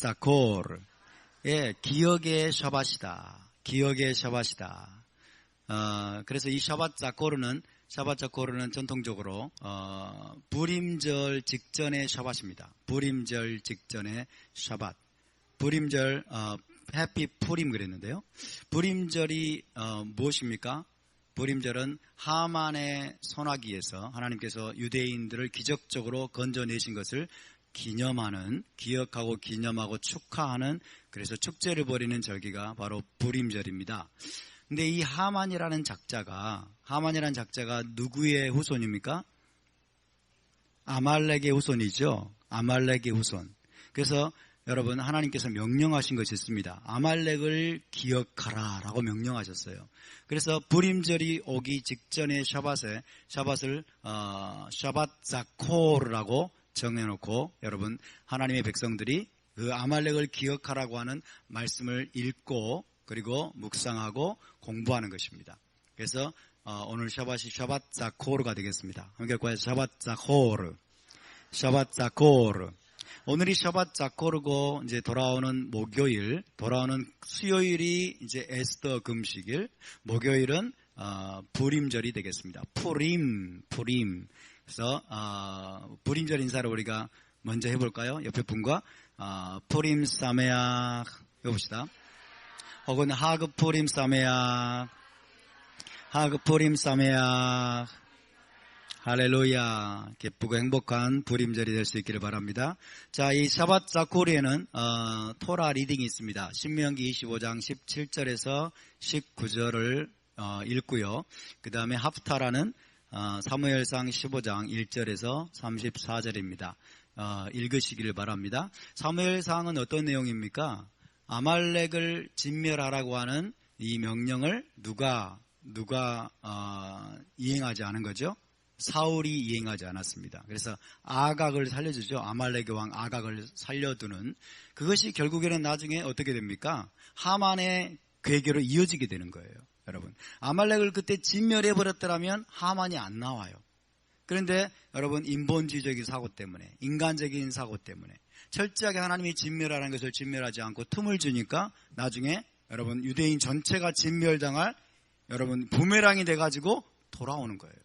자코르. 예, 기억의 샤밧이다. 기억의 샤밧이다. 그래서 이 샤밧 자코르는 전통적으로 불임절 직전의 샤밧입니다. 불임절 직전의 샤밧. 불임절 해피 푸림 그랬는데요. 불임절이 무엇입니까? 불임절은 하만의 소나기에서 하나님께서 유대인들을 기적적으로 건져내신 것을 기억하고 기념하고 축하하는, 그래서 축제를 벌이는 절기가 바로 불임절입니다. 근데 이 하만이라는 작자가 누구의 후손입니까? 아말렉의 후손이죠. 아말렉의 후손. 그래서 여러분, 하나님께서 명령하신 것이 있습니다. 아말렉을 기억하라 라고 명령하셨어요. 그래서 불임절이 오기 직전에 샤밧을 샤밧 자코르라고 정해놓고, 여러분, 하나님의 백성들이 그 아말렉을 기억하라고 하는 말씀을 읽고 그리고 묵상하고 공부하는 것입니다. 그래서 오늘 샤밧이 샤밧 자코르가 되겠습니다. 함께 고해서 샤밧 자코르. 샤밧 자코르. 오늘이 샤밧 자코르고, 이제 돌아오는 수요일이 이제 에스더 금식일, 목요일은 불임절이 되겠습니다. 푸림. 그래서 불임절 인사를 우리가 먼저 해볼까요? 옆에 분과 푸림 사메악 해봅시다. 혹은 하그 푸림 사메악, 할렐루야. 기쁘고 행복한 불임절이 될 수 있기를 바랍니다. 자, 이 샤밧 자코르에는 토라 리딩이 있습니다. 신명기 25장 17절에서 19절을 읽고요. 그 다음에 하프타라는 사무엘상 15장 1절에서 34절입니다. 읽으시기를 바랍니다. 사무엘상은 어떤 내용입니까? 아말렉을 진멸하라고 하는 이 명령을 누가 이행하지 않은 거죠? 사울이 이행하지 않았습니다. 그래서 아각을 살려주죠. 아말렉의 왕 아각을 살려두는, 그것이 결국에는 나중에 어떻게 됩니까? 하만의 괴계로 이어지게 되는 거예요. 여러분, 아말렉을 그때 진멸해버렸더라면 하만이 안 나와요. 그런데 여러분, 인본주의적인 사고 때문에, 인간적인 사고 때문에 철저하게 하나님이 진멸하라는 것을 진멸하지 않고 틈을 주니까 나중에 여러분, 유대인 전체가 진멸당할, 여러분, 부메랑이 돼가지고 돌아오는 거예요.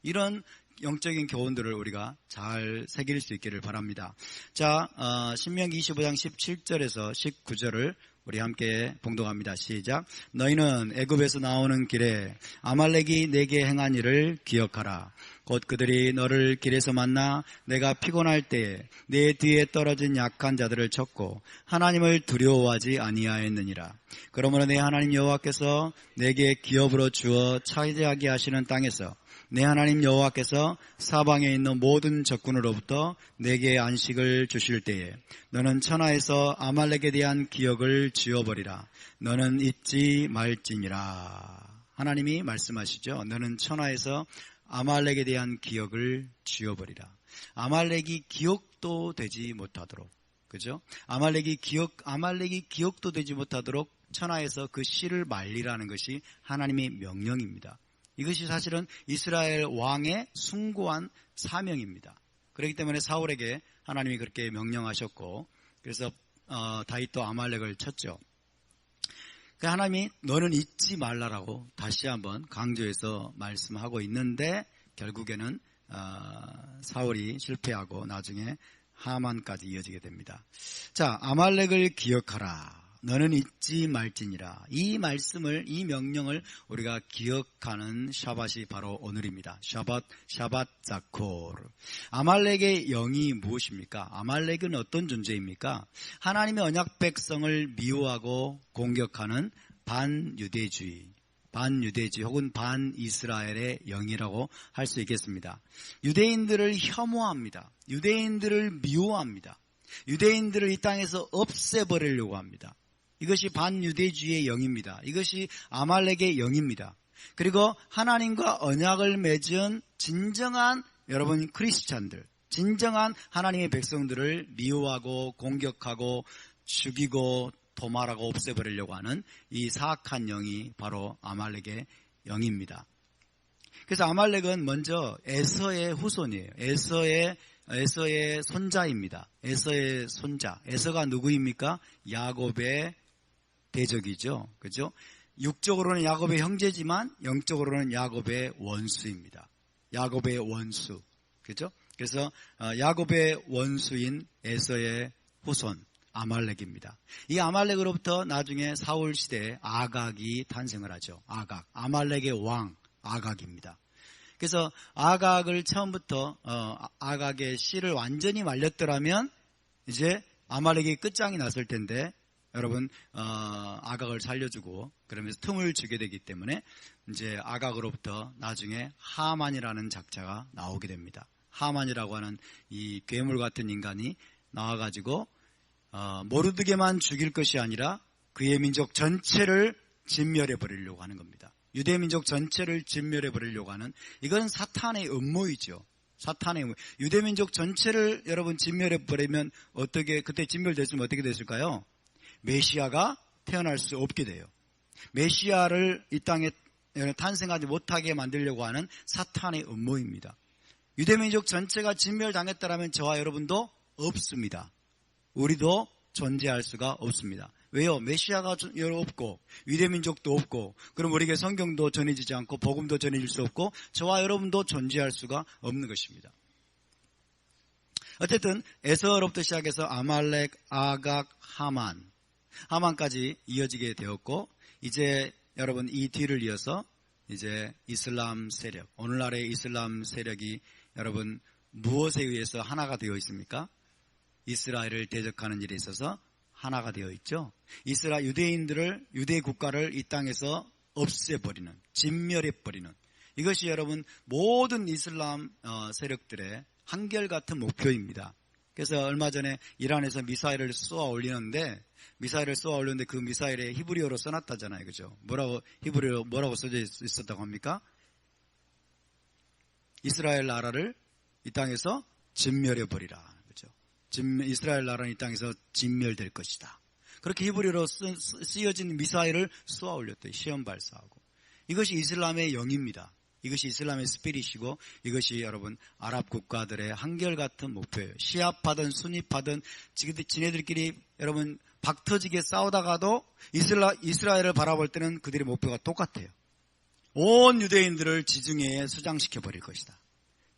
이런 영적인 교훈들을 우리가 잘 새길 수 있기를 바랍니다. 자, 신명기 25장 17절에서 19절을 우리 함께 봉독합니다. 시작. 너희는 애굽에서 나오는 길에 아말렉이 내게 행한 일을 기억하라. 곧 그들이 너를 길에서 만나 내가 피곤할 때에 내 뒤에 떨어진 약한 자들을 쳤고 하나님을 두려워하지 아니하였느니라. 그러므로 내 하나님 여호와께서 내게 기업으로 주어 차지하게 하시는 땅에서 내 하나님 여호와께서 사방에 있는 모든 적군으로부터 내게 안식을 주실 때에 너는 천하에서 아말렉에 대한 기억을 지워버리라. 너는 잊지 말지니라. 하나님이 말씀하시죠. 너는 천하에서 아말렉에 대한 기억을 지워버리라. 아말렉이 기억도 되지 못하도록, 그죠? 아말렉이 기억도 되지 못하도록 천하에서 그 씨를 말리라는 것이 하나님의 명령입니다. 이것이 사실은 이스라엘 왕의 숭고한 사명입니다. 그렇기 때문에 사울에게 하나님이 그렇게 명령하셨고, 그래서 다윗도 아말렉을 쳤죠. 하나님이 너는 잊지 말라라고 다시 한번 강조해서 말씀하고 있는데, 결국에는 사울이 실패하고 나중에 하만까지 이어지게 됩니다. 자, 아말렉을 기억하라. 너는 잊지 말지니라. 이 말씀을, 이 명령을 우리가 기억하는 샤밧이 바로 오늘입니다. 샤밧 자코르. 아말렉의 영이 무엇입니까? 아말렉은 어떤 존재입니까? 하나님의 언약 백성을 미워하고 공격하는 반유대주의 혹은 반이스라엘의 영이라고 할 수 있겠습니다. 유대인들을 혐오합니다. 유대인들을 미워합니다. 유대인들을 이 땅에서 없애버리려고 합니다. 이것이 반유대주의의 영입니다. 이것이 아말렉의 영입니다. 그리고 하나님과 언약을 맺은 진정한 여러분 크리스찬들, 진정한 하나님의 백성들을 미워하고 공격하고 죽이고 도말하고 없애버리려고 하는 이 사악한 영이 바로 아말렉의 영입니다. 그래서 아말렉은 먼저 에서의 후손이에요. 에서의 에서의 손자입니다. 에서의 손자. 에서가 누구입니까? 야곱의 대적이죠. 그죠? 육적으로는 야곱의 형제지만 영적으로는 야곱의 원수입니다. 야곱의 원수. 그죠? 그래서 야곱의 원수인 에서의 후손 아말렉입니다. 이 아말렉으로부터 나중에 사울 시대에 아각이 탄생을 하죠. 아각. 아말렉의 왕 아각입니다. 그래서 아각을 처음부터 아각의 씨를 완전히 말렸더라면 이제 아말렉이 끝장이 났을 텐데 여러분 아각을 살려주고 그러면서 틈을 주게 되기 때문에 이제 아각으로부터 나중에 하만이라는 작자가 나오게 됩니다. 하만이라고 하는 이 괴물 같은 인간이 나와가지고 모르드게만 죽일 것이 아니라 그의 민족 전체를 진멸해 버리려고 하는 겁니다. 유대 민족 전체를 진멸해 버리려고 하는 이건 사탄의 음모이죠. 사탄의 음모. 유대 민족 전체를 여러분 진멸해 버리면 어떻게 그때 진멸됐으면 어떻게 됐을까요? 메시아가 태어날 수 없게 돼요. 메시아를 이 땅에 탄생하지 못하게 만들려고 하는 사탄의 음모입니다. 유대민족 전체가 진멸당했다면 저와 여러분도 없습니다. 우리도 존재할 수가 없습니다. 왜요? 메시아가 없고 유대민족도 없고 그럼 우리에게 성경도 전해지지 않고 복음도 전해질 수 없고 저와 여러분도 존재할 수가 없는 것입니다. 어쨌든 에서로부터 시작해서 아말렉, 아각, 하만까지 이어지게 되었고 이제 여러분 이 뒤를 이어서 이제 이슬람 세력, 오늘날의 이슬람 세력이 여러분 무엇에 의해서 하나가 되어 있습니까? 이스라엘을 대적하는 일에 있어서 하나가 되어 있죠. 유대인들을 유대 국가를 이 땅에서 없애버리는, 진멸해버리는 이것이 여러분 모든 이슬람 세력들의 한결같은 목표입니다. 그래서 얼마 전에 이란에서 미사일을 쏘아 올리는데 그 미사일에 히브리어로 써놨다잖아요. 그죠? 히브리어로 뭐라고 써져 있었다고 합니까? 이스라엘 나라를 이 땅에서 진멸해버리라. 그죠? 이스라엘 나라는 이 땅에서 진멸될 것이다. 그렇게 히브리어로 쓰여진 미사일을 쏘아 올렸대요. 시험 발사하고. 이것이 이슬람의 영입니다. 이것이 이슬람의 스피릿이고 이것이 여러분 아랍 국가들의 한결같은 목표예요. 시아파든 수니파든 지네들끼리 여러분 박터지게 싸우다가도 이스라엘을 바라볼 때는 그들의 목표가 똑같아요. 온 유대인들을 지중해에 수장시켜버릴 것이다.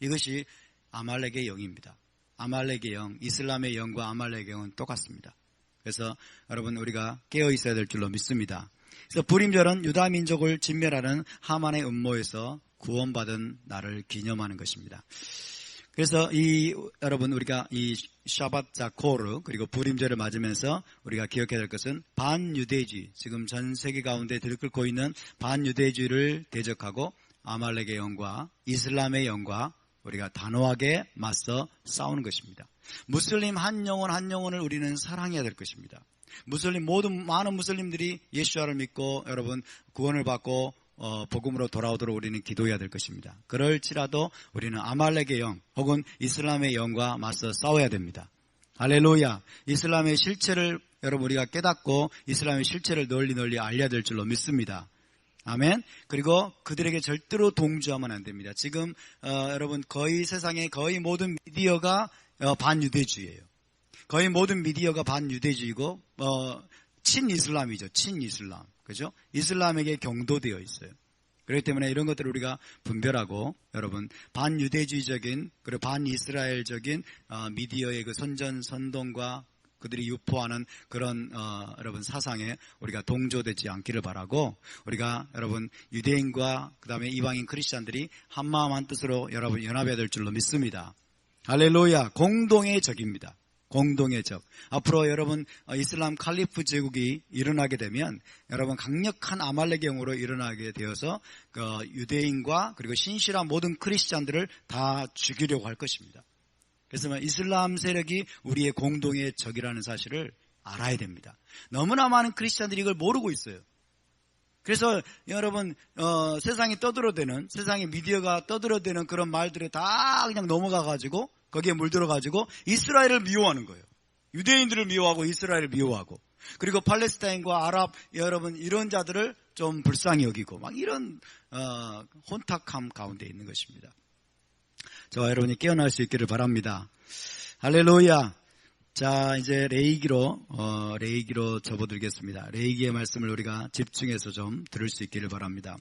이것이 아말렉의 영입니다. 아말렉의 영, 이슬람의 영과 아말렉의 영은 똑같습니다. 그래서 여러분 우리가 깨어 있어야 될 줄로 믿습니다. 그래서 불임절은 유다 민족을 진멸하는 하만의 음모에서 구원받은 날을 기념하는 것입니다. 그래서 여러분 우리가 이 샤밧 자코르 그리고 불임절을 맞으면서 우리가 기억해야 될 것은 반유대주의, 지금 전 세계 가운데 들끓고 있는 반유대주의를 대적하고 아말렉의 영과 이슬람의 영과 우리가 단호하게 맞서 싸우는 것입니다. 무슬림 한 영혼을 우리는 사랑해야 될 것입니다. 많은 무슬림들이 예수와를 믿고 여러분 구원을 받고 복음으로 돌아오도록 우리는 기도해야 될 것입니다. 그럴지라도 우리는 아말렉의 영 혹은 이슬람의 영과 맞서 싸워야 됩니다. 할렐루야. 이슬람의 실체를 여러분 우리가 깨닫고 이슬람의 실체를 널리 알려야 될 줄로 믿습니다. 아멘. 그리고 그들에게 절대로 동조하면 안 됩니다. 지금 여러분 거의 세상의 거의 모든 미디어가 반유대주의예요. 거의 모든 미디어가 반유대주의고 친이슬람이죠. 친이슬람. 그죠? 이슬람에게 경도되어 있어요. 그렇기 때문에 이런 것들을 우리가 분별하고 여러분 반유대주의적인 그리고 반이스라엘적인 미디어의 그 선동과 그들이 유포하는 그런 여러분 사상에 우리가 동조되지 않기를 바라고 우리가 여러분 유대인과 그 다음에 이방인 크리스찬들이 한마음 한뜻으로 여러분 연합해야 될 줄로 믿습니다. 할렐루야. 공동의 적입니다. 공동의 적. 앞으로 여러분 이슬람 칼리프 제국이 일어나게 되면 여러분 강력한 아말렉의 영으로 일어나게 되어서 유대인과 그리고 신실한 모든 크리스찬들을 다 죽이려고 할 것입니다. 그래서 이슬람 세력이 우리의 공동의 적이라는 사실을 알아야 됩니다. 너무나 많은 크리스찬들이 이걸 모르고 있어요. 그래서 여러분 세상이 떠들어대는 세상의 미디어가 떠들어대는 그런 말들에 다 그냥 넘어가가지고 거기에 물들어가지고 이스라엘을 미워하는 거예요. 유대인들을 미워하고 이스라엘을 미워하고 그리고 팔레스타인과 아랍 여러분 이런 자들을 좀 불쌍히 여기고 막 이런 혼탁함 가운데 있는 것입니다. 저와 여러분이 깨어날 수 있기를 바랍니다. 할렐루야. 자, 이제 레위기로 접어들겠습니다. 레위기의 말씀을 우리가 집중해서 좀 들을 수 있기를 바랍니다.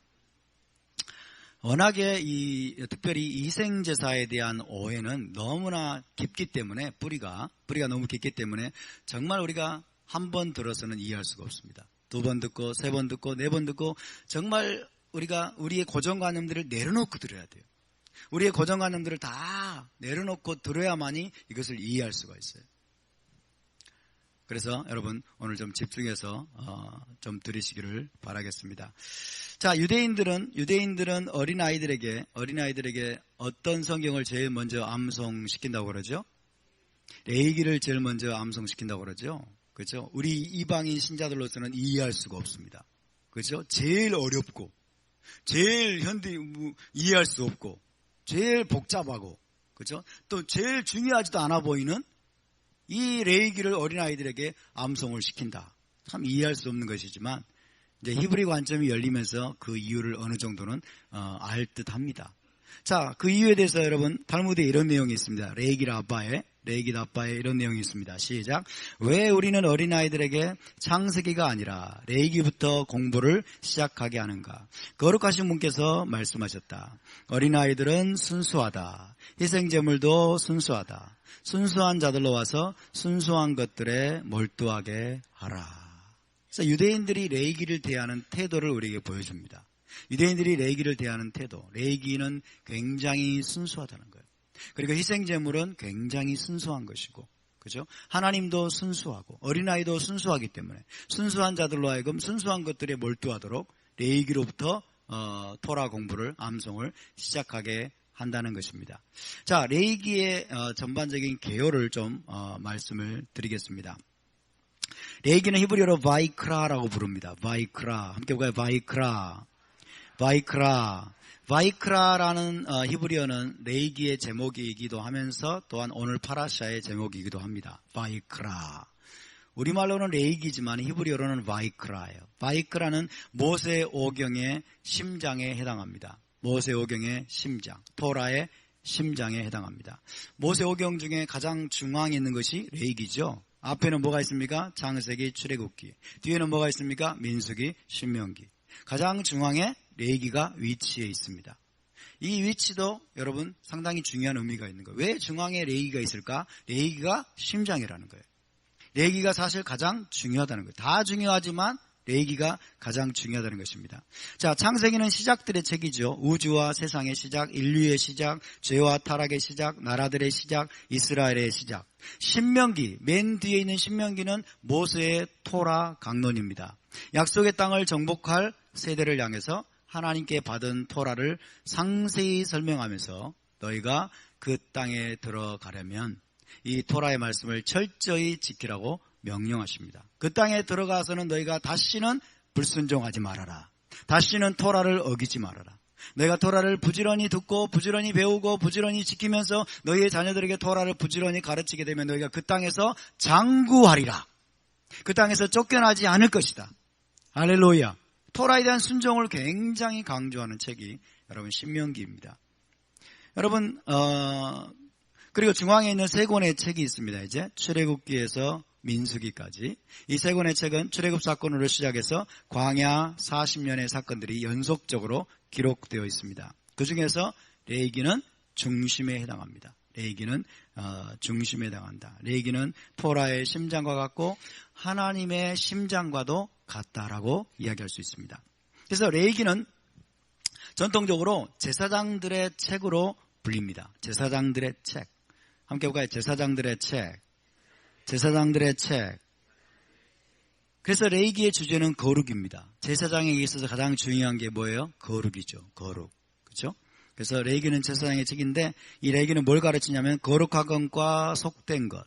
워낙에 특별히 이생제사에 대한 오해는 너무나 깊기 때문에 뿌리가 너무 깊기 때문에 정말 우리가 한 번 들어서는 이해할 수가 없습니다. 두 번 듣고, 세 번 듣고, 네 번 듣고, 정말 우리가 우리의 고정관념들을 내려놓고 들어야 돼요. 우리의 고정관념들을 다 내려놓고 들어야만이 이것을 이해할 수가 있어요. 그래서 여러분 오늘 좀 집중해서 좀 들으시기를 바라겠습니다. 자, 유대인들은 어린아이들에게 어떤 성경을 제일 먼저 암송시킨다고 그러죠? 레위기를 제일 먼저 암송시킨다고 그러죠? 그렇죠? 우리 이방인 신자들로서는 이해할 수가 없습니다. 그렇죠? 제일 어렵고 제일 이해할 수 없고 제일 복잡하고 그렇죠? 또 제일 중요하지도 않아 보이는 이 레위기를 어린아이들에게 암송을 시킨다. 참 이해할 수 없는 것이지만 이제 히브리 관점이 열리면서 그 이유를 어느 정도는 알 듯합니다. 자, 그 이유에 대해서 여러분 탈무드에 이런 내용이 있습니다. 레위기 라빠에 이런 내용이 있습니다. 시작. 왜 우리는 어린아이들에게 창세기가 아니라 레위기부터 공부를 시작하게 하는가? 거룩하신 분께서 말씀하셨다. 어린아이들은 순수하다. 희생제물도 순수하다. 순수한 자들로 와서 순수한 것들에 몰두하게 하라. 그래서 유대인들이 레위기를 대하는 태도를 우리에게 보여줍니다. 유대인들이 레위기를 대하는 태도, 레위기는 굉장히 순수하다는 거예요. 그리고 희생제물은 굉장히 순수한 것이고, 그죠? 하나님도 순수하고 어린아이도 순수하기 때문에 순수한 자들로 하여금 순수한 것들에 몰두하도록 레위기로부터 토라 공부를 암송을 시작하게 한다는 것입니다. 자, 레위기의 전반적인 개요를 좀 말씀을 드리겠습니다. 레위기는 히브리어로 바이크라라고 부릅니다. 바이크라. 함께 볼까요? 바이크라라는 히브리어는 레위기의 제목이기도 하면서 또한 오늘 파라샤의 제목이기도 합니다. 바이크라. 우리말로는 레위기지만 히브리어로는 바이크라예요. 바이크라는 모세오경의 심장에 해당합니다. 모세오경의 심장, 토라의 심장에 해당합니다. 모세오경 중에 가장 중앙에 있는 것이 레위기죠. 앞에는 뭐가 있습니까? 창세기, 출애굽기. 뒤에는 뭐가 있습니까? 민수기, 신명기. 가장 중앙에 레위기가 위치해 있습니다. 이 위치도 여러분 상당히 중요한 의미가 있는 거예요. 왜 중앙에 레위기가 있을까? 레위기가 심장이라는 거예요. 레위기가 사실 가장 중요하다는 거예요. 다 중요하지만 레위기가 가장 중요하다는 것입니다. 자, 창세기는 시작들의 책이죠. 우주와 세상의 시작, 인류의 시작, 죄와 타락의 시작, 나라들의 시작, 이스라엘의 시작. 신명기, 맨 뒤에 있는 신명기는 모세의 토라 강론입니다. 약속의 땅을 정복할 세대를 향해서 하나님께 받은 토라를 상세히 설명하면서 너희가 그 땅에 들어가려면 이 토라의 말씀을 철저히 지키라고 명령하십니다. 그 땅에 들어가서는 너희가 다시는 불순종하지 말아라. 다시는 토라를 어기지 말아라. 너희가 토라를 부지런히 듣고 부지런히 배우고 부지런히 지키면서 너희의 자녀들에게 토라를 부지런히 가르치게 되면 너희가 그 땅에서 장구하리라. 그 땅에서 쫓겨나지 않을 것이다. 할렐루야. 토라에 대한 순종을 굉장히 강조하는 책이 여러분 신명기입니다. 여러분 그리고 중앙에 있는 세 권의 책이 있습니다. 이제 출애굽기에서 민수기까지 이 세 권의 책은 출애굽 사건으로 시작해서 광야 40년의 사건들이 연속적으로 기록되어 있습니다. 그 중에서 레위기는 중심에 해당합니다. 레위기는 중심에 해당한다. 레위기는 토라의 심장과 같고 하나님의 심장과도 같다라고 이야기할 수 있습니다. 그래서 레위기는 전통적으로 제사장들의 책으로 불립니다. 제사장들의 책. 함께 볼까요? 제사장들의 책. 제사장들의 책. 그래서 레위기의 주제는 거룩입니다. 제사장에게 있어서 가장 중요한 게 뭐예요? 거룩이죠. 거룩. 그렇죠? 그래서 레위기는 제사장의 책인데 이 레위기는 뭘 가르치냐면 거룩한 것과 속된 것,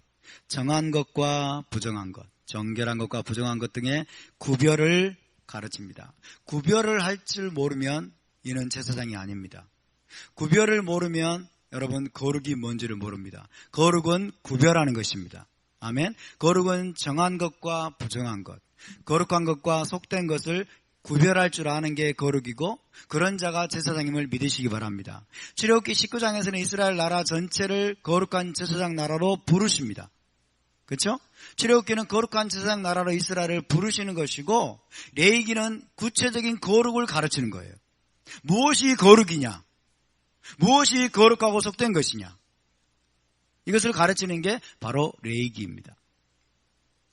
정한 것과 부정한 것, 정결한 것과 부정한 것 등의 구별을 가르칩니다. 구별을 할 줄 모르면 이는 제사장이 아닙니다. 구별을 모르면 여러분 거룩이 뭔지를 모릅니다. 거룩은 구별하는 것입니다. 아멘. 거룩은 정한 것과 부정한 것, 거룩한 것과 속된 것을 구별할 줄 아는 게 거룩이고 그런 자가 제사장임을 믿으시기 바랍니다. 출애굽기 19장에서는 이스라엘 나라 전체를 거룩한 제사장 나라로 부르십니다. 그렇죠? 출애굽기는 거룩한 제사장 나라로 이스라엘을 부르시는 것이고 레위기는 구체적인 거룩을 가르치는 거예요. 무엇이 거룩이냐? 무엇이 거룩하고 속된 것이냐? 이것을 가르치는 게 바로 레위기입니다.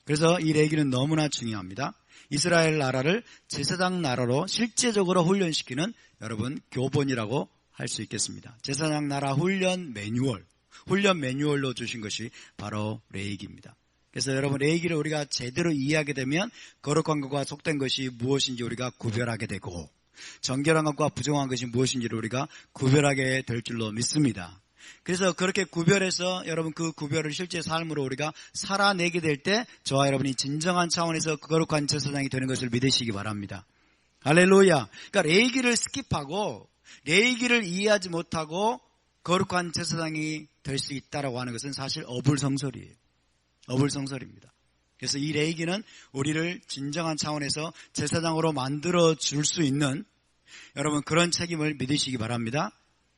그래서 이 레위기는 너무나 중요합니다. 이스라엘 나라를 제사장 나라로 실제적으로 훈련시키는 여러분 교본이라고 할 수 있겠습니다. 제사장 나라 훈련 매뉴얼로 주신 것이 바로 레위기입니다. 그래서 여러분 레위기를 우리가 제대로 이해하게 되면 거룩한 것과 속된 것이 무엇인지 우리가 구별하게 되고 정결한 것과 부정한 것이 무엇인지를 우리가 구별하게 될 줄로 믿습니다. 그래서 그렇게 구별해서 여러분 그 구별을 실제 삶으로 우리가 살아내게 될 때 저와 여러분이 진정한 차원에서 거룩한 제사장이 되는 것을 믿으시기 바랍니다. 할렐루야. 그러니까 레위기를 스킵하고 레위기를 이해하지 못하고 거룩한 제사장이 될 수 있다라고 하는 것은 사실 어불성설이에요. 어불성설입니다. 그래서 이 레위기는 우리를 진정한 차원에서 제사장으로 만들어 줄 수 있는 여러분 그런 책임을 믿으시기 바랍니다.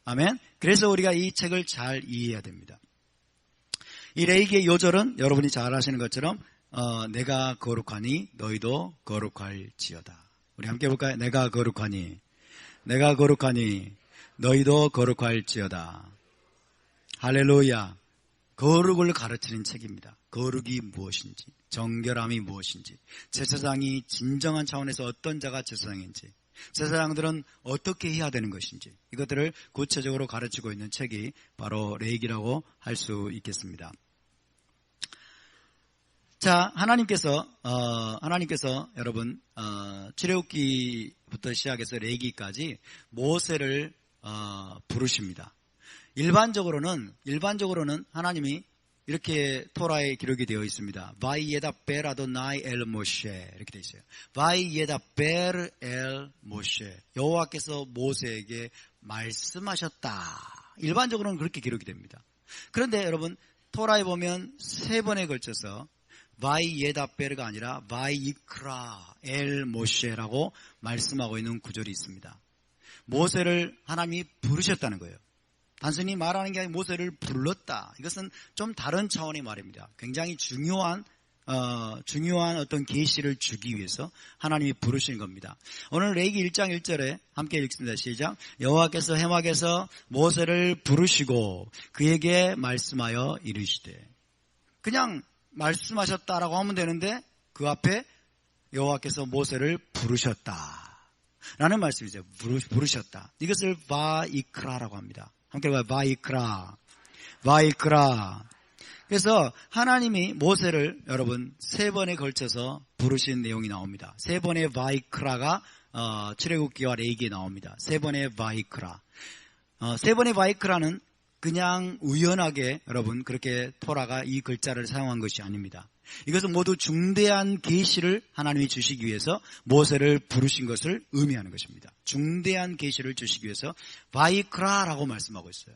아멘. 그래서 우리가 이 책을 잘 이해해야 됩니다. 이 레위기의 요절은 여러분이 잘 아시는 것처럼 내가 거룩하니 너희도 거룩할지어다. 우리 함께 볼까요? 내가 거룩하니 너희도 거룩할지어다. 할렐루야. 거룩을 가르치는 책입니다. 거룩이 무엇인지, 정결함이 무엇인지, 제사장이 진정한 차원에서 어떤 자가 제사장인지, 제사장들은 어떻게 해야 되는 것인지 이것들을 구체적으로 가르치고 있는 책이 바로 레위기라고 할 수 있겠습니다. 자, 하나님께서 여러분 출애굽기부터 시작해서 레위기까지 모세를 부르십니다. 일반적으로는 하나님이 이렇게 토라에 기록이 되어 있습니다. 바이에다벨 아도나이 엘 모셰 이렇게 되어 있어요. 바이에다벨 엘 모셰 여호와께서 모세에게 말씀하셨다. 일반적으로는 그렇게 기록이 됩니다. 그런데 여러분 토라에 보면 세 번에 걸쳐서 바이에다벨가 아니라 바이이크라 엘 모셰라고 말씀하고 있는 구절이 있습니다. 모세를 하나님이 부르셨다는 거예요. 단순히 말하는 게 아니라 모세를 불렀다. 이것은 좀 다른 차원의 말입니다. 굉장히 중요한 어떤 계시를 주기 위해서 하나님이 부르신 겁니다. 오늘 레위기 1장 1절에 함께 읽습니다. 시작. 여호와께서 해막에서 모세를 부르시고 그에게 말씀하여 이르시되. 그냥 말씀하셨다라고 하면 되는데 그 앞에 여호와께서 모세를 부르셨다 라는 말씀이죠. 부르셨다. 이것을 바이크라라고 합니다. 함께 봐요. 바이크라. 그래서 하나님이 모세를 여러분 세 번에 걸쳐서 부르신 내용이 나옵니다. 세 번의 바이크라가 출애굽기와 레위기에 나옵니다. 세 번의 바이크라. 세 번의 바이크라는 그냥 우연하게 여러분 그렇게 토라가 이 글자를 사용한 것이 아닙니다. 이것은 모두 중대한 계시를 하나님이 주시기 위해서 모세를 부르신 것을 의미하는 것입니다. 중대한 계시를 주시기 위해서 바이크라라고 말씀하고 있어요.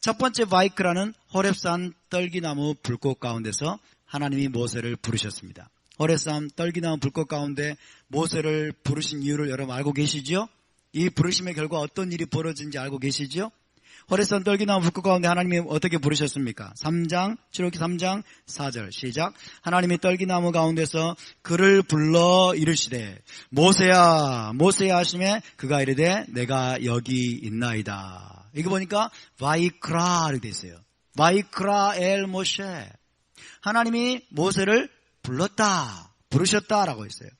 첫 번째 바이크라는 호렙산 떨기나무 불꽃 가운데서 하나님이 모세를 부르셨습니다. 호렙산 떨기나무 불꽃 가운데 모세를 부르신 이유를 여러분 알고 계시죠? 이 부르심의 결과 어떤 일이 벌어진지 알고 계시죠? 호렙산 떨기나무 불꽃 가운데 하나님이 어떻게 부르셨습니까? 출애굽기 3장 4절 시작. 하나님이 떨기나무 가운데서 그를 불러 이르시되 모세야 하심에 그가 이르되 내가 여기 있나이다. 이거 보니까 바이크라 이렇게 돼 있어요. 바이크라 엘 모셰. 하나님이 모세를 부르셨다라고 했어요.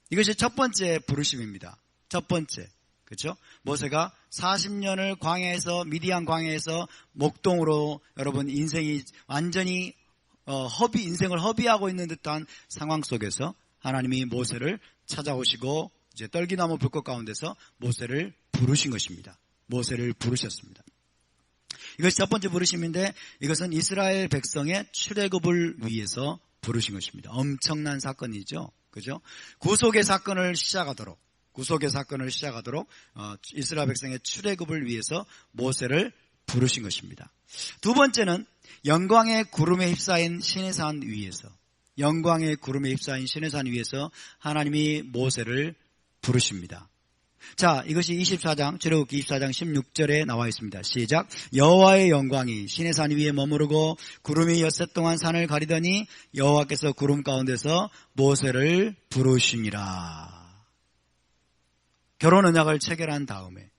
이것이 첫 번째 부르심입니다. 첫 번째. 그렇죠? 모세가 40년을 미디안 광야에서 목동으로 여러분 인생이 완전히 인생을 허비하고 있는 듯한 상황 속에서 하나님이 모세를 찾아오시고 이제 떨기나무 불꽃 가운데서 모세를 부르신 것입니다. 모세를 부르셨습니다. 이것이 첫 번째 부르심인데 이것은 이스라엘 백성의 출애굽을 위해서 부르신 것입니다. 엄청난 사건이죠. 그죠? 구속의 사건을 시작하도록 이스라엘 백성의 출애굽을 위해서 모세를 부르신 것입니다. 두 번째는 영광의 구름에 휩싸인 시내산 위에서 하나님이 모세를 부르십니다. 자, 이것이 24장, 출애굽기 24장 16절에 나와 있습니다. 시작. 여호와의 영광이 시내 산 위에 머무르고 구름이 엿새 동안 산을 가리더니 여호와께서 구름 가운데서 모세를 부르시니라. 결혼 언약을 체결한 다음에,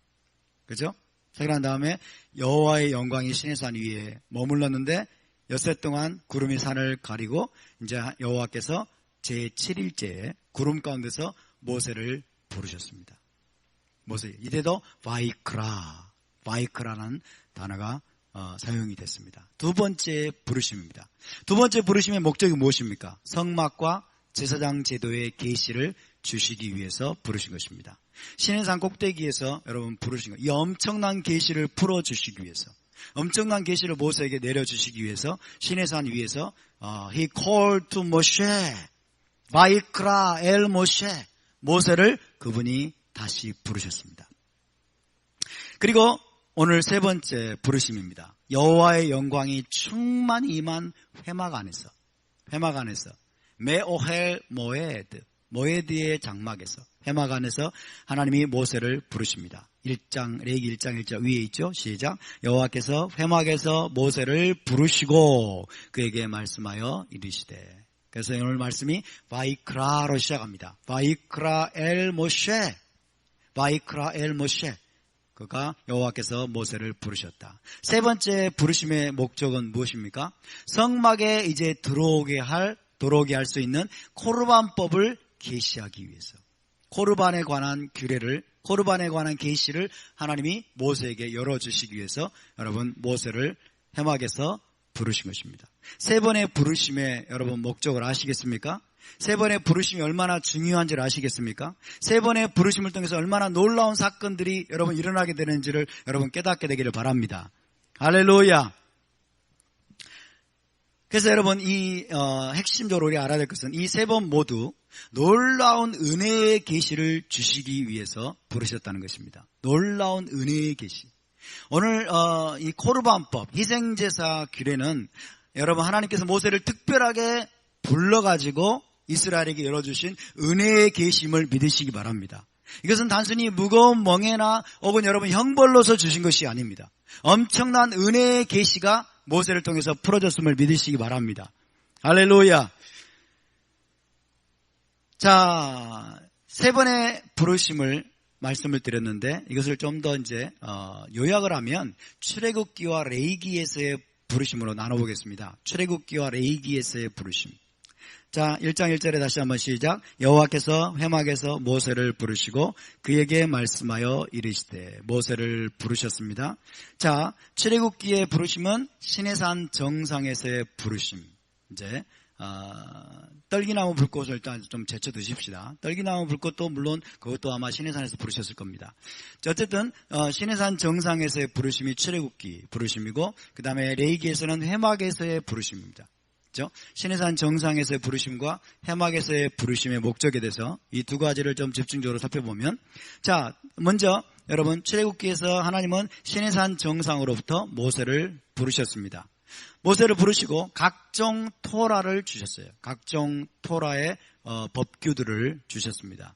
그죠? 체결한 다음에 여호와의 영광이 시내 산 위에 머물렀는데 엿새 동안 구름이 산을 가리고 이제 여호와께서 제7일째에 구름 가운데서 모세를 부르셨습니다. 모세, 이때도 바이크라는 단어가 사용이 됐습니다. 두 번째 부르심입니다. 두 번째 부르심의 목적이 무엇입니까? 성막과 제사장 제도의 계시를 주시기 위해서 부르신 것입니다. 시내산 꼭대기에서 여러분 부르신 것, 이 엄청난 계시를 풀어주시기 위해서, 엄청난 계시를 모세에게 내려주시기 위해서 시내산 위에서 He called to Moshe, 바이크라 엘 모세, 모세를 그분이 다시 부르셨습니다. 그리고 오늘 세 번째 부르심입니다. 여호와의 영광이 충만히 임한 회막 안에서 메오헬 모에드의 장막에서 회막 안에서 하나님이 모세를 부르십니다. 1장 레위기 1장 1절 위에 있죠. 시작. 여호와께서 회막에서 모세를 부르시고 그에게 말씀하여 이르시되. 그래서 오늘 말씀이 바이크라로 시작합니다. 바이크라 엘 모세, 그가 여호와께서 모세를 부르셨다. 세 번째 부르심의 목적은 무엇입니까? 성막에 이제 들어오게 할 수 있는 코르반법을 계시하기 위해서, 코르반에 관한 규례를, 코르반에 관한 계시를 하나님이 모세에게 열어주시기 위해서 여러분 모세를 회막에서 부르신 것입니다. 세 번의 부르심의 여러분 목적을 아시겠습니까? 세 번의 부르심이 얼마나 중요한지를 아시겠습니까? 세 번의 부르심을 통해서 얼마나 놀라운 사건들이 여러분 일어나게 되는지를 여러분 깨닫게 되기를 바랍니다. 할렐루야. 그래서 여러분 이 핵심적으로 우리 알아야 될 것은 이 세 번 모두 놀라운 은혜의 계시를 주시기 위해서 부르셨다는 것입니다. 놀라운 은혜의 계시. 오늘 이 코르반법, 희생제사 규례는 여러분 하나님께서 모세를 특별하게 불러가지고 이스라엘에게 열어주신 은혜의 계심을 믿으시기 바랍니다. 이것은 단순히 무거운 멍에나 혹은 여러분 형벌로서 주신 것이 아닙니다. 엄청난 은혜의 계시가 모세를 통해서 풀어졌음을 믿으시기 바랍니다. 할렐루야. 자, 세 번의 부르심을 말씀을 드렸는데 이것을 좀 더 이제 요약을 하면 출애굽기와 레위기에서의 부르심으로 나눠보겠습니다. 출애굽기와 레위기에서의 부르심. 자, 1장 1절에 다시 한번 시작. 여호와께서 회막에서 모세를 부르시고 그에게 말씀하여 이르시되. 모세를 부르셨습니다. 자, 출애굽기의 부르심은 시내산 정상에서의 부르심. 이제 떨기나무 불꽃을 일단 좀 제쳐 드십시다. 떨기나무 불꽃도 물론 그것도 아마 시내산에서 부르셨을 겁니다. 자, 어쨌든 시내산 정상에서의 부르심이 출애굽기 부르심이고 그 다음에 레위기에서는 회막에서의 부르심입니다. 그렇죠? 시내산 정상에서의 부르심과 회막에서의 부르심의 목적에 대해서 이 두 가지를 좀 집중적으로 살펴보면, 자, 먼저 여러분 출애굽기에서 하나님은 시내산 정상으로부터 모세를 부르셨습니다. 모세를 부르시고 각종 토라를 주셨어요. 각종 토라의 법규들을 주셨습니다.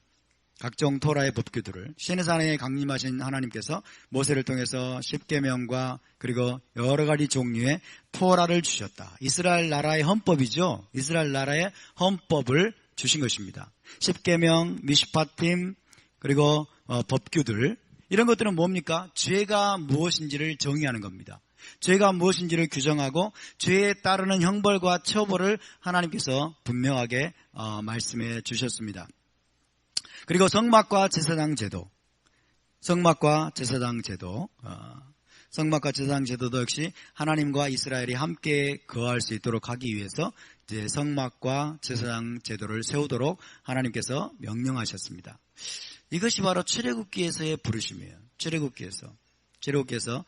각종 토라의 법규들을 시내산에 강림하신 하나님께서 모세를 통해서 십계명과 그리고 여러 가지 종류의 토라를 주셨다. 이스라엘 나라의 헌법이죠. 이스라엘 나라의 헌법을 주신 것입니다. 십계명, 미슈파팀, 그리고 법규들, 이런 것들은 뭡니까? 죄가 무엇인지를 정의하는 겁니다. 죄가 무엇인지를 규정하고 죄에 따르는 형벌과 처벌을 하나님께서 분명하게 말씀해 주셨습니다. 그리고 성막과 제사장 제도, 성막과 제사장 제도도 역시 하나님과 이스라엘이 함께 거할 수 있도록 하기 위해서 이제 성막과 제사장 제도를 세우도록 하나님께서 명령하셨습니다. 이것이 바로 출애굽기에서의 부르심이에요. 출애굽기에서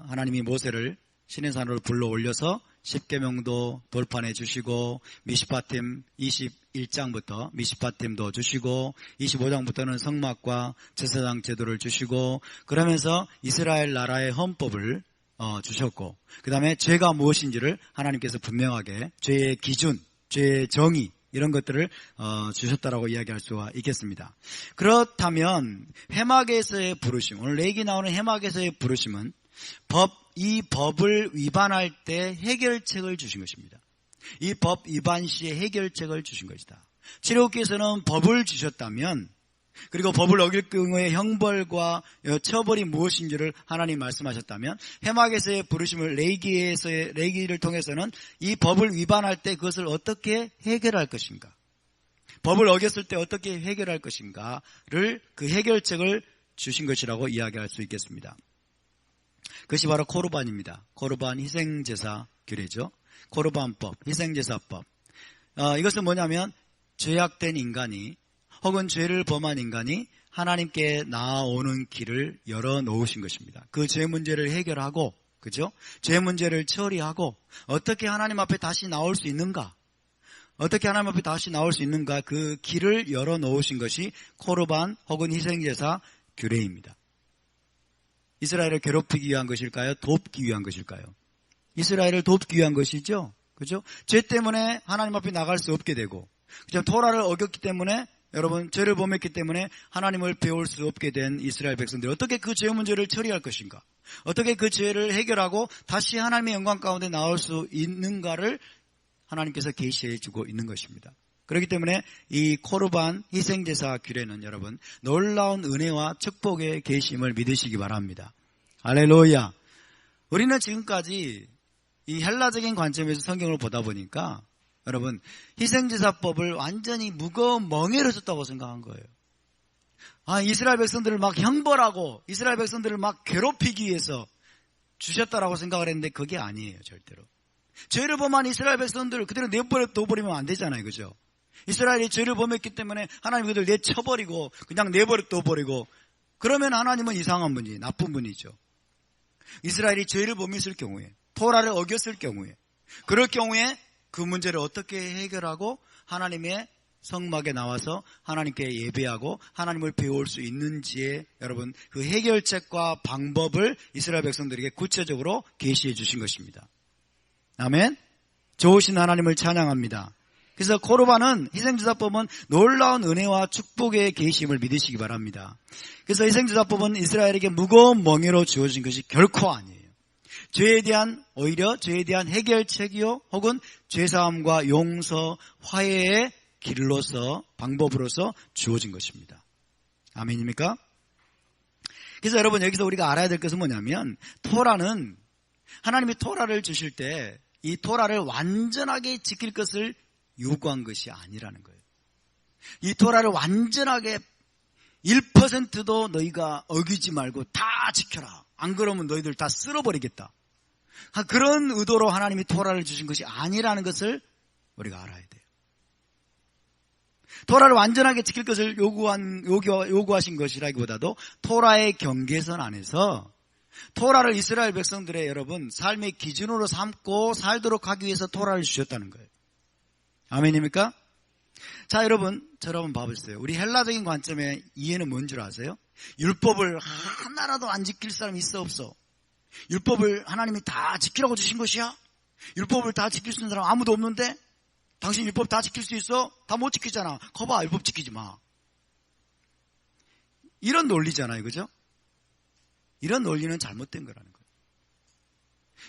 하나님이 모세를 시내산으로 불러 올려서 십계명도 돌판해 주시고 미시파팀 21장부터 미시파팀도 주시고 25장부터는 성막과 제사장 제도를 주시고 그러면서 이스라엘 나라의 헌법을 주셨고 그 다음에 죄가 무엇인지를 하나님께서 분명하게 죄의 기준, 죄의 정의, 이런 것들을 주셨다라고 이야기할 수가 있겠습니다. 그렇다면 해막에서의 부르심, 오늘 레이기 나오는 해막에서의 부르심은 이 법을 위반할 때 해결책을 주신 것입니다. 이 법 위반 시에 해결책을 주신 것이다. 출애굽기에서는 법을 주셨다면, 그리고 법을 어길 경우에 형벌과 처벌이 무엇인지를 하나님 말씀하셨다면, 해막에서의 부르심을 레이기를 통해서는 이 법을 위반할 때 그것을 어떻게 해결할 것인가, 법을 어겼을 때 어떻게 해결할 것인가를 그 해결책을 주신 것이라고 이야기할 수 있겠습니다. 그것이 바로 코르반입니다. 코르반 희생제사 규례죠. 코르반법, 희생제사법. 이것은 뭐냐면 죄악된 인간이 혹은 죄를 범한 인간이 하나님께 나아오는 길을 열어놓으신 것입니다. 그 죄 문제를 해결하고, 그죠? 죄 문제를 처리하고 어떻게 하나님 앞에 다시 나올 수 있는가? 어떻게 하나님 앞에 다시 나올 수 있는가? 그 길을 열어놓으신 것이 코르반 혹은 희생제사 규례입니다. 이스라엘을 괴롭히기 위한 것일까요? 돕기 위한 것일까요? 이스라엘을 돕기 위한 것이죠. 그죠? 죄 때문에 하나님 앞에 나갈 수 없게 되고, 그죠? 토라를 어겼기 때문에, 여러분, 죄를 범했기 때문에 하나님을 배울 수 없게 된 이스라엘 백성들이 어떻게 그 죄 문제를 처리할 것인가? 어떻게 그 죄를 해결하고 다시 하나님의 영광 가운데 나올 수 있는가를 하나님께서 계시해 주고 있는 것입니다. 그렇기 때문에 이 코르반 희생제사 규례는 여러분 놀라운 은혜와 축복의 계심을 믿으시기 바랍니다. 할렐루야. 우리는 지금까지 이 헬라적인 관점에서 성경을 보다 보니까 여러분 희생제사법을 완전히 무거운 멍에로 썼다고 생각한 거예요. 이스라엘 백성들을 막 형벌하고 이스라엘 백성들을 막 괴롭히기 위해서 주셨다라고 생각을 했는데 그게 아니에요. 절대로. 죄를 범한 이스라엘 백성들을 그대로 내버려둬버리면 안 되잖아요. 그죠? 이스라엘이 죄를 범했기 때문에 하나님 그들 내쳐버리고 그냥 내버려둬버리고 그러면 하나님은 이상한 분이, 나쁜 분이죠. 이스라엘이 죄를 범했을 경우에, 토라를 어겼을 경우에, 그럴 경우에 그 문제를 어떻게 해결하고 하나님의 성막에 나와서 하나님께 예배하고 하나님을 배울 수 있는지에 여러분 그 해결책과 방법을 이스라엘 백성들에게 구체적으로 계시해 주신 것입니다. 아멘. 좋으신 하나님을 찬양합니다. 그래서 코르반은 희생제사법은 놀라운 은혜와 축복의 계심을 믿으시기 바랍니다. 그래서 희생제사법은 이스라엘에게 무거운 멍에로 주어진 것이 결코 아니에요. 오히려 죄에 대한 해결책이요 혹은 죄사함과 용서, 화해의 길로서, 방법으로서 주어진 것입니다. 아멘입니까? 그래서 여러분 여기서 우리가 알아야 될 것은 뭐냐면 토라는 하나님이 토라를 주실 때 이 토라를 완전하게 지킬 것을 요구한 것이 아니라는 거예요. 이 토라를 완전하게 1%도 너희가 어기지 말고 다 지켜라. 안 그러면 너희들 다 쓸어버리겠다. 그런 의도로 하나님이 토라를 주신 것이 아니라는 것을 우리가 알아야 돼요. 토라를 완전하게 지킬 것을 요구하신 것이라기보다도 토라의 경계선 안에서 토라를 이스라엘 백성들의 여러분 삶의 기준으로 삼고 살도록 하기 위해서 토라를 주셨다는 거예요. 아멘입니까? 자, 여러분, 저를 봐보세요. 우리 헬라적인 관점의 이해는 뭔 줄 아세요? 율법을 하나라도 안 지킬 사람이 있어 없어? 율법을 하나님이 다 지키라고 주신 것이야? 율법을 다 지킬 수 있는 사람 아무도 없는데? 당신 율법 다 지킬 수 있어? 다 못 지키잖아. 거봐, 율법 지키지 마. 이런 논리잖아요. 그죠? 이런 논리는 잘못된 거라는 거예요.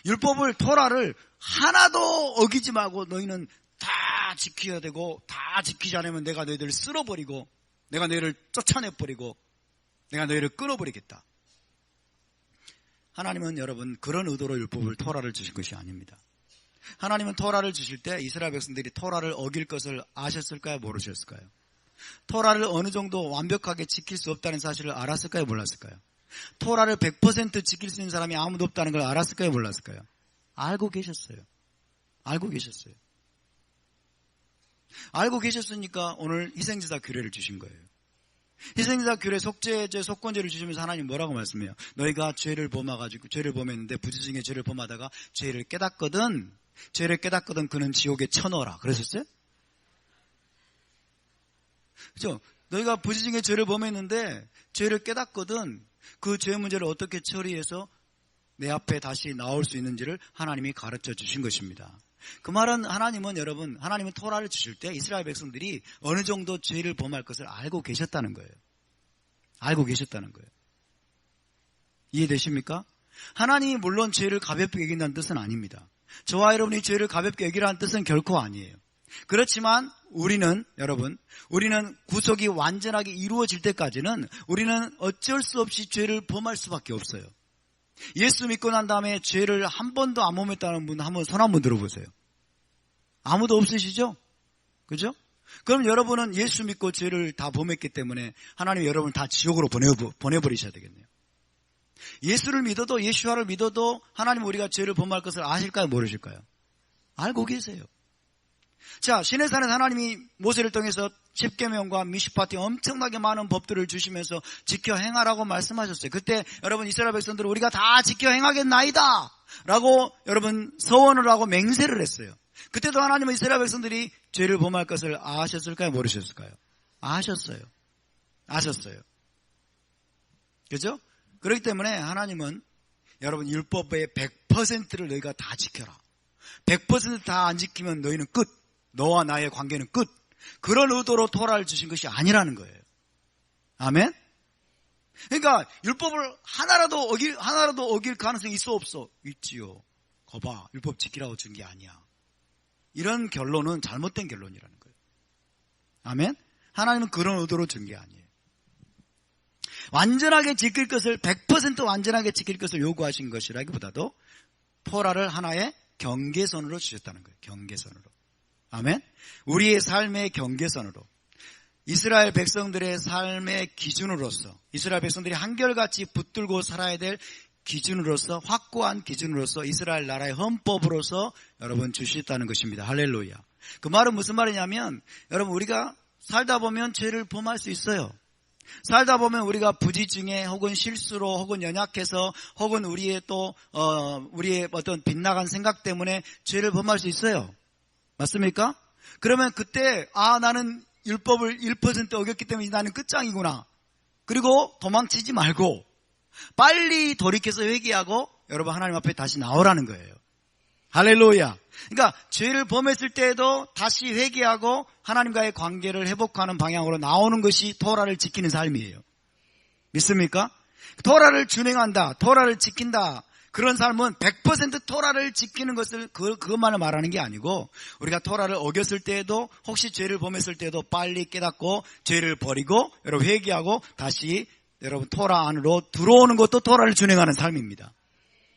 율법을, 토라를 하나도 어기지 말고 너희는 다 지켜야 되고 다 지키지 않으면 내가 너희들을 쓸어버리고 내가 너희를 쫓아내버리고 내가 너희를 끊어버리겠다. 하나님은 여러분 그런 의도로 율법을 토라를 주신 것이 아닙니다. 하나님은 토라를 주실 때 이스라엘 백성들이 토라를 어길 것을 아셨을까요? 모르셨을까요? 토라를 어느 정도 완벽하게 지킬 수 없다는 사실을 알았을까요? 몰랐을까요? 토라를 100% 지킬 수 있는 사람이 아무도 없다는 걸 알았을까요? 몰랐을까요? 알고 계셨어요. 알고 계셨어요. 알고 계셨으니까 오늘 희생제사 규례를 주신 거예요. 희생제사 규례, 속죄죄, 속건제를 주시면서 하나님 뭐라고 말씀해요? 너희가 죄를 범했는데 부지중에 죄를 범하다가 죄를 깨닫거든 그는 지옥에 쳐넣어라. 그러셨어요? 그죠? 너희가 부지중에 죄를 범했는데 죄를 깨닫거든 그 죄 문제를 어떻게 처리해서 내 앞에 다시 나올 수 있는지를 하나님이 가르쳐 주신 것입니다. 그 말은 하나님은 여러분, 하나님은 토라를 주실 때 이스라엘 백성들이 어느 정도 죄를 범할 것을 알고 계셨다는 거예요. 알고 계셨다는 거예요. 이해되십니까? 하나님이 물론 죄를 가볍게 여긴다는 뜻은 아닙니다. 저와 여러분이 죄를 가볍게 여기라는 뜻은 결코 아니에요. 그렇지만 우리는 구속이 완전하게 이루어질 때까지는 우리는 어쩔 수 없이 죄를 범할 수밖에 없어요. 예수 믿고 난 다음에 죄를 한 번도 안 범했다는 분 한번 손 한번 들어보세요. 아무도 없으시죠? 그죠? 그럼 여러분은 예수 믿고 죄를 다 범했기 때문에 하나님이 여러분을 다 지옥으로 보내버리셔야 되겠네요. 예수를 믿어도, 예수와를 믿어도 하나님 우리가 죄를 범할 것을 아실까요? 모르실까요? 알고 계세요. 자, 시내산에서 하나님이 모세를 통해서 십계명과 미슈파티 엄청나게 많은 법들을 주시면서 지켜 행하라고 말씀하셨어요. 그때 여러분 이스라엘 백성들은 우리가 다 지켜 행하겠나이다 라고 여러분 서원을 하고 맹세를 했어요. 그때도 하나님은 이스라엘 백성들이 죄를 범할 것을 아셨을까요? 모르셨을까요? 아셨어요. 그죠? 그렇기 때문에 하나님은 여러분 율법의 100%를 너희가 다 지켜라. 100% 다 안 지키면 너희는 끝. 너와 나의 관계는 끝. 그런 의도로 토라를 주신 것이 아니라는 거예요. 아멘? 그러니까 율법을 하나라도 어길 가능성이 있어 없어? 있지요. 거봐, 율법 지키라고 준 게 아니야. 이런 결론은 잘못된 결론이라는 거예요. 아멘? 하나님은 그런 의도로 준 게 아니에요. 완전하게 지킬 것을 100% 완전하게 지킬 것을 요구하신 것이라기보다도 토라를 하나의 경계선으로 주셨다는 거예요. 경계선으로. 아멘? 우리의 삶의 경계선으로, 이스라엘 백성들의 삶의 기준으로서, 이스라엘 백성들이 한결같이 붙들고 살아야 될 기준으로서, 확고한 기준으로서 이스라엘 나라의 헌법으로서 여러분 주셨다는 것입니다. 할렐루야. 그 말은 무슨 말이냐면 여러분 우리가 살다 보면 죄를 범할 수 있어요. 살다 보면 우리가 부지중에 혹은 실수로 혹은 연약해서 혹은 우리의 어떤 빗나간 생각 때문에 죄를 범할 수 있어요. 맞습니까? 그러면 그때 나는 율법을 1% 어겼기 때문에 나는 끝장이구나. 그리고 도망치지 말고 빨리 돌이켜서 회개하고 여러분 하나님 앞에 다시 나오라는 거예요. 할렐루야. 그러니까 죄를 범했을 때에도 다시 회개하고 하나님과의 관계를 회복하는 방향으로 나오는 것이 토라를 지키는 삶이에요. 믿습니까? 토라를 준행한다, 토라를 지킨다. 그런 삶은 100% 토라를 지키는 것을 그것만을 말하는 게 아니고 우리가 토라를 어겼을 때에도 혹시 죄를 범했을 때도 빨리 깨닫고 죄를 버리고 여러분 회개하고 다시 여러분 토라 안으로 들어오는 것도 토라를 준행하는 삶입니다.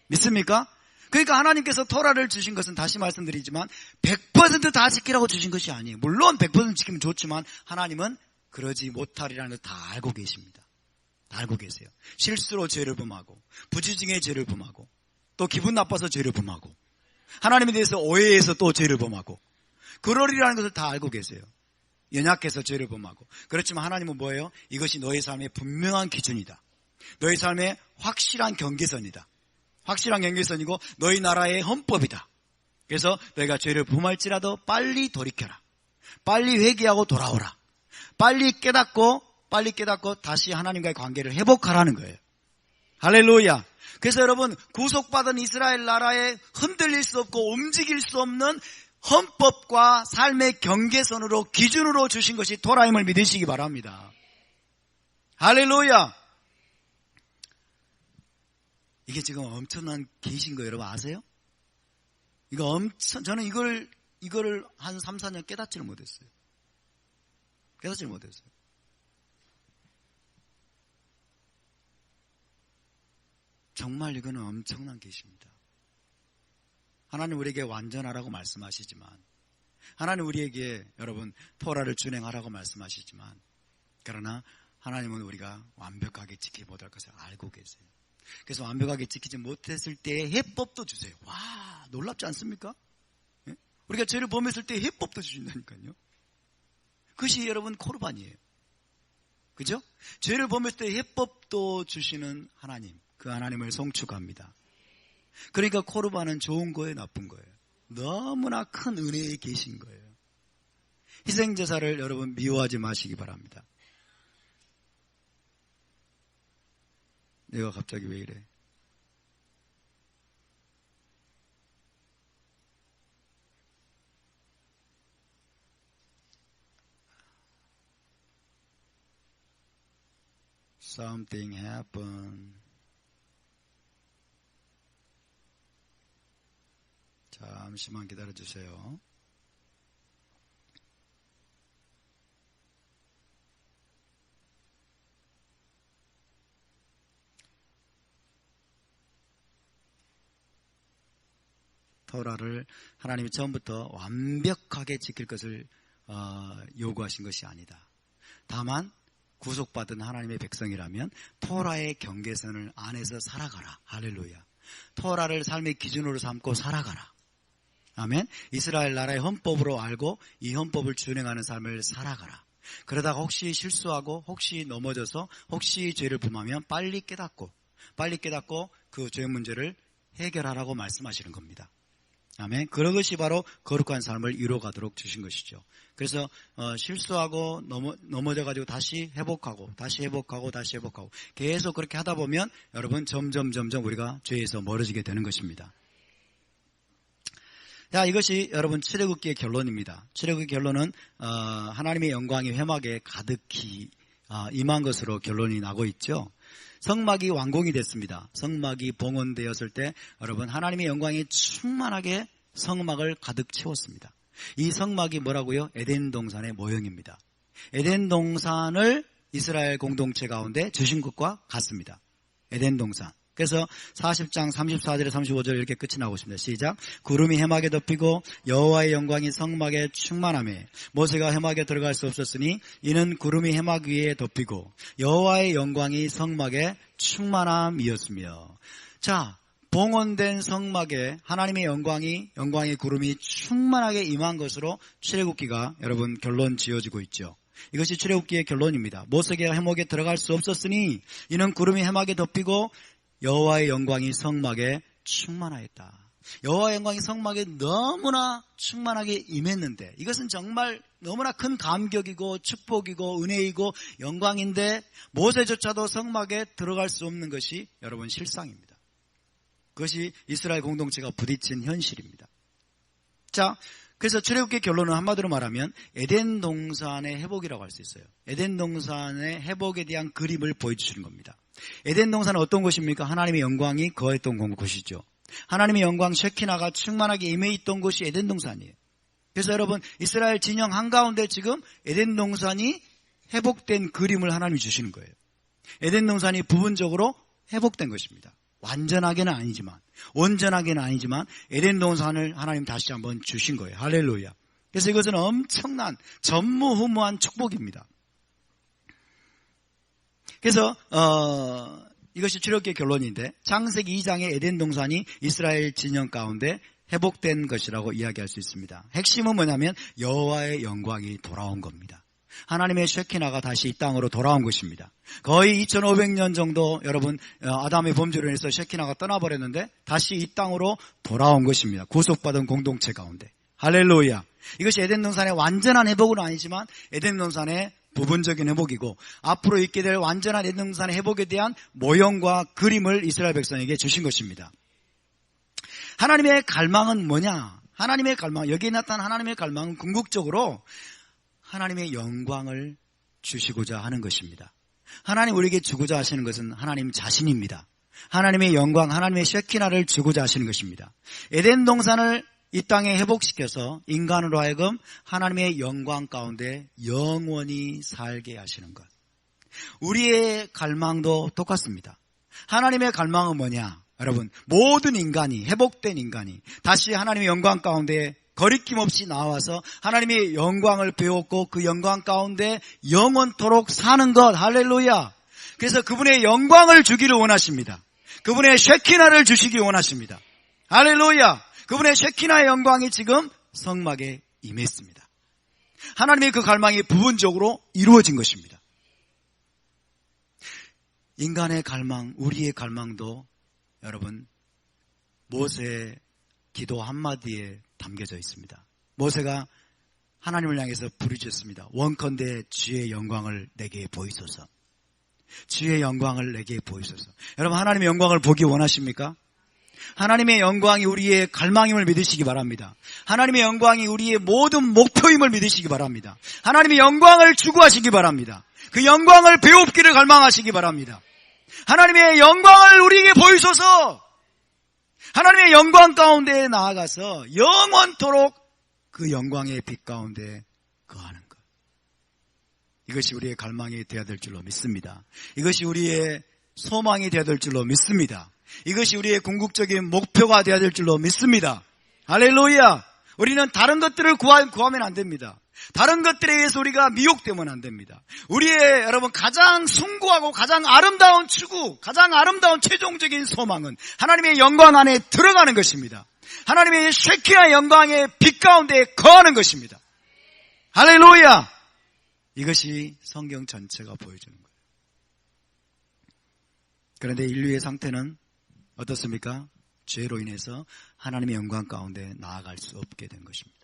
믿습니까? 그러니까 하나님께서 토라를 주신 것은 다시 말씀드리지만 100% 다 지키라고 주신 것이 아니에요. 물론 100% 지키면 좋지만 하나님은 그러지 못하리라는 걸 다 알고 계십니다. 다 알고 계세요. 실수로 죄를 범하고 부지중에 죄를 범하고 또 기분 나빠서 죄를 범하고 하나님에 대해서 오해해서 또 죄를 범하고 그러리라는 것을 다 알고 계세요. 연약해서 죄를 범하고. 그렇지만 하나님은 뭐예요? 이것이 너의 삶의 분명한 기준이다. 너의 삶의 확실한 경계선이다. 확실한 경계선이고 너희 나라의 헌법이다. 그래서 너희가 죄를 범할지라도 빨리 돌이켜라. 빨리 회개하고 돌아오라. 빨리 깨닫고 다시 하나님과의 관계를 회복하라는 거예요. 할렐루야. 그래서 여러분 구속받은 이스라엘 나라에 흔들릴 수 없고 움직일 수 없는 헌법과 삶의 경계선으로 기준으로 주신 것이 토라임을 믿으시기 바랍니다. 할렐루야. 이게 지금 엄청난 계신 거 여러분 아세요? 저는 이거를 한 3, 4년 깨닫지를 못했어요. 정말 이거는 엄청난 계시입니다. 하나님 우리에게 완전하라고 말씀하시지만, 하나님 우리에게 여러분 토라를 준행하라고 말씀하시지만, 그러나 하나님은 우리가 완벽하게 지키지 못할 것을 알고 계세요. 그래서 완벽하게 지키지 못했을 때의 해법도 주세요. 와, 놀랍지 않습니까? 예? 우리가 죄를 범했을 때 해법도 주신다니까요. 그것이 여러분 코르반이에요. 그죠? 죄를 범했을 때 해법도 주시는 하나님, 그 하나님을 송축합니다. 그러니까 코르반은 좋은 거예요, 나쁜 거예요? 너무나 큰 은혜에 계신 거예요. 희생제사를 여러분 미워하지 마시기 바랍니다. 내가 갑자기 왜 이래? Something happened. 잠시만 기다려주세요. 토라를 하나님이 처음부터 완벽하게 지킬 것을 요구하신 것이 아니다. 다만 구속받은 하나님의 백성이라면 토라의 경계선을 안에서 살아가라. 할렐루야. 토라를 삶의 기준으로 삼고 살아가라. 아멘. 이스라엘 나라의 헌법으로 알고 이 헌법을 준행하는 삶을 살아가라. 그러다가 혹시 실수하고 혹시 넘어져서 혹시 죄를 범하면 빨리 깨닫고 그 죄 문제를 해결하라고 말씀하시는 겁니다. 아멘. 그런 것이 바로 거룩한 삶을 이루어가도록 주신 것이죠. 그래서 실수하고 넘어져가지고 다시 회복하고 계속 그렇게 하다 보면 여러분 점점 우리가 죄에서 멀어지게 되는 것입니다. 자, 이것이 여러분 출애굽기의 결론입니다. 출애굽기 결론은 하나님의 영광이 회막에 가득히 임한 것으로 결론이 나고 있죠. 성막이 완공이 됐습니다. 성막이 봉헌되었을 때 여러분 하나님의 영광이 충만하게 성막을 가득 채웠습니다. 이 성막이 뭐라고요? 에덴 동산의 모형입니다. 에덴 동산을 이스라엘 공동체 가운데 주신 것과 같습니다. 에덴 동산. 그래서 40장 34절에 35절 이렇게 끝이 나고 있습니다. 시작. 구름이 해막에 덮이고 여호와의 영광이 성막에 충만하매 모세가 해막에 들어갈 수 없었으니 이는 구름이 해막 위에 덮이고 여호와의 영광이 성막에 충만함이었으며. 자, 봉헌된 성막에 하나님의 영광의 구름이 충만하게 임한 것으로 출애굽기가 여러분 결론 지어지고 있죠. 이것이 출애굽기의 결론입니다. 모세가 해막에 들어갈 수 없었으니 이는 구름이 해막에 덮이고 여호와의 영광이 성막에 충만하였다. 여호와의 영광이 성막에 너무나 충만하게 임했는데 이것은 정말 너무나 큰 감격이고 축복이고 은혜이고 영광인데 모세조차도 성막에 들어갈 수 없는 것이 여러분 실상입니다. 그것이 이스라엘 공동체가 부딪힌 현실입니다. 자, 그래서 출애굽기의 결론은 한마디로 말하면 에덴 동산의 회복이라고 할 수 있어요. 에덴 동산의 회복에 대한 그림을 보여주시는 겁니다. 에덴 동산은 어떤 곳입니까? 하나님의 영광이 거했던 곳이죠. 하나님의 영광 셰키나가 충만하게 임해 있던 곳이 에덴 동산이에요. 그래서 여러분 이스라엘 진영 한가운데 지금 에덴 동산이 회복된 그림을 하나님이 주시는 거예요. 에덴 동산이 부분적으로 회복된 것입니다. 완전하게는 아니지만 온전하게는 아니지만 에덴 동산을 하나님 다시 한번 주신 거예요. 할렐루야. 그래서 이것은 엄청난 전무후무한 축복입니다. 그래서 이것이 출애굽기의 결론인데 창세기 2장의 에덴 동산이 이스라엘 진영 가운데 회복된 것이라고 이야기할 수 있습니다. 핵심은 뭐냐면 여호와의 영광이 돌아온 겁니다. 하나님의 셰키나가 다시 이 땅으로 돌아온 것입니다. 거의 2500년 정도 여러분 아담의 범죄로 인해서 셰키나가 떠나버렸는데 다시 이 땅으로 돌아온 것입니다. 구속받은 공동체 가운데. 할렐루야. 이것이 에덴 동산의 완전한 회복은 아니지만 에덴 동산의 부분적인 회복이고 앞으로 있게 될 완전한 에덴 동산의 회복에 대한 모형과 그림을 이스라엘 백성에게 주신 것입니다. 하나님의 갈망은 뭐냐? 하나님의 갈망, 여기에 나타난 하나님의 갈망은 궁극적으로 하나님의 영광을 주시고자 하는 것입니다. 하나님 우리에게 주고자 하시는 것은 하나님 자신입니다. 하나님의 영광, 하나님의 셰키나를 주고자 하시는 것입니다. 에덴 동산을 이 땅에 회복시켜서 인간으로 하여금 하나님의 영광 가운데 영원히 살게 하시는 것. 우리의 갈망도 똑같습니다. 하나님의 갈망은 뭐냐? 여러분, 모든 인간이, 회복된 인간이 다시 하나님의 영광 가운데 거리낌 없이 나와서 하나님의 영광을 배웠고 그 영광 가운데 영원토록 사는 것. 할렐루야. 그래서 그분의 영광을 주기를 원하십니다. 그분의 셰키나를 주시기 원하십니다. 할렐루야. 그분의 셰키나의 영광이 지금 성막에 임했습니다. 하나님의 그 갈망이 부분적으로 이루어진 것입니다. 인간의 갈망, 우리의 갈망도 여러분 모세의 기도 한마디에 담겨져 있습니다. 모세가 하나님을 향해서 부르짖었습니다. 원컨대 주의 영광을 내게 보이소서. 주의 영광을 내게 보이소서. 여러분 하나님의 영광을 보기 원하십니까? 하나님의 영광이 우리의 갈망임을 믿으시기 바랍니다. 하나님의 영광이 우리의 모든 목표임을 믿으시기 바랍니다. 하나님의 영광을 추구하시기 바랍니다. 그 영광을 배웁기를 갈망하시기 바랍니다. 하나님의 영광을 우리에게 보이소서. 하나님의 영광 가운데 나아가서 영원토록 그 영광의 빛 가운데 거하는 것. 이것이 우리의 갈망이 되어야 될 줄로 믿습니다. 이것이 우리의 소망이 되어야 될 줄로 믿습니다. 이것이 우리의 궁극적인 목표가 되어야 될 줄로 믿습니다. 할렐루야! 우리는 다른 것들을 구하면 안 됩니다. 다른 것들에 의해서 우리가 미혹되면 안 됩니다. 우리의 여러분 가장 숭고하고 가장 아름다운 추구, 가장 아름다운 최종적인 소망은 하나님의 영광 안에 들어가는 것입니다. 하나님의 쉐키나 영광의 빛 가운데 거하는 것입니다. 할렐루야! 이것이 성경 전체가 보여주는 거예요. 그런데 인류의 상태는 어떻습니까? 죄로 인해서 하나님의 영광 가운데 나아갈 수 없게 된 것입니다.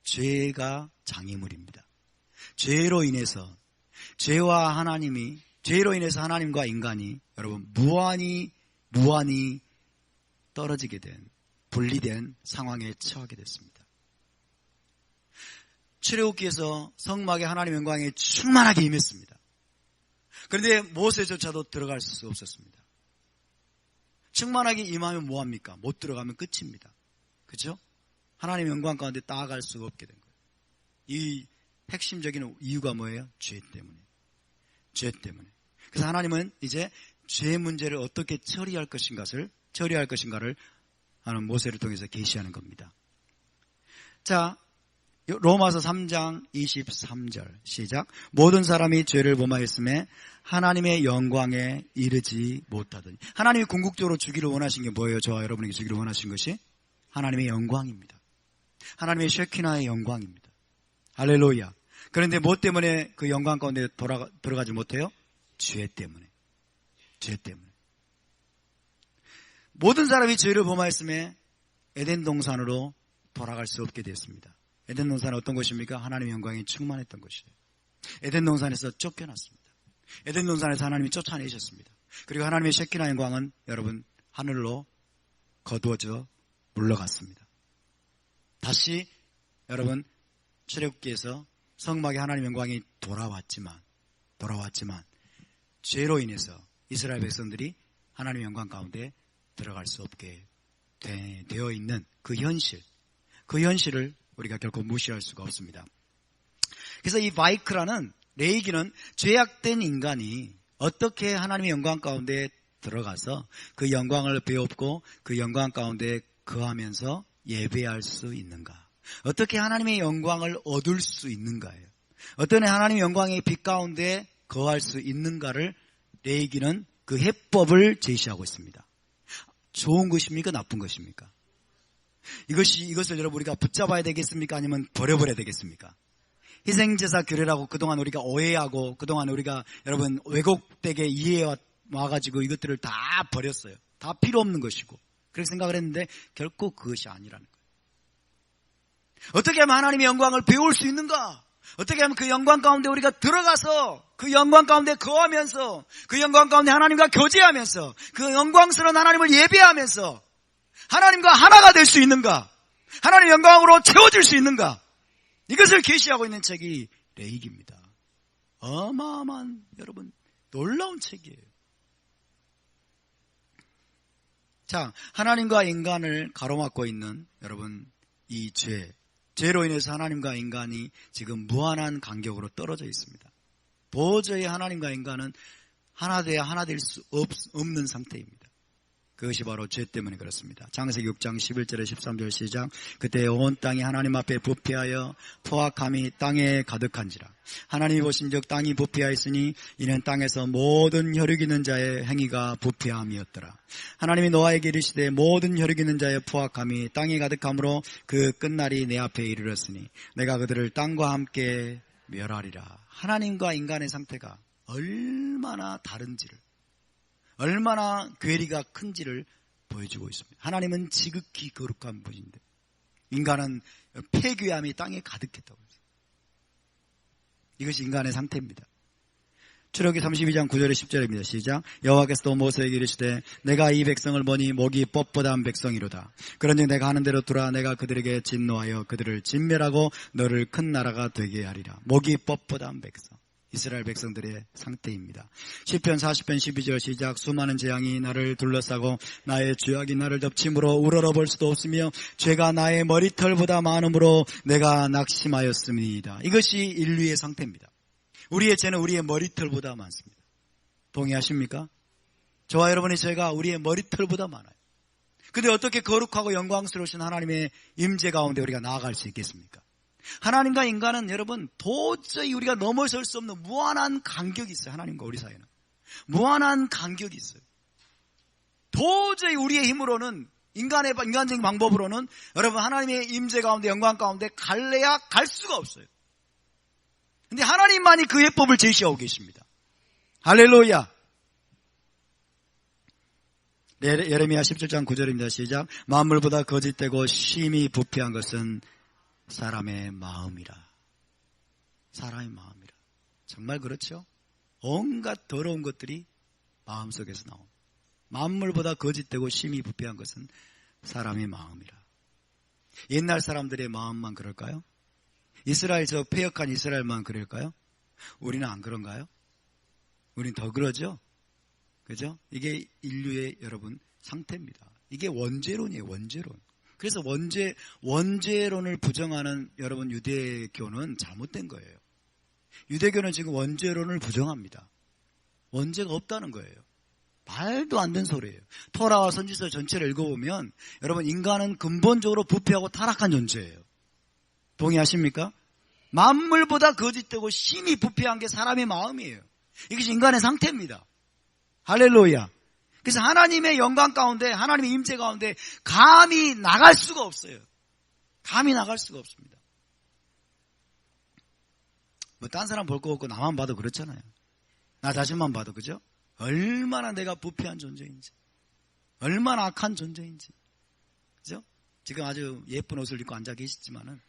죄가 장애물입니다. 죄로 인해서 하나님과 인간이 여러분 무한히 떨어지게 된, 분리된 상황에 처하게 됐습니다. 출애굽기에서 성막에 하나님의 영광이 충만하게 임했습니다. 그런데 모세조차도 들어갈 수 없었습니다. 충만하게 임하면 뭐합니까? 못 들어가면 끝입니다. 그렇죠? 하나님의 영광 가운데 나아갈 수가 없게 된 거예요. 이 핵심적인 이유가 뭐예요? 죄 때문에. 죄 때문에. 그래서 하나님은 이제 죄 문제를 어떻게 처리할 것인가를 하는 모세를 통해서 계시하는 겁니다. 자, 로마서 3장 23절 시작. 모든 사람이 죄를 범하였음에 하나님의 영광에 이르지 못하더니. 하나님이 궁극적으로 주기를 원하신 게 뭐예요? 저와 여러분에게 주기를 원하신 것이 하나님의 영광입니다. 하나님의 쉐키나의 영광입니다. 할렐루야. 그런데 뭐 때문에 그 영광 가운데 들어가지 못해요? 죄 때문에. 죄 때문에. 모든 사람이 죄를 범하였음에 에덴 동산으로 돌아갈 수 없게 됐습니다. 에덴 동산은 어떤 곳입니까? 하나님의 영광이 충만했던 곳이에요. 에덴 동산에서 쫓겨났습니다. 에덴 동산에서 하나님이 쫓아내셨습니다. 그리고 하나님의 쉐키나 영광은 여러분 하늘로 거두어져 물러갔습니다. 다시 여러분 출애굽기에서 성막에 하나님의 영광이 돌아왔지만 죄로 인해서 이스라엘 백성들이 하나님의 영광 가운데 들어갈 수 없게 되어 있는 그 현실을 우리가 결코 무시할 수가 없습니다. 그래서 이 바이크라는 레이기는 죄악된 인간이 어떻게 하나님의 영광 가운데 들어가서 그 영광을 배웁고 그 영광 가운데 거하면서 예배할 수 있는가? 어떻게 하나님의 영광을 얻을 수 있는가예요. 어떤 하나님의 영광의 빛 가운데 거할 수 있는가를 레이기는 그 해법을 제시하고 있습니다. 좋은 것입니까? 나쁜 것입니까? 이것을 여러분 우리가 붙잡아야 되겠습니까? 아니면 버려버려야 되겠습니까? 희생제사 규례라고 그동안 우리가 오해하고 그동안 우리가 여러분 왜곡되게 이해해 와가지고 이것들을 다 버렸어요. 다 필요 없는 것이고 그렇게 생각을 했는데 결코 그것이 아니라는 거예요. 어떻게 하면 하나님의 영광을 배울 수 있는가? 어떻게 하면 그 영광 가운데 우리가 들어가서 그 영광 가운데 거하면서 그 영광 가운데 하나님과 교제하면서 그 영광스러운 하나님을 예배하면서 하나님과 하나가 될 수 있는가? 하나님의 영광으로 채워질 수 있는가? 이것을 계시하고 있는 책이 레이기입니다. 어마어마한 여러분 놀라운 책이에요. 자, 하나님과 인간을 가로막고 있는 여러분 이 죄로 인해서 하나님과 인간이 지금 무한한 간격으로 떨어져 있습니다. 도저히 하나님과 인간은 하나 돼야 하나 될 수 없는 상태입니다. 그것이 바로 죄 때문에 그렇습니다. 창세기 6장 11절에 13절 시작. 그때 온 땅이 하나님 앞에 부패하여 포악함이 땅에 가득한지라. 하나님이 보신즉 땅이 부패하였으니 이는 땅에서 모든 혈육 있는 자의 행위가 부패함이었더라. 하나님이 노아에게 이르시되 모든 혈육 있는 자의 포악함이 땅에 가득함으로 그 끝날이 내 앞에 이르렀으니 내가 그들을 땅과 함께 멸하리라. 하나님과 인간의 상태가 얼마나 다른지를, 얼마나 괴리가 큰지를 보여주고 있습니다. 하나님은 지극히 거룩한 분인데 인간은 폐괴함이 땅에 가득했다고 했어요. 이것이 인간의 상태입니다. 출애굽기 32장 9절에 10절입니다. 시작. 여호와께서 또 모세에게 이르시되 내가 이 백성을 보니 목이 뻣뻣한 백성이로다. 그런즉 내가 하는 대로 두라. 내가 그들에게 진노하여 그들을 진멸하고 너를 큰 나라가 되게 하리라. 목이 뻣뻣한 백성. 이스라엘 백성들의 상태입니다. 시편 40편 12절 시작. 수많은 재앙이 나를 둘러싸고 나의 죄악이 나를 덮침으로 우러러볼 수도 없으며 죄가 나의 머리털보다 많음으로 내가 낙심하였습니다. 이것이 인류의 상태입니다. 우리의 죄는 우리의 머리털보다 많습니다. 동의하십니까? 저와 여러분의 죄가 우리의 머리털보다 많아요. 근데 어떻게 거룩하고 영광스러우신 하나님의 임재 가운데 우리가 나아갈 수 있겠습니까? 하나님과 인간은 여러분 도저히 우리가 넘어설 수 없는 무한한 간격이 있어요. 하나님과 우리 사이에는 무한한 간격이 있어요. 도저히 우리의 힘으로는 인간적인 방법으로는 여러분 하나님의 임재 가운데 영광 가운데 갈래야 갈 수가 없어요. 근데 하나님만이 그 해법을 제시하고 계십니다. 할렐루야. 예레미야 17장 9절입니다. 시작. 만물보다 거짓되고 심히 부패한 것은 사람의 마음이라. 사람의 마음이라. 정말 그렇죠? 온갖 더러운 것들이 마음속에서 나옵니다. 만물보다 거짓되고 심히 부패한 것은 사람의 마음이라. 옛날 사람들의 마음만 그럴까요? 이스라엘 저 패역한 이스라엘만 그럴까요? 우리는 안 그런가요? 우리는 더 그러죠? 그죠? 이게 인류의 여러분 상태입니다. 이게 원죄론이에요. 원죄론. 그래서 원죄론을 부정하는 여러분 유대교는 잘못된 거예요. 유대교는 지금 원죄론을 부정합니다. 원죄가 없다는 거예요. 말도 안 되는 소리예요. 토라와 선지서 전체를 읽어보면 여러분 인간은 근본적으로 부패하고 타락한 존재예요. 동의하십니까? 만물보다 거짓되고 심히 부패한 게 사람의 마음이에요. 이것이 인간의 상태입니다. 할렐루야. 그래서 하나님의 영광 가운데 하나님의 임재 가운데 감히 나갈 수가 없어요. 감히 나갈 수가 없습니다. 뭐 딴 사람 볼 거 없고 나만 봐도 그렇잖아요. 나 자신만 봐도 그죠? 얼마나 내가 부패한 존재인지 얼마나 악한 존재인지 그죠? 지금 아주 예쁜 옷을 입고 앉아 계시지만은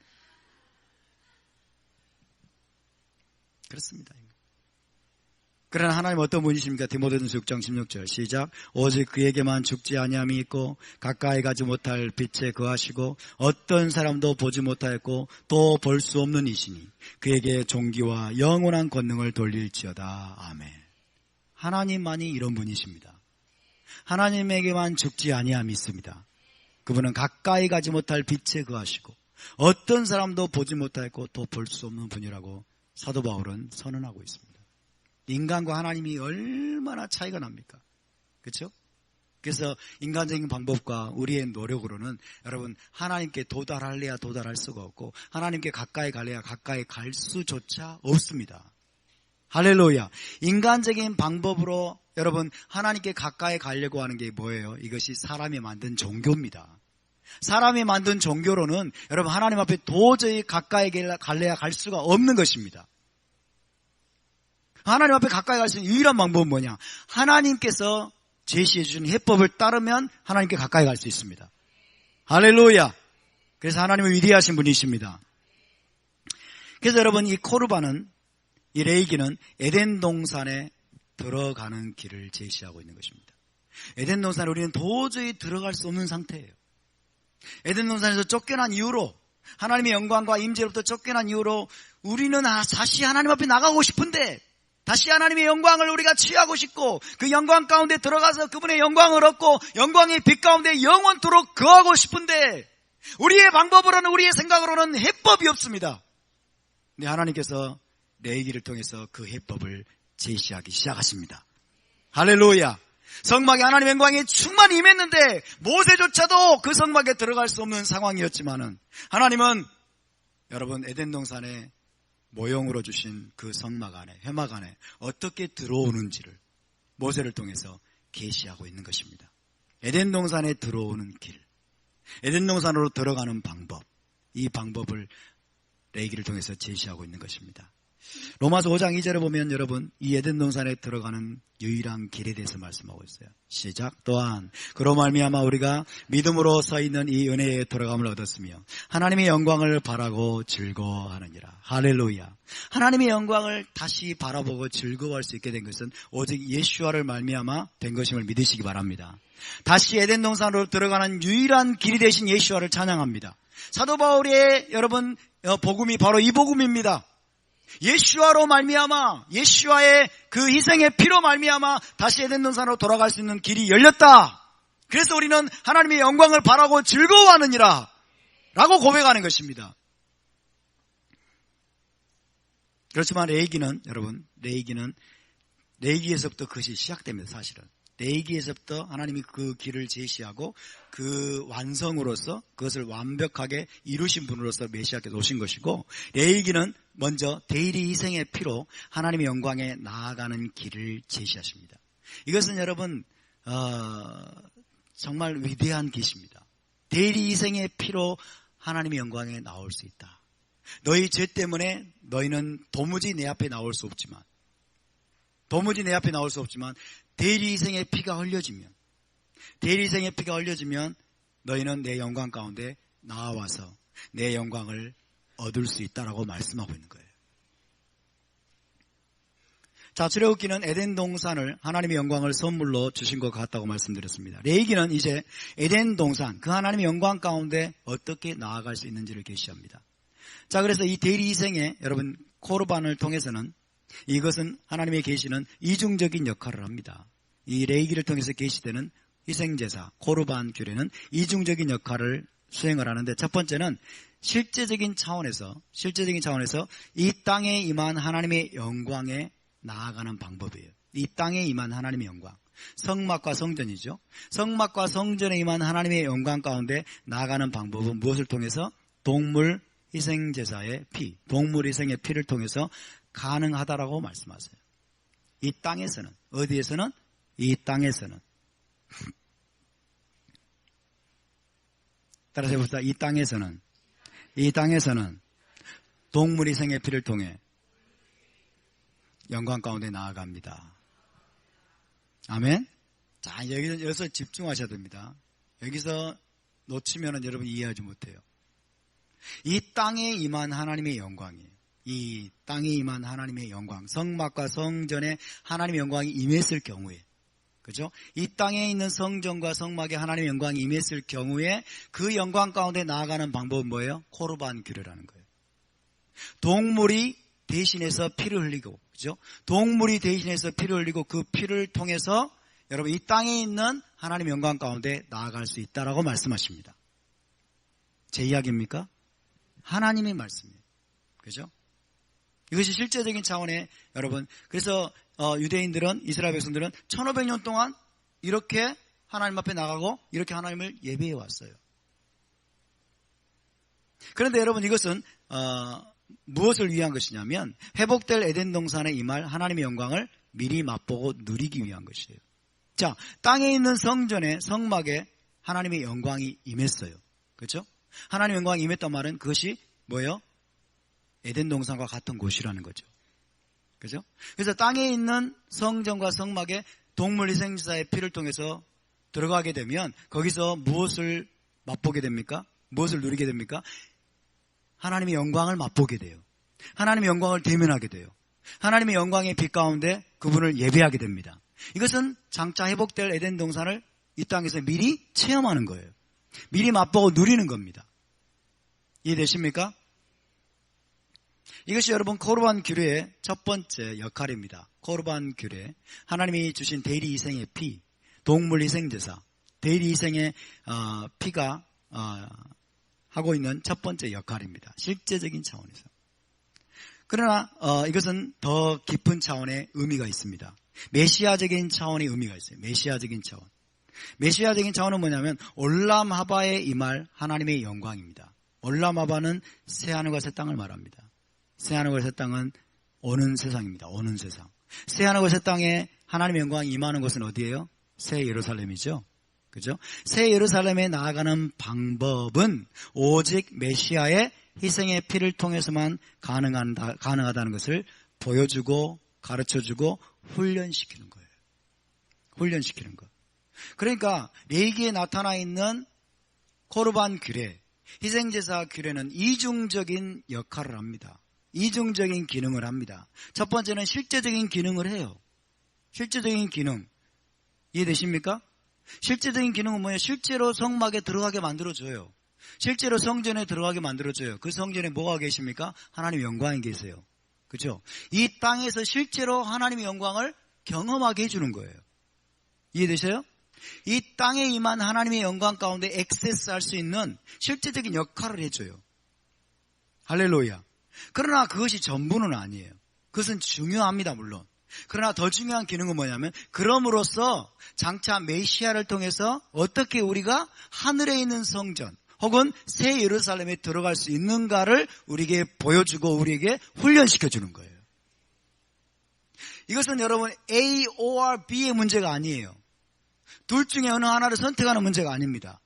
그렇습니다. 그러나 하나님 어떤 분이십니까? 디모데전서 6장 16절 시작. 오직 그에게만 죽지 아니함이 있고 가까이 가지 못할 빛에 거하시고 어떤 사람도 보지 못하였고 또 볼 수 없는 이시니 그에게 존귀와 영원한 권능을 돌릴지어다. 아멘. 하나님만이 이런 분이십니다. 하나님에게만 죽지 아니함이 있습니다. 그분은 가까이 가지 못할 빛에 거하시고 어떤 사람도 보지 못하였고 또 볼 수 없는 분이라고 사도 바울은 선언하고 있습니다. 인간과 하나님이 얼마나 차이가 납니까? 그렇죠? 그래서 인간적인 방법과 우리의 노력으로는 여러분 하나님께 도달할래야 도달할 수가 없고 하나님께 가까이 갈래야 가까이 갈 수조차 없습니다. 할렐루야. 인간적인 방법으로 여러분 하나님께 가까이 가려고 하는 게 뭐예요? 이것이 사람이 만든 종교입니다. 사람이 만든 종교로는 여러분 하나님 앞에 도저히 가까이 갈래야 갈 수가 없는 것입니다. 하나님 앞에 가까이 갈 수 있는 유일한 방법은 뭐냐? 하나님께서 제시해 주신 해법을 따르면 하나님께 가까이 갈 수 있습니다. 할렐루야. 그래서 하나님은 위대하신 분이십니다. 그래서 여러분 이 코르바는 이 레이기는 에덴 동산에 들어가는 길을 제시하고 있는 것입니다. 에덴 동산에 우리는 도저히 들어갈 수 없는 상태예요. 에덴 동산에서 쫓겨난 이후로 하나님의 영광과 임재로부터 쫓겨난 이후로 우리는 다시 하나님 앞에 나가고 싶은데 다시 하나님의 영광을 우리가 취하고 싶고 그 영광 가운데 들어가서 그분의 영광을 얻고 영광의 빛 가운데 영원토록 거하고 싶은데 우리의 방법으로는 우리의 생각으로는 해법이 없습니다. 근데 하나님께서 레위기를 통해서 그 해법을 제시하기 시작하십니다. 할렐루야. 성막에 하나님의 영광이 충만히 임했는데 모세조차도 그 성막에 들어갈 수 없는 상황이었지만은 하나님은 여러분 에덴 동산에 모형으로 주신 그 성막 안에 회막 안에 어떻게 들어오는지를 모세를 통해서 계시하고 있는 것입니다. 에덴 동산에 들어오는 길, 에덴 동산으로 들어가는 방법, 이 방법을 레위기를 통해서 제시하고 있는 것입니다. 로마서 5장 2절에 보면 여러분 이 에덴 동산에 들어가는 유일한 길에 대해서 말씀하고 있어요. 시작. 또한 그로 말미암아 우리가 믿음으로 서 있는 이 은혜에 들어감을 얻었으며 하나님의 영광을 바라고 즐거워하느니라. 할렐루야. 하나님의 영광을 다시 바라보고 즐거워할 수 있게 된 것은 오직 예수와를 말미암아 된 것임을 믿으시기 바랍니다. 다시 에덴 동산으로 들어가는 유일한 길이 되신 예수와를 찬양합니다. 사도 바울의 여러분 복음이 바로 이 복음입니다. 예수와로 말미암아 예수와의 그 희생의 피로 말미암아 다시 에덴 동산으로 돌아갈 수 있는 길이 열렸다. 그래서 우리는 하나님의 영광을 바라고 즐거워하느니라 라고 고백하는 것입니다. 그렇지만 레위기에서부터 그것이 시작됩니다. 사실은 레위기에서부터 하나님이 그 길을 제시하고 그 완성으로서 그것을 완벽하게 이루신 분으로서 메시아께서 오신 것이고, 레위기는 먼저 대리 희생의 피로 하나님의 영광에 나아가는 길을 제시하십니다. 이것은 여러분 정말 위대한 계시입니다. 대리 희생의 피로 하나님의 영광에 나올 수 있다. 너희 죄 때문에 너희는 도무지 내 앞에 나올 수 없지만 대리 희생의 피가 흘려지면 너희는 내 영광 가운데 나와서 내 영광을 얻을 수 있다라고 말씀하고 있는 거예요. 자, 출애굽기는 에덴 동산을 하나님의 영광을 선물로 주신 것 같다고 말씀드렸습니다. 레위기는 이제 에덴 동산, 그 하나님의 영광 가운데 어떻게 나아갈 수 있는지를 계시합니다. 자, 그래서 이 대리 희생의 여러분 코르반을 통해서는 이것은 하나님의 계시는 이중적인 역할을 합니다. 이 레위기를 통해서 계시되는 희생제사 코르반 규례는 이중적인 역할을 수행을 하는데, 첫 번째는 실제적인 차원에서 이 땅에 임한 하나님의 영광에 나아가는 방법이에요. 이 땅에 임한 하나님의 영광, 성막과 성전이죠. 성막과 성전에 임한 하나님의 영광 가운데 나아가는 방법은 무엇을 통해서? 동물 희생제사의 피, 동물 희생의 피를 통해서 가능하다라고 말씀하세요. 이 땅에서는, 어디에서는? 이 땅에서는. 따라서 해봅시다. 이 땅에서는 동물 희생의 피를 통해 영광 가운데 나아갑니다. 아멘. 자, 여기서 집중하셔야 됩니다. 여기서 놓치면 여러분 이해하지 못해요. 이 땅에 임한 하나님의 영광이에요. 이 땅에 임한 하나님의 영광, 성막과 성전에 하나님의 영광이 임했을 경우에, 그죠? 이 땅에 있는 성전과 성막에 하나님의 영광이 임했을 경우에 그 영광 가운데 나아가는 방법은 뭐예요? 코르반 규례라는 거예요. 동물이 대신해서 피를 흘리고, 그죠? 동물이 대신해서 피를 흘리고 그 피를 통해서 여러분 이 땅에 있는 하나님의 영광 가운데 나아갈 수 있다라고 말씀하십니다. 제 이야기입니까? 하나님의 말씀이에요. 그죠? 이것이 실제적인 차원의 여러분, 그래서 유대인들은, 이스라엘 백성들은 1500년 동안 이렇게 하나님 앞에 나가고 이렇게 하나님을 예배해 왔어요. 그런데 여러분 이것은 무엇을 위한 것이냐면 회복될 에덴 동산에 임할 하나님의 영광을 미리 맛보고 누리기 위한 것이에요. 자, 땅에 있는 성전에, 성막에 하나님의 영광이 임했어요. 그렇죠? 하나님의 영광이 임했단 말은 그것이 뭐예요? 에덴 동산과 같은 곳이라는 거죠. 그죠? 그래서 땅에 있는 성전과 성막에 동물 희생제사의 피를 통해서 들어가게 되면 거기서 무엇을 맛보게 됩니까? 무엇을 누리게 됩니까? 하나님의 영광을 맛보게 돼요. 하나님의 영광을 대면하게 돼요. 하나님의 영광의 빛 가운데 그분을 예배하게 됩니다. 이것은 장차 회복될 에덴 동산을 이 땅에서 미리 체험하는 거예요. 미리 맛보고 누리는 겁니다. 이해되십니까? 이것이 여러분 코르반 규례의 첫 번째 역할입니다. 코르반 규례, 하나님이 주신 대리 희생의 피, 동물 희생제사, 대리 희생의 피가 하고 있는 첫 번째 역할입니다. 실제적인 차원에서. 그러나 이것은 더 깊은 차원의 의미가 있습니다. 메시아적인 차원의 의미가 있어요. 메시아적인 차원. 메시아적인 차원은 뭐냐면 올람하바에 임할 하나님의 영광입니다. 올람하바는 새하늘과 새 땅을 말합니다. 새하늘과 새 땅은 오는 세상입니다. 오는 세상. 새하늘과 새 땅에 하나님의 영광이 임하는 곳은 어디예요? 새 예루살렘이죠. 그죠? 새 예루살렘에 나아가는 방법은 오직 메시아의 희생의 피를 통해서만 가능하다는 것을 보여주고 가르쳐주고 훈련시키는 거예요. 훈련시키는 거. 그러니까 레위기에 나타나 있는 코르반 규례, 희생제사 규례는 이중적인 역할을 합니다. 이중적인 기능을 합니다. 첫 번째는 실제적인 기능을 해요. 실제적인 기능. 이해되십니까? 실제적인 기능은 뭐예요? 실제로 성막에 들어가게 만들어줘요. 실제로 성전에 들어가게 만들어줘요. 그 성전에 뭐가 계십니까? 하나님의 영광이 계세요. 그렇죠? 이 땅에서 실제로 하나님의 영광을 경험하게 해주는 거예요. 이해되세요? 이 땅에 임한 하나님의 영광 가운데 액세스할 수 있는 실제적인 역할을 해줘요. 할렐루야. 그러나 그것이 전부는 아니에요. 그것은 중요합니다, 물론. 그러나 더 중요한 기능은 뭐냐면, 그럼으로써 장차 메시아를 통해서 어떻게 우리가 하늘에 있는 성전 혹은 새 예루살렘에 들어갈 수 있는가를 우리에게 보여주고 우리에게 훈련시켜주는 거예요. 이것은 여러분 A or B의 문제가 아니에요. 둘 중에 어느 하나를 선택하는 문제가 아닙니다.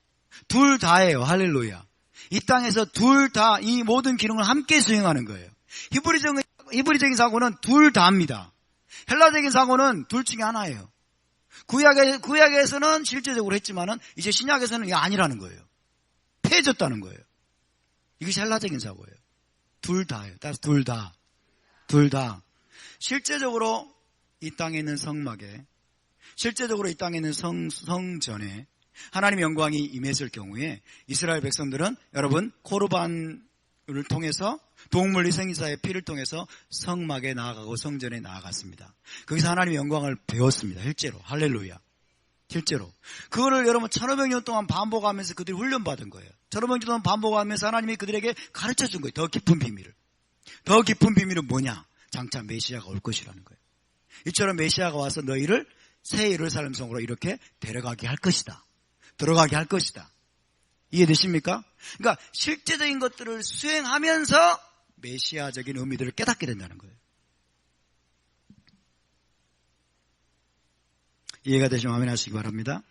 둘 다예요. 할렐루야. 이 땅에서 둘 다 이 모든 기능을 함께 수행하는 거예요. 히브리적인 사고는 둘 다입니다. 헬라적인 사고는 둘 중에 하나예요. 구약에서는 실제적으로 했지만은 이제 신약에서는 이게 아니라는 거예요. 폐해졌다는 거예요. 이것이 헬라적인 사고예요. 둘 다예요. 둘 다. 둘 다. 실제적으로 이 땅에 있는 성막에, 실제적으로 이 땅에 있는 성전에 하나님의 영광이 임했을 경우에 이스라엘 백성들은 여러분 코르반을 통해서 동물 희생제사의 피를 통해서 성막에 나아가고 성전에 나아갔습니다. 거기서 하나님의 영광을 배웠습니다. 실제로. 할렐루야. 실제로. 그거를 여러분 1500년 동안 반복하면서 그들이 훈련받은 거예요. 1500년 동안 반복하면서 하나님이 그들에게 가르쳐준 거예요. 더 깊은 비밀을. 더 깊은 비밀은 뭐냐? 장차 메시아가 올 것이라는 거예요. 이처럼 메시아가 와서 너희를 새 예루살렘 성으로 이렇게 데려가게 할 것이다. 들어가게 할 것이다. 이해되십니까? 그러니까 실제적인 것들을 수행하면서 메시아적인 의미들을 깨닫게 된다는 거예요. 이해가 되시면 아멘 하시기 바랍니다.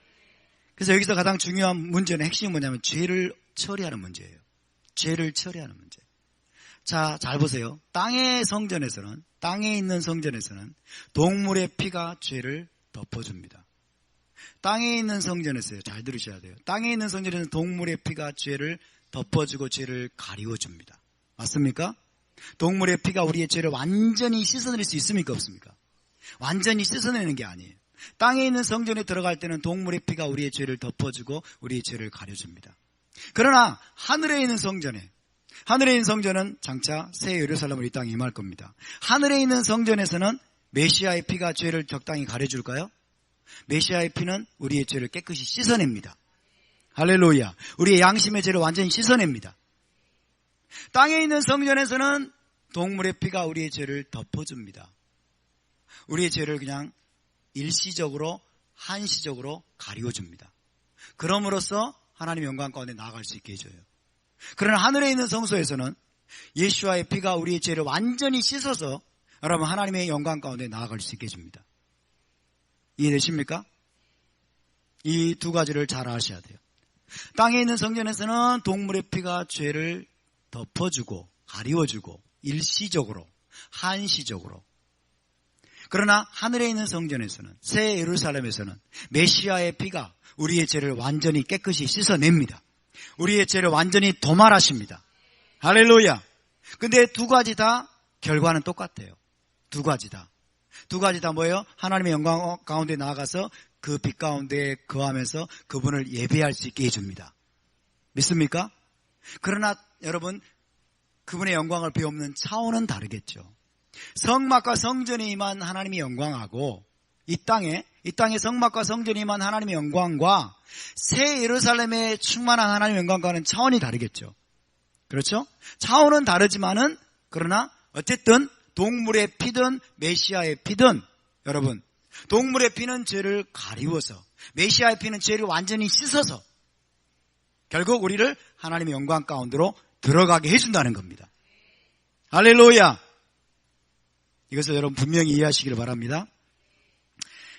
그래서 여기서 가장 중요한 문제는 핵심이 뭐냐면 죄를 처리하는 문제예요. 죄를 처리하는 문제. 자, 잘 보세요. 땅에 있는 성전에서는 동물의 피가 죄를 덮어줍니다. 땅에 있는 성전에서요. 잘 들으셔야 돼요. 땅에 있는 성전에서는 동물의 피가 죄를 덮어주고 죄를 가리워줍니다. 맞습니까? 동물의 피가 우리의 죄를 완전히 씻어낼 수 있습니까? 없습니까? 완전히 씻어내는 게 아니에요. 땅에 있는 성전에 들어갈 때는 동물의 피가 우리의 죄를 덮어주고 우리의 죄를 가려줍니다. 그러나 하늘에 있는 성전은 장차 새 예루살렘으로 이 땅에 임할 겁니다. 하늘에 있는 성전에서는 메시아의 피가 죄를 적당히 가려줄까요? 메시아의 피는 우리의 죄를 깨끗이 씻어냅니다. 할렐루야. 우리의 양심의 죄를 완전히 씻어냅니다. 땅에 있는 성전에서는 동물의 피가 우리의 죄를 덮어줍니다. 우리의 죄를 그냥 일시적으로 한시적으로 가리워줍니다. 그럼으로써 하나님의 영광 가운데 나아갈 수 있게 해줘요. 그러나 하늘에 있는 성소에서는 예수와의 피가 우리의 죄를 완전히 씻어서 여러분 하나님의 영광 가운데 나아갈 수 있게 해줍니다. 이해되십니까? 이 두 가지를 잘 아셔야 돼요. 땅에 있는 성전에서는 동물의 피가 죄를 덮어주고 가리워주고 일시적으로 한시적으로. 그러나 하늘에 있는 성전에서는 새 예루살렘에서는 메시아의 피가 우리의 죄를 완전히 깨끗이 씻어냅니다. 우리의 죄를 완전히 도말하십니다. 할렐루야. 근데 두 가지 다 결과는 똑같아요. 두 가지 다 뭐예요? 하나님의 영광 가운데 나아가서 그 빛 가운데 거하면서 그분을 예배할 수 있게 해줍니다. 믿습니까? 그러나 여러분 그분의 영광을 배우는 차원은 다르겠죠. 성막과 성전에 임한 하나님의 영광하고 이 땅에 성막과 성전에 임한 하나님의 영광과 새 예루살렘에 충만한 하나님의 영광과는 차원이 다르겠죠. 그렇죠? 차원은 다르지만은 그러나 어쨌든 동물의 피든 메시아의 피든 여러분 동물의 피는 죄를 가리워서 메시아의 피는 죄를 완전히 씻어서 결국 우리를 하나님의 영광 가운데로 들어가게 해준다는 겁니다. 할렐루야. 이것을 여러분 분명히 이해하시기를 바랍니다.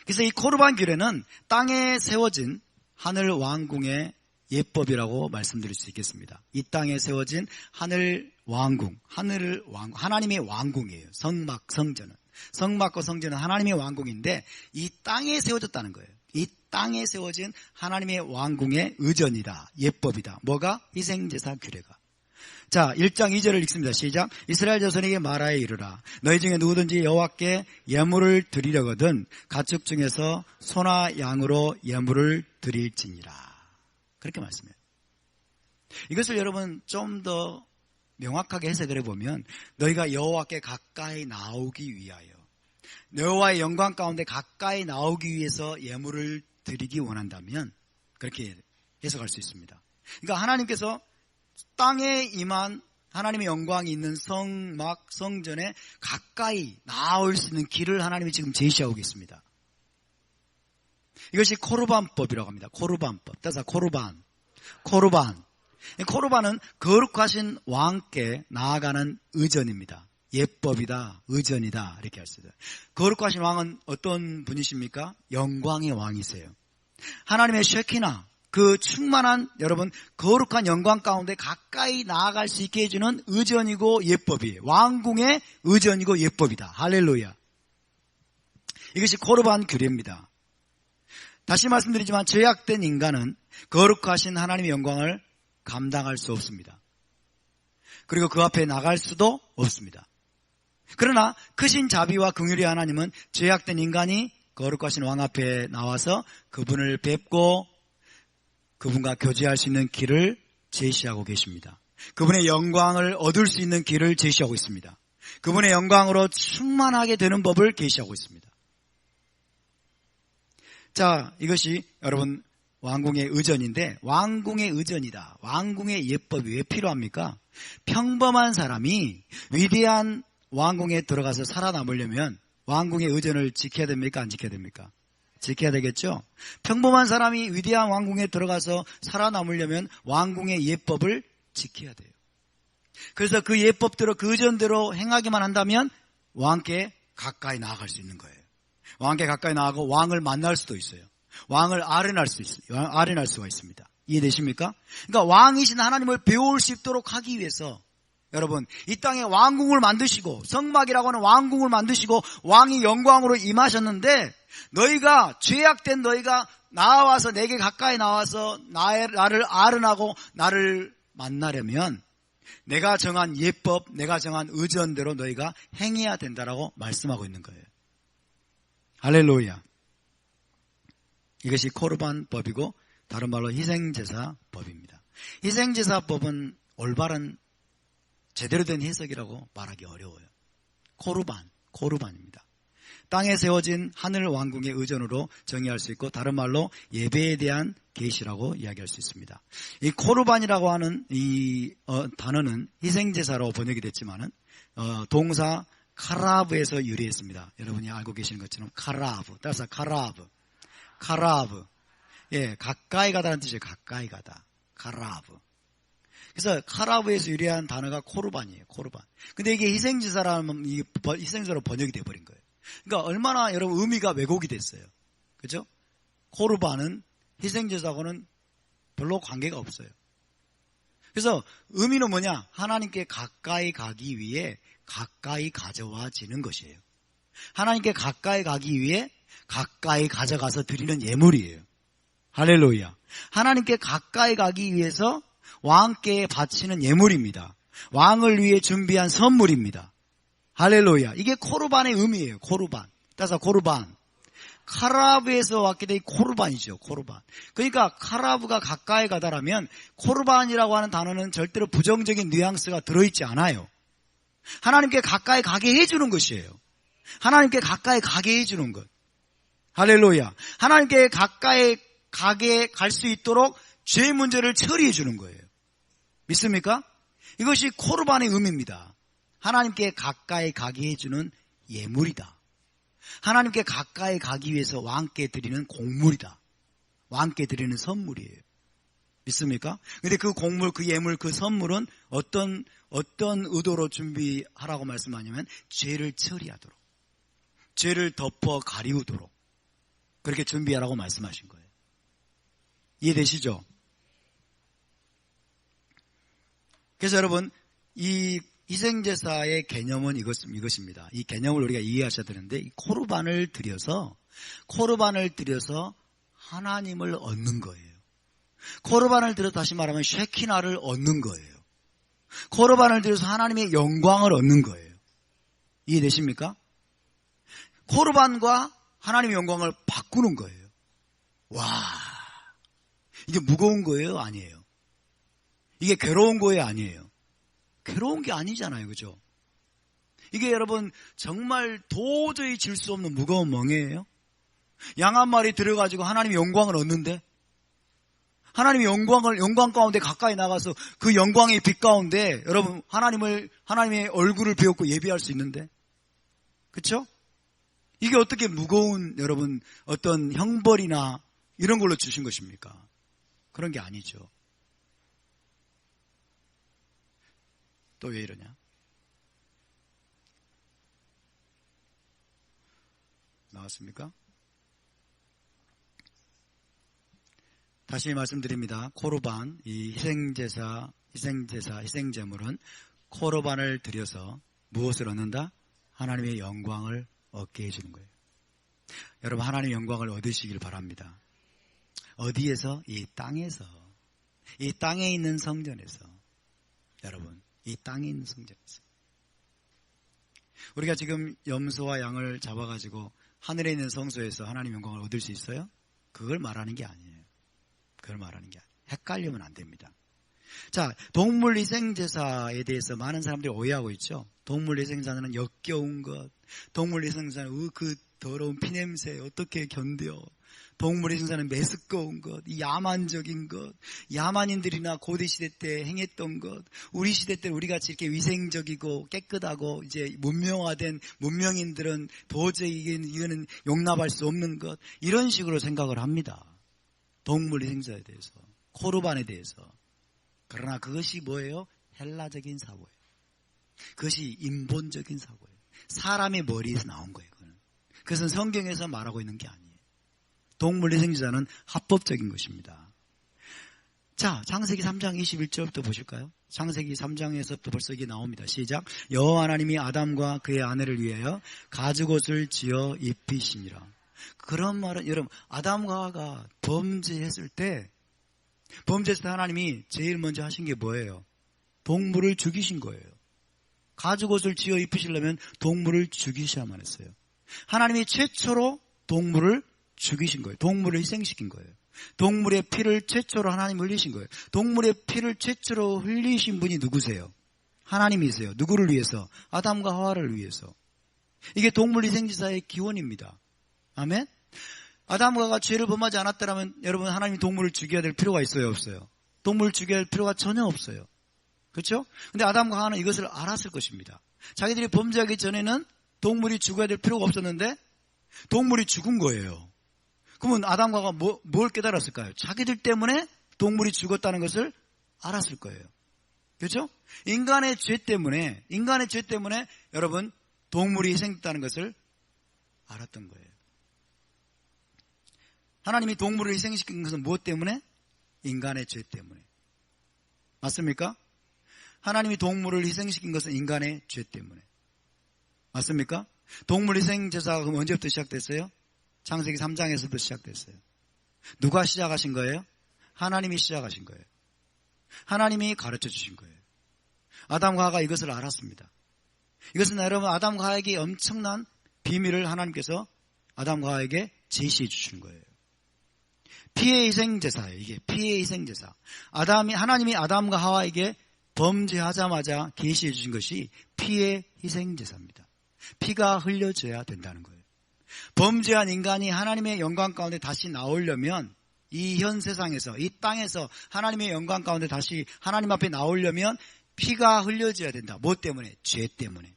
그래서 이 코르반 규례는 땅에 세워진 하늘 왕궁의 예법이라고 말씀드릴 수 있겠습니다. 이 땅에 세워진 하늘 왕궁, 하나님의 왕궁이에요. 성전은. 성막과 성전은 하나님의 왕궁인데 이 땅에 세워졌다는 거예요. 이 땅에 세워진 하나님의 왕궁의 의전이다. 예법이다. 뭐가? 희생제사 규례가. 자, 1장 2절을 읽습니다. 시작. 이스라엘 자손에게 말하여 이르라. 너희 중에 누구든지 여호와께 예물을 드리려거든 가축 중에서 소나 양으로 예물을 드릴지니라. 그렇게 말씀해요. 이것을 여러분 좀 더 명확하게 해석을 해보면 너희가 여호와께 가까이 나오기 위하여 여호와의 영광 가운데 가까이 나오기 위해서 예물을 드리기 원한다면 그렇게 해석할 수 있습니다. 그러니까 하나님께서 땅에 임한 하나님의 영광이 있는 성막 성전에 가까이 나올 수 있는 길을 하나님이 지금 제시하고 계십니다. 이것이 코르반법이라고 합니다. 코르반법. 따라서 코르반. 코르반은 거룩하신 왕께 나아가는 의전입니다. 예법이다, 의전이다 이렇게 할 수 있어요. 거룩하신 왕은 어떤 분이십니까? 영광의 왕이세요. 하나님의 쉐키나 그 충만한 여러분 거룩한 영광 가운데 가까이 나아갈 수 있게 해주는 의전이고 예법이에요. 왕궁의 의전이고 예법이다. 할렐루야. 이것이 코르반 규례입니다. 다시 말씀드리지만 죄악된 인간은 거룩하신 하나님의 영광을 감당할 수 없습니다. 그리고 그 앞에 나갈 수도 없습니다. 그러나 크신 자비와 긍휼의 하나님은 죄악된 인간이 거룩하신 왕 앞에 나와서 그분을 뵙고 그분과 교제할 수 있는 길을 제시하고 계십니다. 그분의 영광을 얻을 수 있는 길을 제시하고 있습니다. 그분의 영광으로 충만하게 되는 법을 계시하고 있습니다. 자, 이것이 여러분 왕궁의 의전인데 왕궁의 의전이다. 왕궁의 예법이 왜 필요합니까? 평범한 사람이 위대한 왕궁에 들어가서 살아남으려면 왕궁의 의전을 지켜야 됩니까? 안 지켜야 됩니까? 지켜야 되겠죠? 평범한 사람이 위대한 왕궁에 들어가서 살아남으려면 왕궁의 예법을 지켜야 돼요. 그래서 그 예법대로 그 의전대로 행하기만 한다면 왕께 가까이 나아갈 수 있는 거예요. 왕께 가까이 나아가고 왕을 만날 수도 있어요. 왕을 아련할 수가 있습니다. 이해되십니까? 그러니까 왕이신 하나님을 배울 수 있도록 하기 위해서 여러분 이 땅에 왕궁을 만드시고 성막이라고 하는 왕궁을 만드시고 왕이 영광으로 임하셨는데 너희가 죄악된 너희가 나와서 내게 가까이 나와서 나를 아련하고 나를 만나려면 내가 정한 예법, 내가 정한 의전대로 너희가 행해야 된다라고 말씀하고 있는 거예요. 할렐루야. 이것이 코르반법이고 다른 말로 희생제사법입니다. 희생제사법은 올바른 제대로 된 해석이라고 말하기 어려워요. 코르반입니다. 땅에 세워진 하늘 왕궁의 의전으로 정의할 수 있고 다른 말로 예배에 대한 계시라고 이야기할 수 있습니다. 이 코르반이라고 하는 이 단어는 희생제사로 번역이 됐지만은 동사 카라브에서 유래했습니다. 여러분이 알고 계시는 것처럼 카라브. 따라서 카라브. 예, 가까이 가다는 뜻이에요. 가까이 가다. 카라브. 그래서 카라브에서 유래한 단어가 코르반이에요. 코르반. 근데 이게 희생제사라면 희생제사로 번역이 돼버린 거예요. 그러니까 얼마나 여러분 의미가 왜곡이 됐어요. 그죠? 코르반은 희생제사하고는 별로 관계가 없어요. 그래서 의미는 뭐냐? 하나님께 가까이 가기 위해 가까이 가져와지는 것이에요. 하나님께 가까이 가기 위해 가까이 가져가서 드리는 예물이에요. 할렐루야. 하나님께 가까이 가기 위해서 왕께 바치는 예물입니다. 왕을 위해 준비한 선물입니다. 할렐루야. 이게 코르반의 의미예요. 코르반. 따라서 코르반. 카라브에서 왔기 때문에 코르반이죠. 코르반. 그러니까 카라브가 가까이 가다라면 코르반이라고 하는 단어는 절대로 부정적인 뉘앙스가 들어있지 않아요. 하나님께 가까이 가게 해주는 것이에요. 하나님께 가까이 가게 해주는 것. 할렐루야. 하나님께 가까이 가게 갈 수 있도록 죄 문제를 처리해 주는 거예요. 믿습니까? 이것이 코르반의 의미입니다. 하나님께 가까이 가게 해주는 예물이다. 하나님께 가까이 가기 위해서 왕께 드리는 곡물이다. 왕께 드리는 선물이에요. 믿습니까? 근데 그 곡물, 그 예물, 그 선물은 어떤 의도로 준비하라고 말씀하냐면 죄를 처리하도록, 죄를 덮어 가리우도록 그렇게 준비하라고 말씀하신 거예요. 이해되시죠? 그래서 여러분, 이 희생제사의 개념은 이것입니다. 이 개념을 우리가 이해하셔야 되는데, 이 코르반을 드려서 하나님을 얻는 거예요. 코르반을 드려서 다시 말하면 쉐키나를 얻는 거예요. 코르반을 드려서 하나님의 영광을 얻는 거예요. 이해되십니까? 코르반과 하나님의 영광을 바꾸는 거예요. 와, 이게 무거운 거예요? 아니에요. 이게 괴로운 거예요? 아니에요. 괴로운 게 아니잖아요. 그죠? 이게 여러분 정말 도저히 질 수 없는 무거운 멍에예요. 양 한 마리 들여가지고 하나님의 영광을 얻는데, 하나님의 영광 가운데 가까이 나가서 그 영광의 빛 가운데 여러분 하나님의 얼굴을 비웃고 예배할 수 있는데, 그렇죠? 이게 어떻게 무거운 여러분 어떤 형벌이나 이런 걸로 주신 것입니까? 그런 게 아니죠. 또 왜 이러냐? 나왔습니까? 다시 말씀드립니다. 코르반, 이 희생제물은 코르반을 드려서 무엇을 얻는다? 하나님의 영광을 얻게 해주는 거예요. 여러분, 하나님의 영광을 얻으시길 바랍니다. 어디에서? 이 땅에서. 이 땅에 있는 성전에서. 여러분, 이 땅에 있는 성전에서. 우리가 지금 염소와 양을 잡아가지고 하늘에 있는 성소에서 하나님의 영광을 얻을 수 있어요? 그걸 말하는 게 아니에요. 그걸 말하는 게 아니에요. 헷갈리면 안 됩니다. 자, 동물 희생제사에 대해서 많은 사람들이 오해하고 있죠. 동물 희생제사는 역겨운 것, 동물 희생제사는 그 더러운 피냄새 어떻게 견뎌, 동물 희생제사는 메스꺼운 것, 이 야만적인 것, 야만인들이나 고대시대 때 행했던 것, 우리 시대 때 우리같이 이렇게 위생적이고 깨끗하고 이제 문명화된 문명인들은 도저히 이거는 용납할 수 없는 것, 이런 식으로 생각을 합니다. 동물 희생제사에 대해서, 코르반에 대해서. 그러나 그것이 뭐예요? 헬라적인 사고예요. 그것이 인본적인 사고예요. 사람의 머리에서 나온 거예요. 그것은 성경에서 말하고 있는 게 아니에요. 동물 희생제사는 합법적인 것입니다. 자, 창세기 3장 21절부터 보실까요? 창세기 3장에서부터 벌써 이게 나옵니다. 시작. 여호와 하나님이 아담과 그의 아내를 위하여 가죽옷을 지어 입히시니라. 그런 말은 여러분, 아담과 하와가 범죄했을 때 하나님이 제일 먼저 하신 게 뭐예요? 동물을 죽이신 거예요. 가죽옷을 지어 입히시려면 동물을 죽이셔야만 했어요. 하나님이 최초로 동물을 죽이신 거예요. 동물을 희생시킨 거예요. 동물의 피를 최초로 하나님 흘리신 거예요. 동물의 피를 최초로 흘리신 분이 누구세요? 하나님이세요. 누구를 위해서? 아담과 하와를 위해서. 이게 동물 희생제사의 기원입니다. 아멘? 아담과 하와가 죄를 범하지 않았다면 여러분, 하나님이 동물을 죽여야 될 필요가 있어요? 없어요? 동물을 죽여야 할 필요가 전혀 없어요. 그렇죠? 근데 아담과 하와는 이것을 알았을 것입니다. 자기들이 범죄하기 전에는 동물이 죽어야 될 필요가 없었는데 동물이 죽은 거예요. 그러면 아담과 하와가 뭘 깨달았을까요? 자기들 때문에 동물이 죽었다는 것을 알았을 거예요. 그렇죠? 인간의 죄 때문에 여러분, 동물이 희생됐다는 것을 알았던 거예요. 하나님이 동물을 희생시킨 것은 무엇 때문에? 인간의 죄 때문에. 맞습니까? 하나님이 동물을 희생시킨 것은 인간의 죄 때문에. 맞습니까? 동물 희생제사가 그럼 언제부터 시작됐어요? 창세기 3장에서부터 시작됐어요. 누가 시작하신 거예요? 하나님이 시작하신 거예요. 하나님이 가르쳐 주신 거예요. 아담과 하와가 이것을 알았습니다. 이것은 여러분, 아담과 하와에게 엄청난 비밀을 하나님께서 아담과 하와에게 제시해 주시는 거예요. 피해 희생제사예요. 이게 피해 희생제사. 하나님이 아담과 하와에게 범죄하자마자 계시해 주신 것이 피해 희생제사입니다. 피가 흘려져야 된다는 거예요. 범죄한 인간이 하나님의 영광 가운데 다시 나오려면, 이 현 세상에서, 이 땅에서 하나님의 영광 가운데 다시 하나님 앞에 나오려면 피가 흘려져야 된다. 뭐 때문에? 죄 때문에.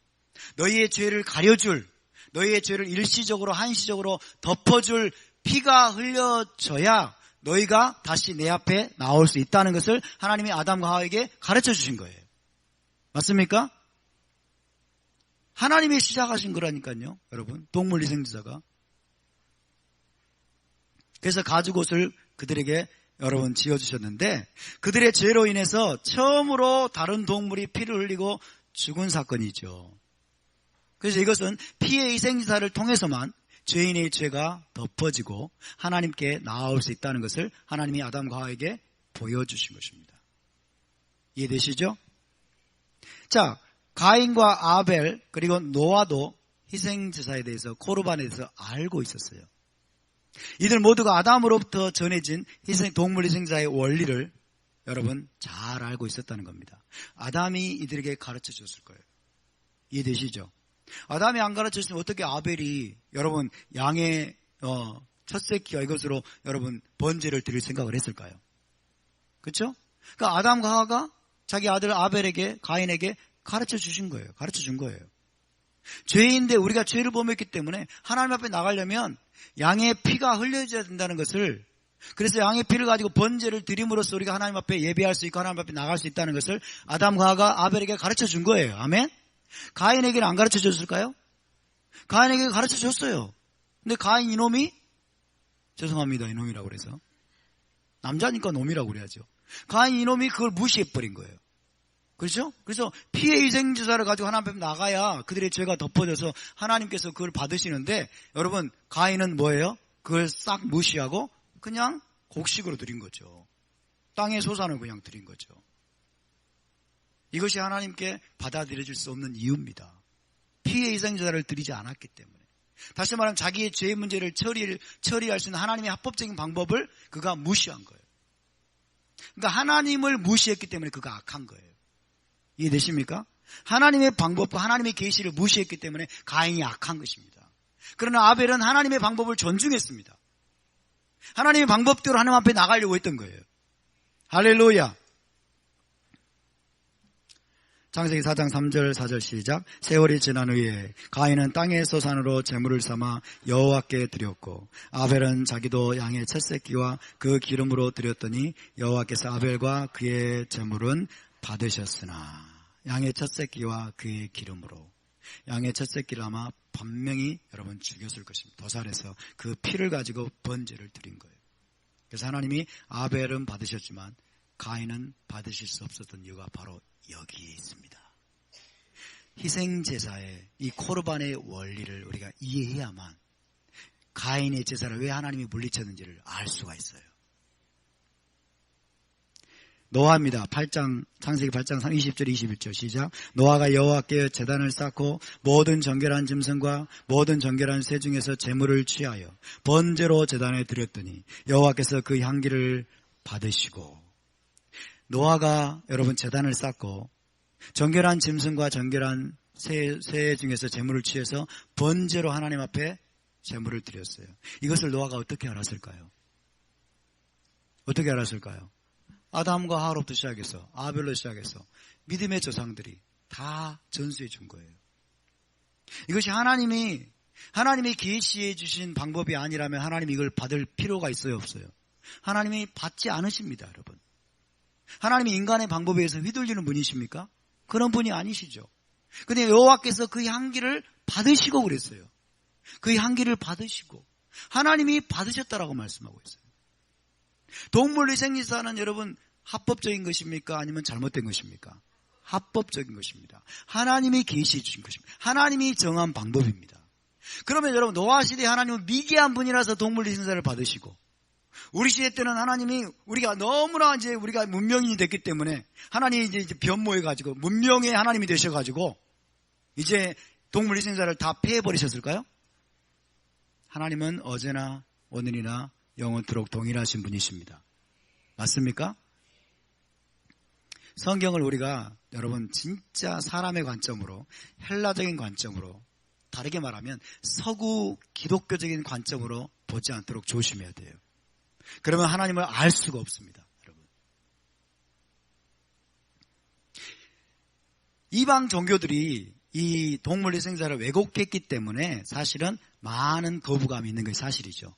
너희의 죄를 가려줄, 너희의 죄를 일시적으로 한시적으로 덮어줄 피가 흘려져야 너희가 다시 내 앞에 나올 수 있다는 것을 하나님이 아담과 하와에게 가르쳐 주신 거예요. 맞습니까? 하나님이 시작하신 거라니까요. 여러분, 동물 희생제사가. 그래서 가죽옷을 그들에게 여러분 지어주셨는데 그들의 죄로 인해서 처음으로 다른 동물이 피를 흘리고 죽은 사건이죠. 그래서 이것은 피의 희생제사를 통해서만 죄인의 죄가 덮어지고 하나님께 나아올 수 있다는 것을 하나님이 아담과 하와에게 보여주신 것입니다. 이해되시죠? 자, 가인과 아벨 그리고 노아도 희생제사에 대해서 코르반에 대해서 알고 있었어요. 이들 모두가 아담으로부터 전해진 동물 희생자의 원리를 여러분 잘 알고 있었다는 겁니다. 아담이 이들에게 가르쳐 줬을 거예요. 이해되시죠? 아담이 안 가르쳐 줬으면 어떻게 아벨이 여러분 양의 첫 새끼와 이것으로 여러분 번제를 드릴 생각을 했을까요? 그렇죠? 그러니까 아담과 하와가 자기 아들 아벨에게 가인에게 가르쳐 주신 거예요. 가르쳐 준 거예요. 죄인데 우리가 죄를 범했기 때문에 하나님 앞에 나가려면 양의 피가 흘려져야 된다는 것을, 그래서 양의 피를 가지고 번제를 드림으로써 우리가 하나님 앞에 예배할 수 있고 하나님 앞에 나갈 수 있다는 것을 아담과 하와가 아벨에게 가르쳐 준 거예요. 아멘? 가인에게는 안 가르쳐 줬을까요? 가인에게 가르쳐 줬어요. 근데 가인 이놈이, 죄송합니다, 이놈이라고 그래서 남자니까 놈이라고 그래야죠. 가인 이놈이 그걸 무시해버린 거예요. 그렇죠? 그래서 피의 희생제사를 가지고 하나님 앞에 나가야 그들의 죄가 덮어져서 하나님께서 그걸 받으시는데, 여러분 가인은 뭐예요? 그걸 싹 무시하고 그냥 곡식으로 드린 거죠. 땅의 소산을 그냥 드린 거죠. 이것이 하나님께 받아들여질 수 없는 이유입니다. 피의 희생제사를 드리지 않았기 때문에. 다시 말하면 자기의 죄의 문제를 처리할 수 있는 하나님의 합법적인 방법을 그가 무시한 거예요. 그러니까 하나님을 무시했기 때문에 그가 악한 거예요. 이해되십니까? 하나님의 방법과 하나님의 계시를 무시했기 때문에 가인이 악한 것입니다. 그러나 아벨은 하나님의 방법을 존중했습니다. 하나님의 방법대로 하나님 앞에 나가려고 했던 거예요. 할렐루야. 창세기 4장 3절 4절 시작. 세월이 지난 후에 가인은 땅의 소산으로 제물을 삼아 여호와께 드렸고 아벨은 자기도 양의 첫 새끼와 그 기름으로 드렸더니 여호와께서 아벨과 그의 제물은 받으셨으나, 양의 첫 새끼와 그의 기름으로, 양의 첫 새끼를 아마 분명히 여러분 죽였을 것입니다. 도살해서 그 피를 가지고 번제를 드린 거예요. 그래서 하나님이 아벨은 받으셨지만 가인은 받으실 수 없었던 이유가 바로 여기에 있습니다. 희생제사의 이 코르반의 원리를 우리가 이해해야만 가인의 제사를 왜 하나님이 물리쳤는지를 알 수가 있어요. 노아입니다. 창세기 8장 20절 21절 시작. 노아가 여호와께 제단을 쌓고 모든 정결한 짐승과 모든 정결한 새 중에서 제물을 취하여 번제로 제단에 드렸더니 여호와께서 그 향기를 받으시고. 노아가 여러분 제단을 쌓고 정결한 짐승과 정결한 새 중에서 제물을 취해서 번제로 하나님 앞에 제물을 드렸어요. 이것을 노아가 어떻게 알았을까요? 어떻게 알았을까요? 아담과 하와로부터 시작해서 아벨로 시작해서 믿음의 조상들이 다 전수해 준 거예요. 이것이 하나님이 계시해 주신 방법이 아니라면 하나님이 이걸 받을 필요가 있어요, 없어요? 하나님이 받지 않으십니다, 여러분. 하나님이 인간의 방법에 의해서 휘둘리는 분이십니까? 그런 분이 아니시죠. 근데 여호와께서 그 향기를 받으시고 그랬어요. 그 향기를 받으시고 하나님이 받으셨다라고 말씀하고 있어요. 동물 희생제사는 여러분 합법적인 것입니까? 아니면 잘못된 것입니까? 합법적인 것입니다. 하나님이 계시해 주신 것입니다. 하나님이 정한 방법입니다. 그러면 여러분 노아 시대에 하나님은 미개한 분이라서 동물 희생제사를 받으시고, 우리 시대 때는 하나님이 우리가 너무나 이제 우리가 문명인이 됐기 때문에 하나님이 이제 변모해가지고 문명의 하나님이 되셔가지고 이제 동물 희생제사를 다 폐해버리셨을까요? 하나님은 어제나 오늘이나 영원토록 동일하신 분이십니다. 맞습니까? 성경을 우리가 여러분 진짜 사람의 관점으로, 헬라적인 관점으로, 다르게 말하면 서구 기독교적인 관점으로 보지 않도록 조심해야 돼요. 그러면 하나님을 알 수가 없습니다, 여러분. 이방 종교들이 이 동물 희생제사를 왜곡했기 때문에 사실은 많은 거부감이 있는 것이 사실이죠.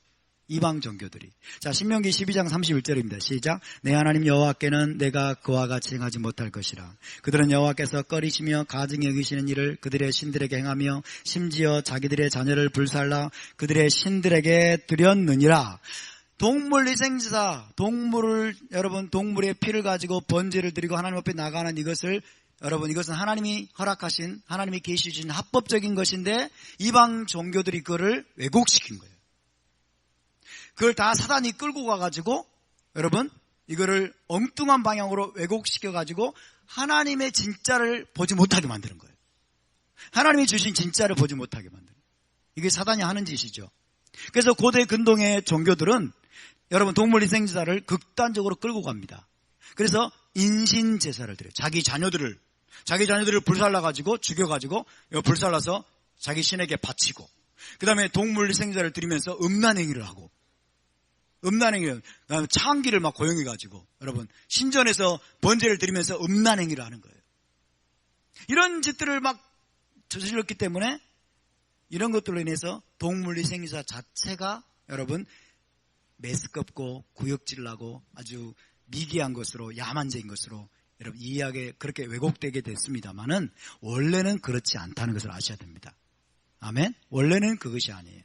이방 종교들이. 자, 신명기 12장 31절입니다. 시작. 내 하나님 여호와께는 내가 그와 같이 행하지 못할 것이라. 그들은 여호와께서 꺼리시며 가증히 여기시는 일을 그들의 신들에게 행하며 심지어 자기들의 자녀를 불살라 그들의 신들에게 드렸느니라. 동물희생제사, 동물의 피를 가지고 번제를 드리고 하나님 앞에 나가는 이것을 이것은 하나님이 허락하신, 하나님이 계시 주신 합법적인 것인데 이방 종교들이 그거를 왜곡시킨 거예요. 그걸 다 사단이 끌고 가가지고 이거를 엉뚱한 방향으로 왜곡시켜가지고 하나님의 진짜를 보지 못하게 만드는 거예요. 하나님이 주신 진짜를 보지 못하게 만드는 거예요. 이게 사단이 하는 짓이죠. 그래서 고대 근동의 종교들은 동물희생제사를 극단적으로 끌고 갑니다. 그래서 인신제사를 드려요. 자기 자녀들을 불살라가지고 죽여가지고 불살라서 자기 신에게 바치고, 그 다음에 동물희생제사를 드리면서 음란행위를 하고, 그다음에 창기를 막 고용해가지고 신전에서 번제를 드리면서 음란행위를 하는 거예요. 이런 짓들을 막 저질렀기 때문에 이런 것들로 인해서 동물희생제사 자체가 메스껍고 구역질나고 아주 미개한 것으로, 야만적인 것으로 이해하게 그렇게 왜곡되게 됐습니다만은 원래는 그렇지 않다는 것을 아셔야 됩니다. 아멘? 원래는 그것이 아니에요.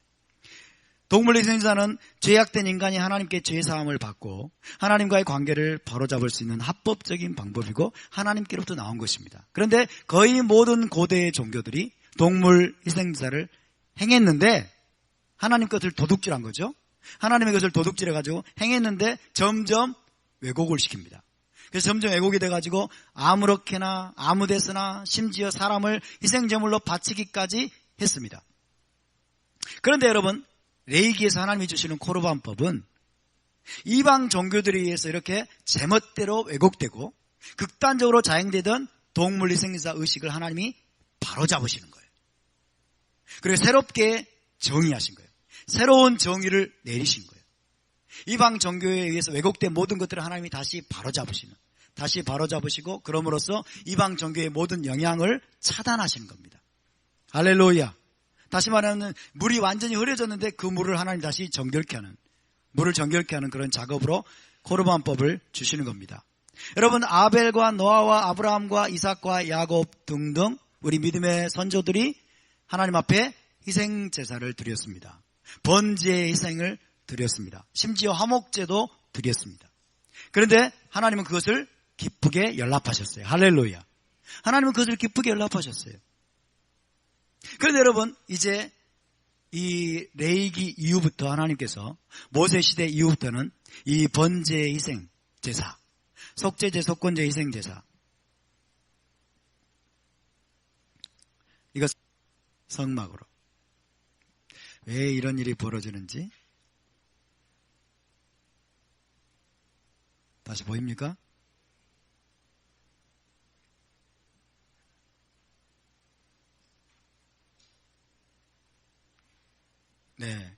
동물희생제사는 죄악된 인간이 하나님께 죄사함을 받고 하나님과의 관계를 바로잡을 수 있는 합법적인 방법이고 하나님께로부터 나온 것입니다. 그런데 거의 모든 고대의 종교들이 동물희생제사를 행했는데 하나님 것을 도둑질한 거죠. 하나님의 것을 도둑질해가지고 행했는데 점점 왜곡을 시킵니다. 그래서 점점 왜곡이 돼가지고 아무렇게나 아무데서나 심지어 사람을 희생제물로 바치기까지 했습니다. 그런데 여러분, 레위기에서 하나님이 주시는 코르반법은 이방 종교들에 의해서 이렇게 제멋대로 왜곡되고 극단적으로 자행되던 동물희생제사 의식을 하나님이 바로잡으시는 거예요. 그리고 새롭게 정의하신 거예요. 새로운 정의를 내리신 거예요. 이방 종교에 의해서 왜곡된 모든 것들을 하나님이 다시 바로잡으시고 그럼으로써 이방 종교의 모든 영향을 차단하시는 겁니다. 할렐루야. 다시 말하면 물이 완전히 흐려졌는데 그 물을 하나님 다시 정결케 하는 그런 작업으로 코르반법을 주시는 겁니다. 여러분, 아벨과 노아와 아브라함과 이삭과 야곱 등등 우리 믿음의 선조들이 하나님 앞에 희생제사를 드렸습니다. 번제의 희생을 드렸습니다. 심지어 화목제도 드렸습니다. 그런데 하나님은 그것을 기쁘게 연락하셨어요. 할렐루야. 하나님은 그것을 기쁘게 연락하셨어요. 그런데 여러분, 이제 이 레위기 이후부터 하나님께서 모세 시대 이후부터는 이 번제의 희생 제사, 속죄제, 속건제 희생 제사, 이것 성막으로. 왜 이런 일이 벌어지는지 다시 보입니까? 네.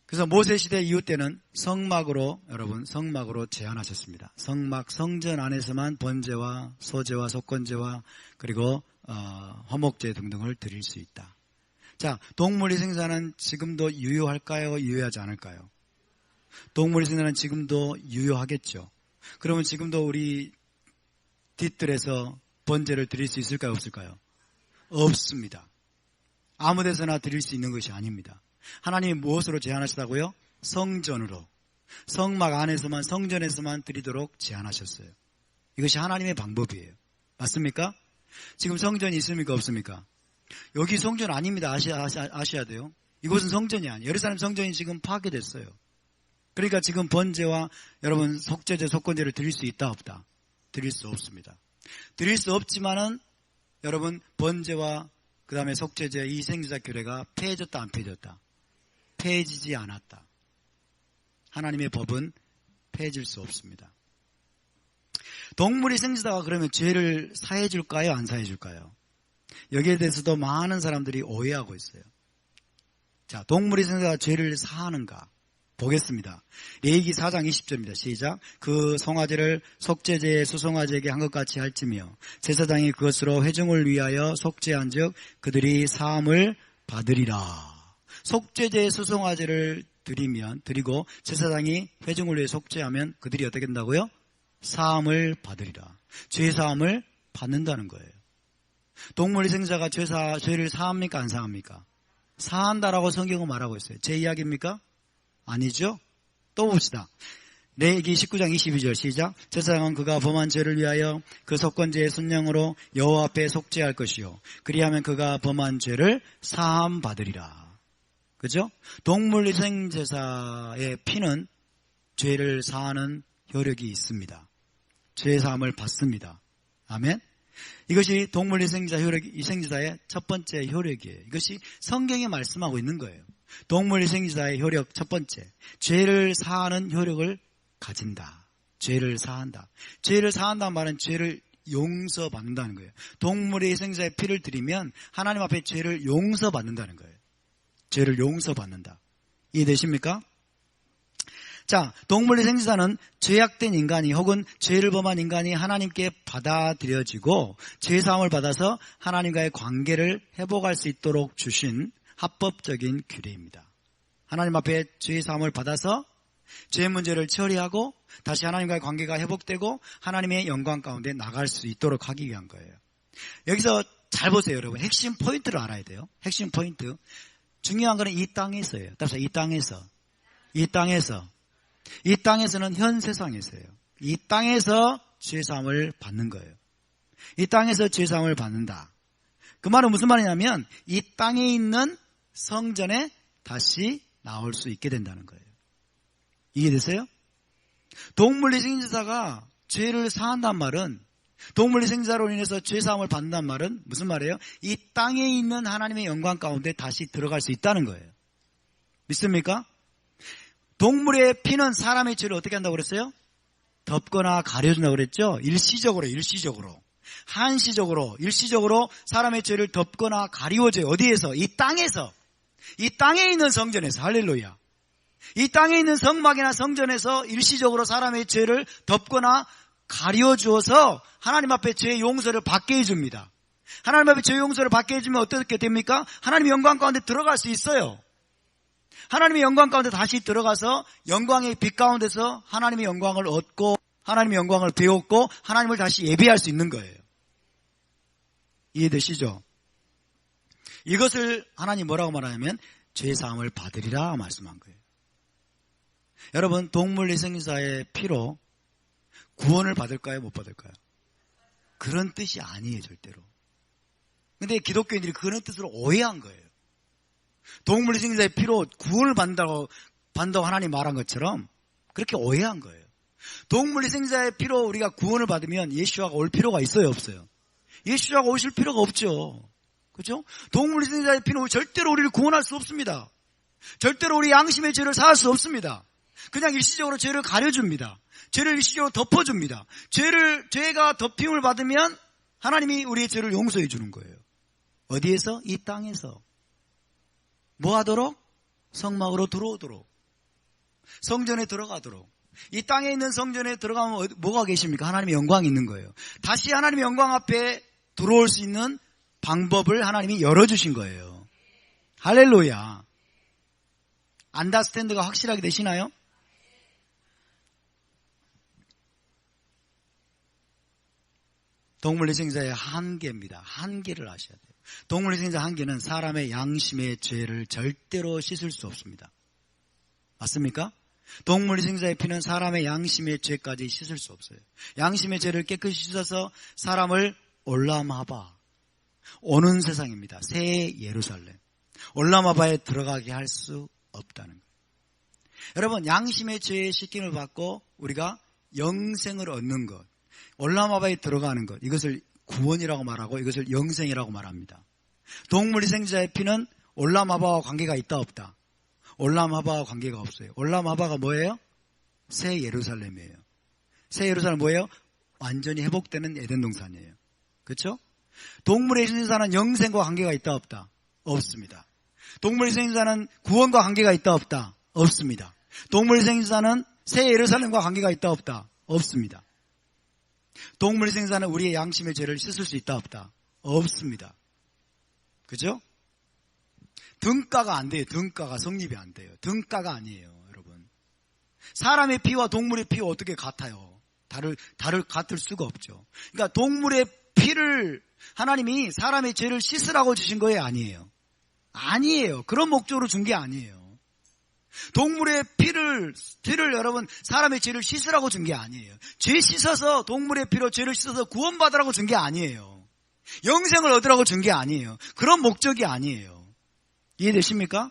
그래서 모세시대 이후 때는 성막으로 제한하셨습니다. 성막, 성전 안에서만 번제와 소제와 속건제와 그리고 화목제 등등을 드릴 수 있다. 자, 동물희생제사는 지금도 유효할까요? 유효하지 않을까요? 동물희생제사는 지금도 유효하겠죠. 그러면 지금도 우리 뒷뜰에서 번제를 드릴 수 있을까요? 없을까요? 없습니다. 아무 데서나 드릴 수 있는 것이 아닙니다. 하나님이 무엇으로 제한하시다고요? 성전으로, 성막 안에서만, 성전에서만 드리도록 제한하셨어요. 이것이 하나님의 방법이에요. 맞습니까? 지금 성전이 있습니까? 없습니까? 여기 성전 아닙니다. 아셔야 돼요. 이곳은 성전이 아니에요. 예루살렘 성전이 지금 파괴됐어요. 그러니까 지금 번제와 여러분 속죄제, 속건제를 드릴 수 있다 없다? 드릴 수 없습니다. 드릴 수 없지만은 여러분 번제와 그 다음에 속죄제, 이 희생제사 규례가 폐해졌다 안 폐해졌다? 폐해지지 않았다. 하나님의 법은 폐해질 수 없습니다. 동물희생제사가 그러면 죄를 사해 줄까요? 안 사해 줄까요? 여기에 대해서도 많은 사람들이 오해하고 있어요. 자, 동물희생제사가 죄를 사하는가? 보겠습니다. 레위기 4장 20절입니다. 시작. 그 송아지를 속죄제의 수송아지에게 한 것 같이 할지며 제사장이 그것으로 회중을 위하여 속죄한 즉 그들이 사함을 받으리라. 속죄제의 수송아지를 드리고 제사장이 회중을 위해 속죄하면 그들이 어떻게 된다고요? 사함을 받으리라. 죄사함을 받는다는 거예요. 동물희생제사가 죄를 사합니까? 안 사합니까? 사한다라고 성경은 말하고 있어요. 제 이야기입니까? 아니죠. 또 봅시다. 레위기 19장 22절 시작. 제사장은 그가 범한 죄를 위하여 그 속건제의 순양으로 여호와 앞에 속죄할 것이요 그리하면 그가 범한 죄를 사함 받으리라. 그죠? 동물희생제사의 피는 죄를 사하는 효력이 있습니다. 죄 사함을 받습니다. 아멘. 이것이 동물희생제사의 첫 번째 효력이에요. 이것이 성경에 말씀하고 있는 거예요. 동물희생제사의 효력 첫 번째, 죄를 사하는 효력을 가진다. 죄를 사한다. 죄를 사한다는 말은 죄를 용서받는다는 거예요. 동물의 희생자의 피를 드리면 하나님 앞에 죄를 용서받는다는 거예요. 죄를 용서받는다. 이해되십니까? 자, 동물의 희생자는 죄악된 인간이 혹은 죄를 범한 인간이 하나님께 받아들여지고 죄사함을 받아서 하나님과의 관계를 회복할 수 있도록 주신 합법적인 규례입니다. 하나님 앞에 죄사함을 받아서 죄 문제를 처리하고 다시 하나님과의 관계가 회복되고 하나님의 영광 가운데 나갈 수 있도록 하기 위한 거예요. 여기서 잘 보세요, 여러분. 핵심 포인트를 알아야 돼요. 핵심 포인트. 중요한 거는 이 땅에서예요. 따라서 이 땅에서는 현 세상에서예요. 이 땅에서 죄사함을 받는 거예요. 이 땅에서 죄사함을 받는다. 그 말은 무슨 말이냐면 이 땅에 있는 성전에 다시 나올 수 있게 된다는 거예요. 이해되세요? 동물희생제사가 죄를 사한단 말은, 동물희생제사로 인해서 죄사함을 받는단 말은 무슨 말이에요? 이 땅에 있는 하나님의 영광 가운데 다시 들어갈 수 있다는 거예요. 믿습니까? 동물의 피는 사람의 죄를 어떻게 한다고 그랬어요? 덮거나 가려준다고 그랬죠? 일시적으로 일시적으로 사람의 죄를 덮거나 가리워줘요. 어디에서? 이 땅에서. 이 땅에 있는 성전에서. 할렐루야. 이 땅에 있는 성막이나 성전에서 일시적으로 사람의 죄를 덮거나 가려주어서 하나님 앞에 죄 용서를 받게 해줍니다. 하나님 앞에 죄 용서를 받게 해주면 어떻게 됩니까? 하나님의 영광 가운데 들어갈 수 있어요. 하나님의 영광 가운데 다시 들어가서 영광의 빛 가운데서 하나님의 영광을 얻고 하나님의 영광을 배웠고 하나님을 다시 예배할 수 있는 거예요. 이해되시죠? 이것을 하나님 뭐라고 말하냐면 죄사함을 받으리라 말씀한 거예요. 여러분, 동물희생제사의 피로 구원을 받을까요? 못 받을까요? 그런 뜻이 아니에요, 절대로. 근데 기독교인들이 그런 뜻으로 오해한 거예요. 동물희생제사의 피로 구원을 받는다고 하나님 말한 것처럼 그렇게 오해한 거예요. 동물희생제사의 피로 우리가 구원을 받으면 예수와가 올 필요가 있어요, 없어요? 예수와가 오실 필요가 없죠. 그렇죠? 동물희생제사의 피로 절대로 우리를 구원할 수 없습니다. 절대로 우리 양심의 죄를 사할 수 없습니다. 그냥 일시적으로 죄를 가려줍니다. 죄를 일시적으로 덮어줍니다. 죄가 덮임을 받으면 하나님이 우리의 죄를 용서해 주는 거예요. 어디에서? 이 땅에서. 뭐 하도록? 성막으로 들어오도록. 성전에 들어가도록. 이 땅에 있는 성전에 들어가면 뭐가 계십니까? 하나님의 영광이 있는 거예요. 다시 하나님의 영광 앞에 들어올 수 있는 방법을 하나님이 열어주신 거예요. 할렐루야. 안더스탠드가 확실하게 되시나요? 동물희생자의 한계입니다. 한계를 아셔야 돼요. 동물희생자 한계는 사람의 양심의 죄를 절대로 씻을 수 없습니다. 맞습니까? 동물희생자의 피는 사람의 양심의 죄까지 씻을 수 없어요. 양심의 죄를 깨끗이 씻어서 사람을 올라마바, 오는 세상입니다. 새 예루살렘, 올라마바에 들어가게 할 수 없다는 거예요. 여러분, 양심의 죄의 씻김을 받고 우리가 영생을 얻는 것, 올라마바에 들어가는 것, 이것을 구원이라고 말하고 이것을 영생이라고 말합니다. 동물희생자의 피는 올라마바와 관계가 있다 없다? 올라마바와 관계가 없어요. 올라마바가 뭐예요? 새 예루살렘이에요. 새 예루살렘 뭐예요? 완전히 회복되는 에덴 동산이에요. 그렇죠? 동물의 희생자는 영생과 관계가 있다 없다? 없습니다. 동물의 희생자는 구원과 관계가 있다 없다? 없습니다. 동물의 희생자는 새 예루살렘과 관계가 있다 없다? 없습니다. 동물의 희생자는 우리의 양심의 죄를 씻을 수 있다 없다? 없습니다. 그죠? 등가가 안 돼요. 등가가 성립이 안 돼요. 등가가 아니에요, 여러분. 사람의 피와 동물의 피가 어떻게 같아요? 같을 수가 없죠. 그러니까 동물의 피를 하나님이 사람의 죄를 씻으라고 주신 거예요, 아니에요? 아니에요. 그런 목적으로 준 게 아니에요. 동물의 피를 여러분 사람의 죄를 씻으라고 준 게 아니에요. 죄 씻어서 동물의 피로 죄를 씻어서 구원받으라고 준 게 아니에요. 영생을 얻으라고 준 게 아니에요. 그런 목적이 아니에요. 이해되십니까?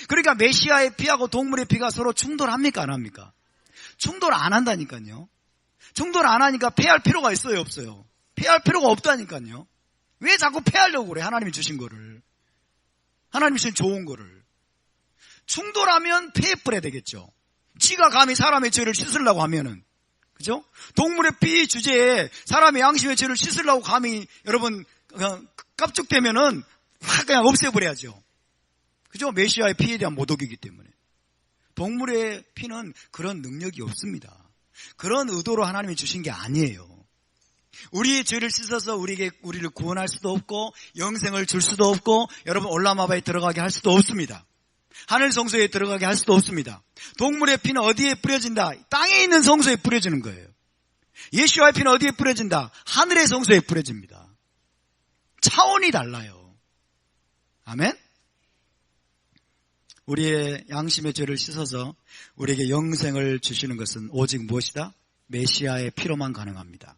그러니까 메시아의 피하고 동물의 피가 서로 충돌합니까? 안 합니까? 충돌 안 한다니까요. 충돌 안 하니까 패할 필요가 있어요? 없어요? 패할 필요가 없다니까요. 왜 자꾸 패하려고 그래? 하나님이 주신 거를. 하나님이 주신 좋은 거를. 충돌하면 패해버려야 되겠죠. 지가 감히 사람의 죄를 씻으려고 하면은. 그죠? 동물의 피 주제에 사람의 양심의 죄를 씻으려고 감히 여러분 그냥 깝죽대면은 확 그냥 없애버려야죠. 그죠? 메시아의 피에 대한 모독이기 때문에. 동물의 피는 그런 능력이 없습니다. 그런 의도로 하나님이 주신 게 아니에요. 우리의 죄를 씻어서 우리를 구원할 수도 없고 영생을 줄 수도 없고 여러분 올라마바에 들어가게 할 수도 없습니다. 하늘 성소에 들어가게 할 수도 없습니다. 동물의 피는 어디에 뿌려진다? 땅에 있는 성소에 뿌려지는 거예요. 예수와의 피는 어디에 뿌려진다? 하늘의 성소에 뿌려집니다. 차원이 달라요. 아멘? 우리의 양심의 죄를 씻어서 우리에게 영생을 주시는 것은 오직 무엇이다? 메시아의 피로만 가능합니다.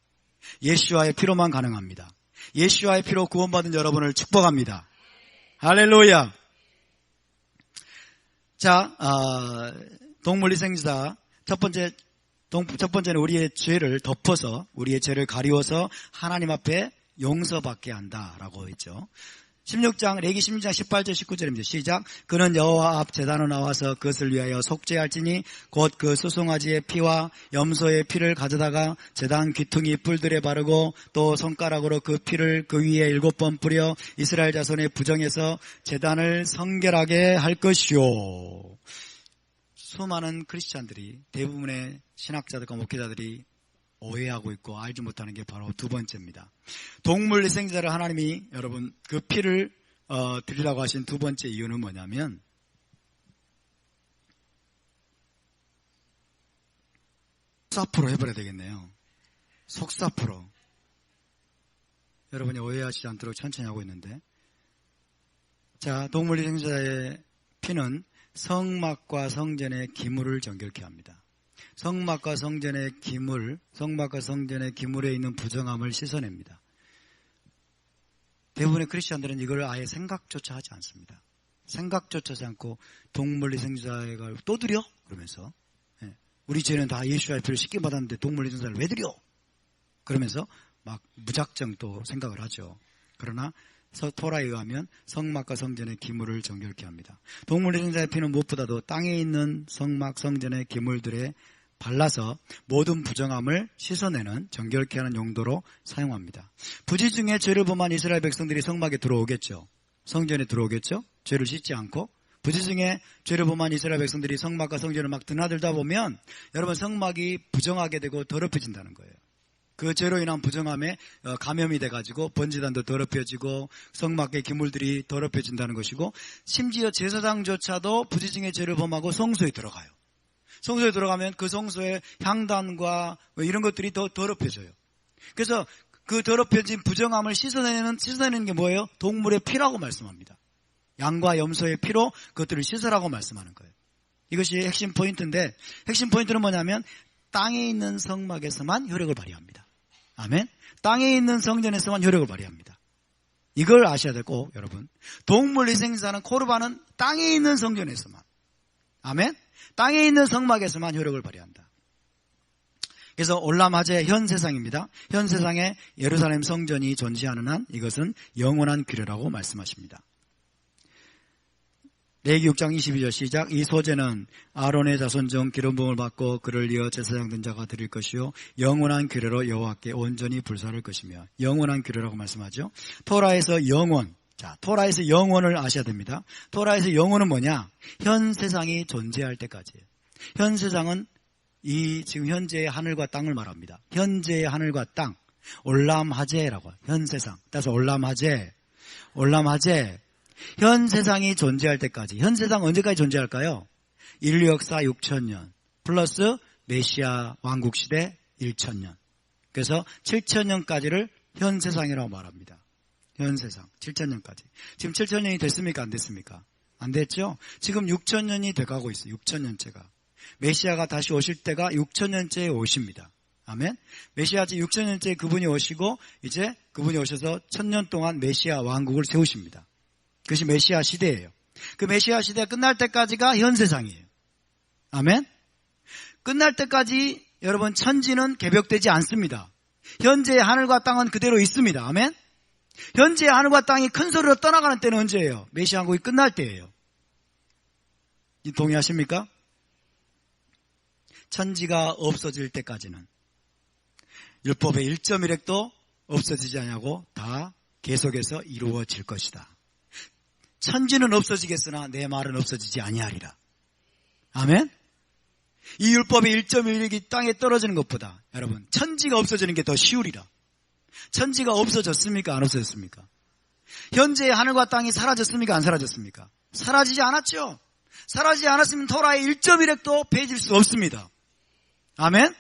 예수와의 피로만 가능합니다. 예수와의 피로 구원받은 여러분을 축복합니다. 할렐루야. 자, 동물위생자 첫 번째는 우리의 죄를 덮어서 우리의 죄를 가리워서 하나님 앞에 용서받게 한다라고 했죠. 16장 레기 16장 18절 19절입니다. 시작. 그는 여호와 앞 제단으로 나와서 그것을 위하여 속죄할지니 곧 그 수송아지의 피와 염소의 피를 가져다가 제단 귀퉁이 뿔들에 바르고 또 손가락으로 그 피를 그 위에 7번 뿌려 이스라엘 자손의 부정에서 제단을 성결하게 할 것이요. 수많은 크리스찬들이 대부분의 신학자들과 목회자들이 오해하고 있고 알지 못하는 게 바로 두 번째입니다. 동물위생자를 하나님이 여러분 그 피를 드리라고 하신 두 번째 이유는 뭐냐면 속사포로 해버려야 되겠네요. 속사포로. 여러분이 오해하시지 않도록 천천히 하고 있는데, 자, 동물위생자의 피는 성막과 성전의 기물을 정결케 합니다. 성막과 성전의 기물에 있는 부정함을 씻어냅니다. 대부분의 크리스천들은 이걸 아예 생각조차 하지 않습니다. 생각조차 하지 않고 동물위생자가 또 드려? 그러면서 우리 죄는 다 예수의 피를 씻게 받았는데 동물위생자를 왜 드려? 그러면서 막 무작정 또 생각을 하죠. 그러나 토라에 의하면 성막과 성전의 기물을 정결케 합니다. 동물위생자의 피는 무엇보다도 땅에 있는 성막, 성전의 기물들에 발라서 모든 부정함을 씻어내는 정결케 하는 용도로 사용합니다. 부지 중에 죄를 범한 이스라엘 백성들이 성막에 들어오겠죠. 성전에 들어오겠죠. 죄를 씻지 않고. 부지 중에 죄를 범한 이스라엘 백성들이 성막과 성전을 막 드나들다 보면 여러분 성막이 부정하게 되고 더럽혀진다는 거예요. 그 죄로 인한 부정함에 감염이 돼가지고 번제단도 더럽혀지고 성막의 기물들이 더럽혀진다는 것이고 심지어 제사장조차도 부지 중에 죄를 범하고 성소에 들어가요. 성소에 들어가면 그 성소의 향단과 이런 것들이 더 더럽혀져요. 그래서 그 더럽혀진 부정함을 씻어내는 게 뭐예요? 동물의 피라고 말씀합니다. 양과 염소의 피로 그것들을 씻으라고 말씀하는 거예요. 이것이 핵심 포인트인데 핵심 포인트는 뭐냐면 땅에 있는 성막에서만 효력을 발휘합니다. 아멘. 땅에 있는 성전에서만 효력을 발휘합니다. 이걸 아셔야 되고 여러분 동물위생자는 코르반은 땅에 있는 성전에서만 아멘. 땅에 있는 성막에서만 효력을 발휘한다. 그래서 올람하제 현 세상입니다. 현 세상에 예루살렘 성전이 존재하는 한 이것은 영원한 규례라고 말씀하십니다. 레위기 6장 22절 시작. 이 소제는 아론의 자손 중 기름 부음을 받고 그를 이어 제사장 된 자가 드릴 것이요 영원한 규례로 여호와께 온전히 불사를 것이며 영원한 규례라고 말씀하죠. 토라에서 영원. 자, 토라에서 영원을 아셔야 됩니다. 토라에서 영원은 뭐냐? 현 세상이 존재할 때까지예요. 현 세상은 이 지금 현재의 하늘과 땅을 말합니다. 현재의 하늘과 땅. 올람하제라고. 현 세상. 따라서 올람하제. 현 세상이 존재할 때까지. 현 세상 언제까지 존재할까요? 인류 역사 6,000년 플러스 메시아 왕국 시대 1,000년. 그래서 7,000년까지를 현 세상이라고 말합니다. 현 세상 7,000년까지. 지금 7,000년이 됐습니까? 안 됐습니까? 안 됐죠? 지금 6,000년이 돼가고 있어요. 6,000년째가. 메시아가 다시 오실 때가 6,000년째에 오십니다. 아멘? 메시아 6,000년째에 그분이 오시고 이제 그분이 오셔서 1,000년 동안 메시아 왕국을 세우십니다. 그것이 메시아 시대예요. 그 메시아 시대가 끝날 때까지가 현 세상이에요. 아멘? 끝날 때까지 여러분 천지는 개벽되지 않습니다. 현재 하늘과 땅은 그대로 있습니다. 아멘? 현재 하늘과 땅이 큰 소리로 떠나가는 때는 언제예요? 메시아 왕국이 끝날 때예요. 동의하십니까? 천지가 없어질 때까지는 율법의 1.1획도 없어지지 않냐고 다 계속해서 이루어질 것이다. 천지는 없어지겠으나 내 말은 없어지지 아니하리라. 아멘? 이 율법의 1.1획이 땅에 떨어지는 것보다 여러분 천지가 없어지는 게 더 쉬우리라. 천지가 없어졌습니까? 안 없어졌습니까? 현재 하늘과 땅이 사라졌습니까? 안 사라졌습니까? 사라지지 않았죠. 사라지지 않았으면 토라의 1.1획도 폐해질 수 없습니다. 아멘?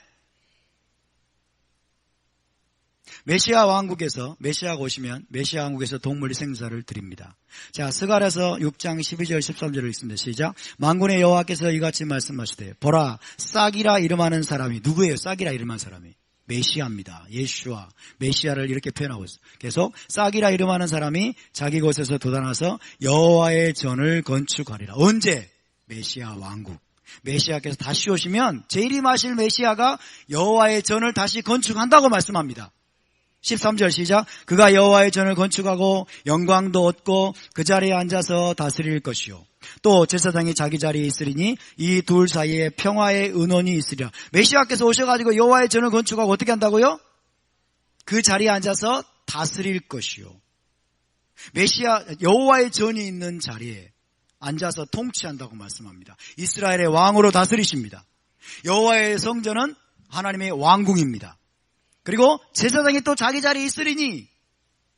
메시아 왕국에서 메시아가 오시면 메시아 왕국에서 동물 생사를 드립니다. 자, 스가랴서 6장 12절 13절을 읽습니다. 시작. 만군의 여호와께서 이같이 말씀하시되 보라 싹이라 이름하는 사람이 누구예요? 싹이라 이름하는 사람이 메시아입니다. 예수와 메시아를 이렇게 표현하고 있어요. 계속 싹이라 이름하는 사람이 자기 곳에서 돋아나서 여호와의 전을 건축하리라. 언제? 메시아 왕국. 메시아께서 다시 오시면 재림하실 메시아가 여호와의 전을 다시 건축한다고 말씀합니다. 13절 시작. 그가 여호와의 전을 건축하고 영광도 얻고 그 자리에 앉아서 다스릴 것이요. 또 제사장이 자기 자리에 있으리니 이 둘 사이에 평화의 은원이 있으리라. 메시아께서 오셔가지고 여호와의 전을 건축하고 어떻게 한다고요? 그 자리에 앉아서 다스릴 것이요. 메시아 여호와의 전이 있는 자리에 앉아서 통치한다고 말씀합니다. 이스라엘의 왕으로 다스리십니다. 여호와의 성전은 하나님의 왕궁입니다. 그리고 제사장이 또 자기 자리에 있으리니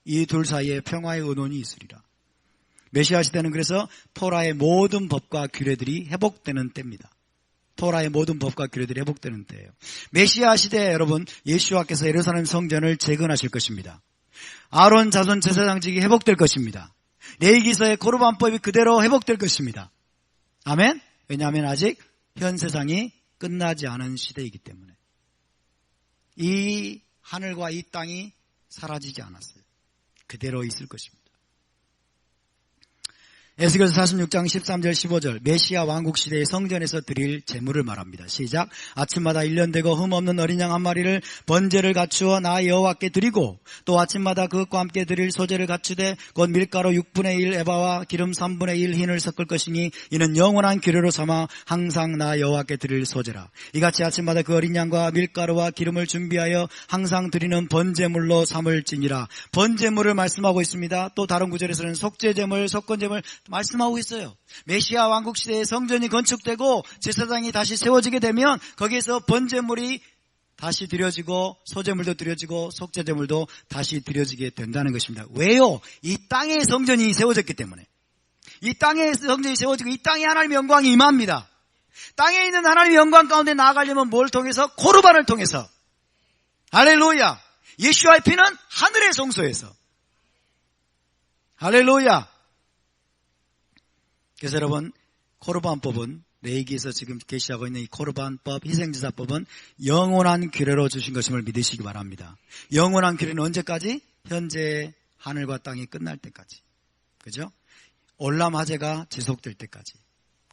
이 둘 사이에 평화의 은원이 있으리라. 메시아 시대는 그래서 토라의 모든 법과 규례들이 회복되는 때입니다. 토라의 모든 법과 규례들이 회복되는 때예요. 메시아 시대에 여러분 예수와께서 예루살렘 성전을 재건하실 것입니다. 아론 자손 제사장직이 회복될 것입니다. 레위기서의 거르반법이 그대로 회복될 것입니다. 아멘? 왜냐하면 아직 현 세상이 끝나지 않은 시대이기 때문에. 이 하늘과 이 땅이 사라지지 않았어요. 그대로 있을 것입니다. 에스겔서 46장 13절 15절 메시아 왕국 시대의 성전에서 드릴 제물을 말합니다. 시작. 아침마다 1년 되고 흠없는 어린 양 한 마리를 번제를 갖추어 나 여호와께 드리고 또 아침마다 그것과 함께 드릴 소제를 갖추되 곧 밀가루 6분의 1 에바와 기름 3분의 1 흰을 섞을 것이니 이는 영원한 규례로 삼아 항상 나 여호와께 드릴 소제라. 이같이 아침마다 그 어린 양과 밀가루와 기름을 준비하여 항상 드리는 번제물로 삼을지니라. 번제물을 말씀하고 있습니다. 또 다른 구절에서는 속죄제물, 속건제물 말씀하고 있어요. 메시아 왕국 시대에 성전이 건축되고 제사장이 다시 세워지게 되면 거기에서 번제물이 다시 드려지고 소제물도 드려지고 속죄제물도 다시 드려지게 된다는 것입니다. 왜요? 이 땅에 성전이 세워졌기 때문에. 이 땅에 성전이 세워지고 이 땅에 하나님의 영광이 임합니다. 땅에 있는 하나님의 영광 가운데 나아가려면 뭘 통해서? 코르반을 통해서. 할렐루야. 예수와의 피는 하늘의 성소에서. 할렐루야. 그래서 여러분 코르반법은 레위기에서 지금 계시하고 있는 이 코르반법, 희생제사법은 영원한 규례로 주신 것임을 믿으시기 바랍니다. 영원한 규례는 언제까지? 현재 하늘과 땅이 끝날 때까지. 그죠? 올람하제가 지속될 때까지.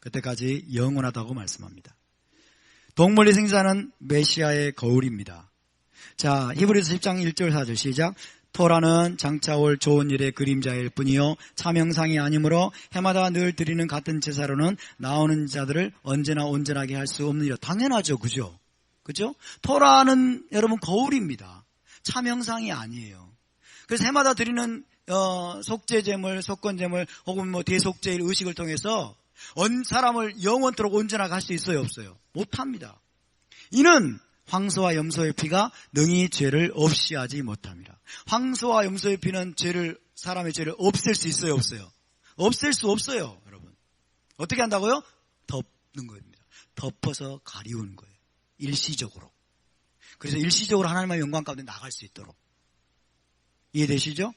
그때까지 영원하다고 말씀합니다. 동물희생제사는 메시아의 거울입니다. 자, 히브리서 10장 1절 4절 시작. 토라는 장차 올 좋은 일의 그림자일 뿐이요 참형상이 아니므로 해마다 늘 드리는 같은 제사로는 나오는 자들을 언제나 온전하게 할 수 없는 일이라. 당연하죠. 그죠? 그죠? 토라는 여러분 거울입니다. 참형상이 아니에요. 그래서 해마다 드리는 속죄제물, 속건제물 혹은 뭐 대속제일 의식을 통해서 사람을 영원토록 온전하게 할 수 있어요? 없어요? 못합니다. 이는 황소와 염소의 피가 능히 죄를 없이 하지 못합니다. 황소와 염소의 피는 사람의 죄를 없앨 수 있어요? 없어요? 없앨 수 없어요, 여러분. 어떻게 한다고요? 덮는 겁니다. 덮어서 가리우는 거예요. 일시적으로. 그래서 일시적으로 하나님의 영광 가운데 나갈 수 있도록. 이해되시죠?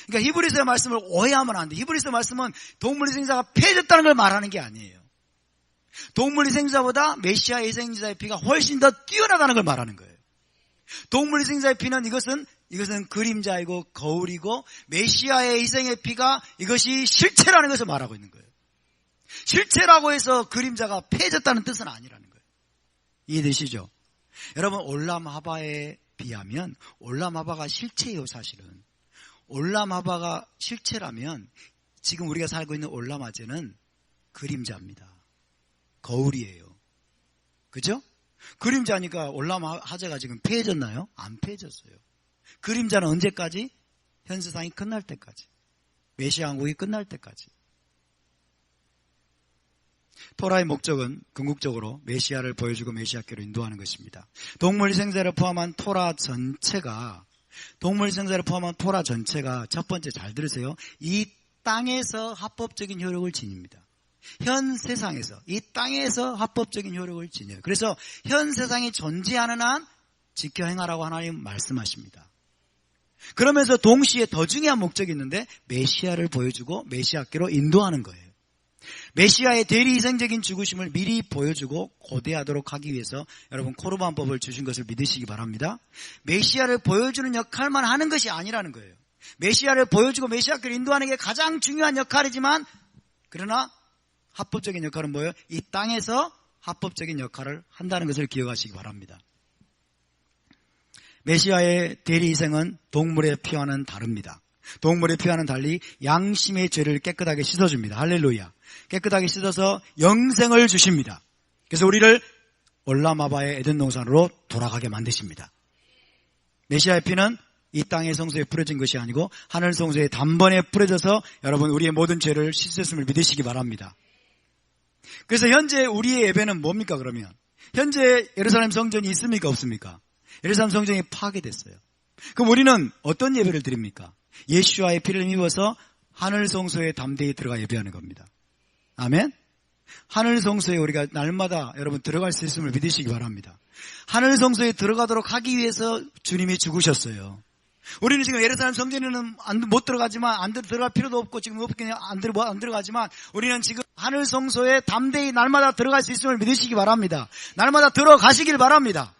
그러니까 히브리서의 말씀을 오해하면 안 돼. 히브리서 말씀은 동물희생자가 폐해졌다는 걸 말하는 게 아니에요. 동물희생자보다 메시아 희생자의 피가 훨씬 더 뛰어나다는 걸 말하는 거예요. 동물희생자의 피는 이것은 그림자이고 거울이고 메시아의 희생의 피가 이것이 실체라는 것을 말하고 있는 거예요. 실체라고 해서 그림자가 폐해졌다는 뜻은 아니라는 거예요. 이해되시죠? 여러분, 올람하바에 비하면 올람하바가 실체예요. 사실은 올람하바가 실체라면 지금 우리가 살고 있는 올람하제는 그림자입니다. 거울이에요. 그죠? 그림자니까 올람하제가 지금 폐해졌나요? 안 폐해졌어요. 그림자는 언제까지? 현 세상이 끝날 때까지. 메시아 왕국이 끝날 때까지. 토라의 목적은 궁극적으로 메시아를 보여주고 메시아께로 인도하는 것입니다. 동물희생자를 포함한 토라 전체가 첫 번째, 잘 들으세요. 이 땅에서 합법적인 효력을 지닙니다. 현 세상에서, 이 땅에서 합법적인 효력을 지녀요. 그래서 현 세상이 존재하는 한 지켜 행하라고 하나님 말씀하십니다. 그러면서 동시에 더 중요한 목적이 있는데 메시아를 보여주고 메시아께로 인도하는 거예요. 메시아의 대리희생적인 죽으심을 미리 보여주고 고대하도록 하기 위해서 여러분 코르반법을 주신 것을 믿으시기 바랍니다. 메시아를 보여주는 역할만 하는 것이 아니라는 거예요. 메시아를 보여주고 메시아께로 인도하는 게 가장 중요한 역할이지만 그러나 합법적인 역할은 뭐예요? 이 땅에서 합법적인 역할을 한다는 것을 기억하시기 바랍니다. 메시아의 대리희생은 동물의 피와는 다릅니다. 동물의 피와는 달리 양심의 죄를 깨끗하게 씻어줍니다. 할렐루야. 깨끗하게 씻어서 영생을 주십니다. 그래서 우리를 올라마바의 에덴 동산으로 돌아가게 만드십니다. 메시아의 피는 이 땅의 성소에 뿌려진 것이 아니고 하늘 성소에 단번에 뿌려져서 여러분 우리의 모든 죄를 씻었음을 믿으시기 바랍니다. 그래서 현재 우리의 예배는 뭡니까 그러면? 현재 예루살렘 성전이 있습니까 없습니까? 예루살렘 성전이 파괴됐어요. 그럼 우리는 어떤 예배를 드립니까? 예수와의 피를 힘입어서 하늘 성소에 담대히 들어가 예배하는 겁니다. 아멘? 하늘 성소에 우리가 날마다 여러분 들어갈 수 있음을 믿으시기 바랍니다. 하늘 성소에 들어가도록 하기 위해서 주님이 죽으셨어요. 우리는 지금 예루살렘 성전에는 못 들어가지만 들어갈 필요도 없고 지금 안 들어가지만 우리는 지금 하늘 성소에 담대히 날마다 들어갈 수 있음을 믿으시기 바랍니다. 날마다 들어가시길 바랍니다.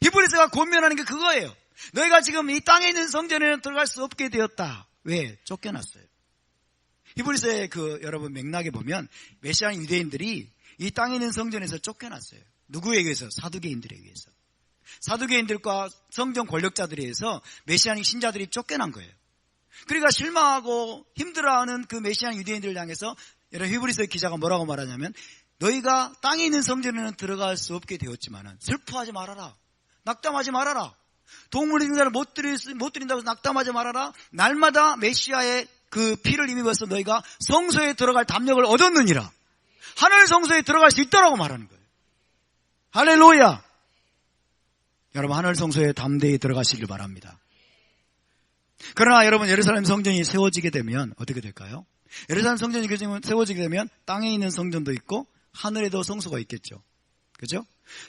히브리서가 권면하는 게 그거예요. 너희가 지금 이 땅에 있는 성전에는 들어갈 수 없게 되었다. 왜? 쫓겨났어요. 히브리서의 여러분 맥락에 보면 메시아인 유대인들이 이 땅에 있는 성전에서 쫓겨났어요. 누구에 의해서? 사두개인들에 의해서. 사두개인들과 성전 권력자들에 의해서 메시아인 신자들이 쫓겨난 거예요. 그러니까 실망하고 힘들어하는 그 메시아인 유대인들을 향해서 여러분 히브리서의 기자가 뭐라고 말하냐면 너희가 땅에 있는 성전에는 들어갈 수 없게 되었지만 슬퍼하지 말아라. 낙담하지 말아라. 동물희생자를 못 드린다고 해서 낙담하지 말아라. 날마다 메시아의 그 피를 힘입어서 너희가 성소에 들어갈 담력을 얻었느니라. 하늘 성소에 들어갈 수 있다라고 말하는 거예요. 할렐루야. 여러분 하늘 성소에 담대히 들어가시길 바랍니다. 그러나 여러분 예루살렘 성전이 세워지게 되면 어떻게 될까요? 예루살렘 성전이 세워지게 되면 땅에 있는 성전도 있고 하늘에도 성소가 있겠죠. 그죠?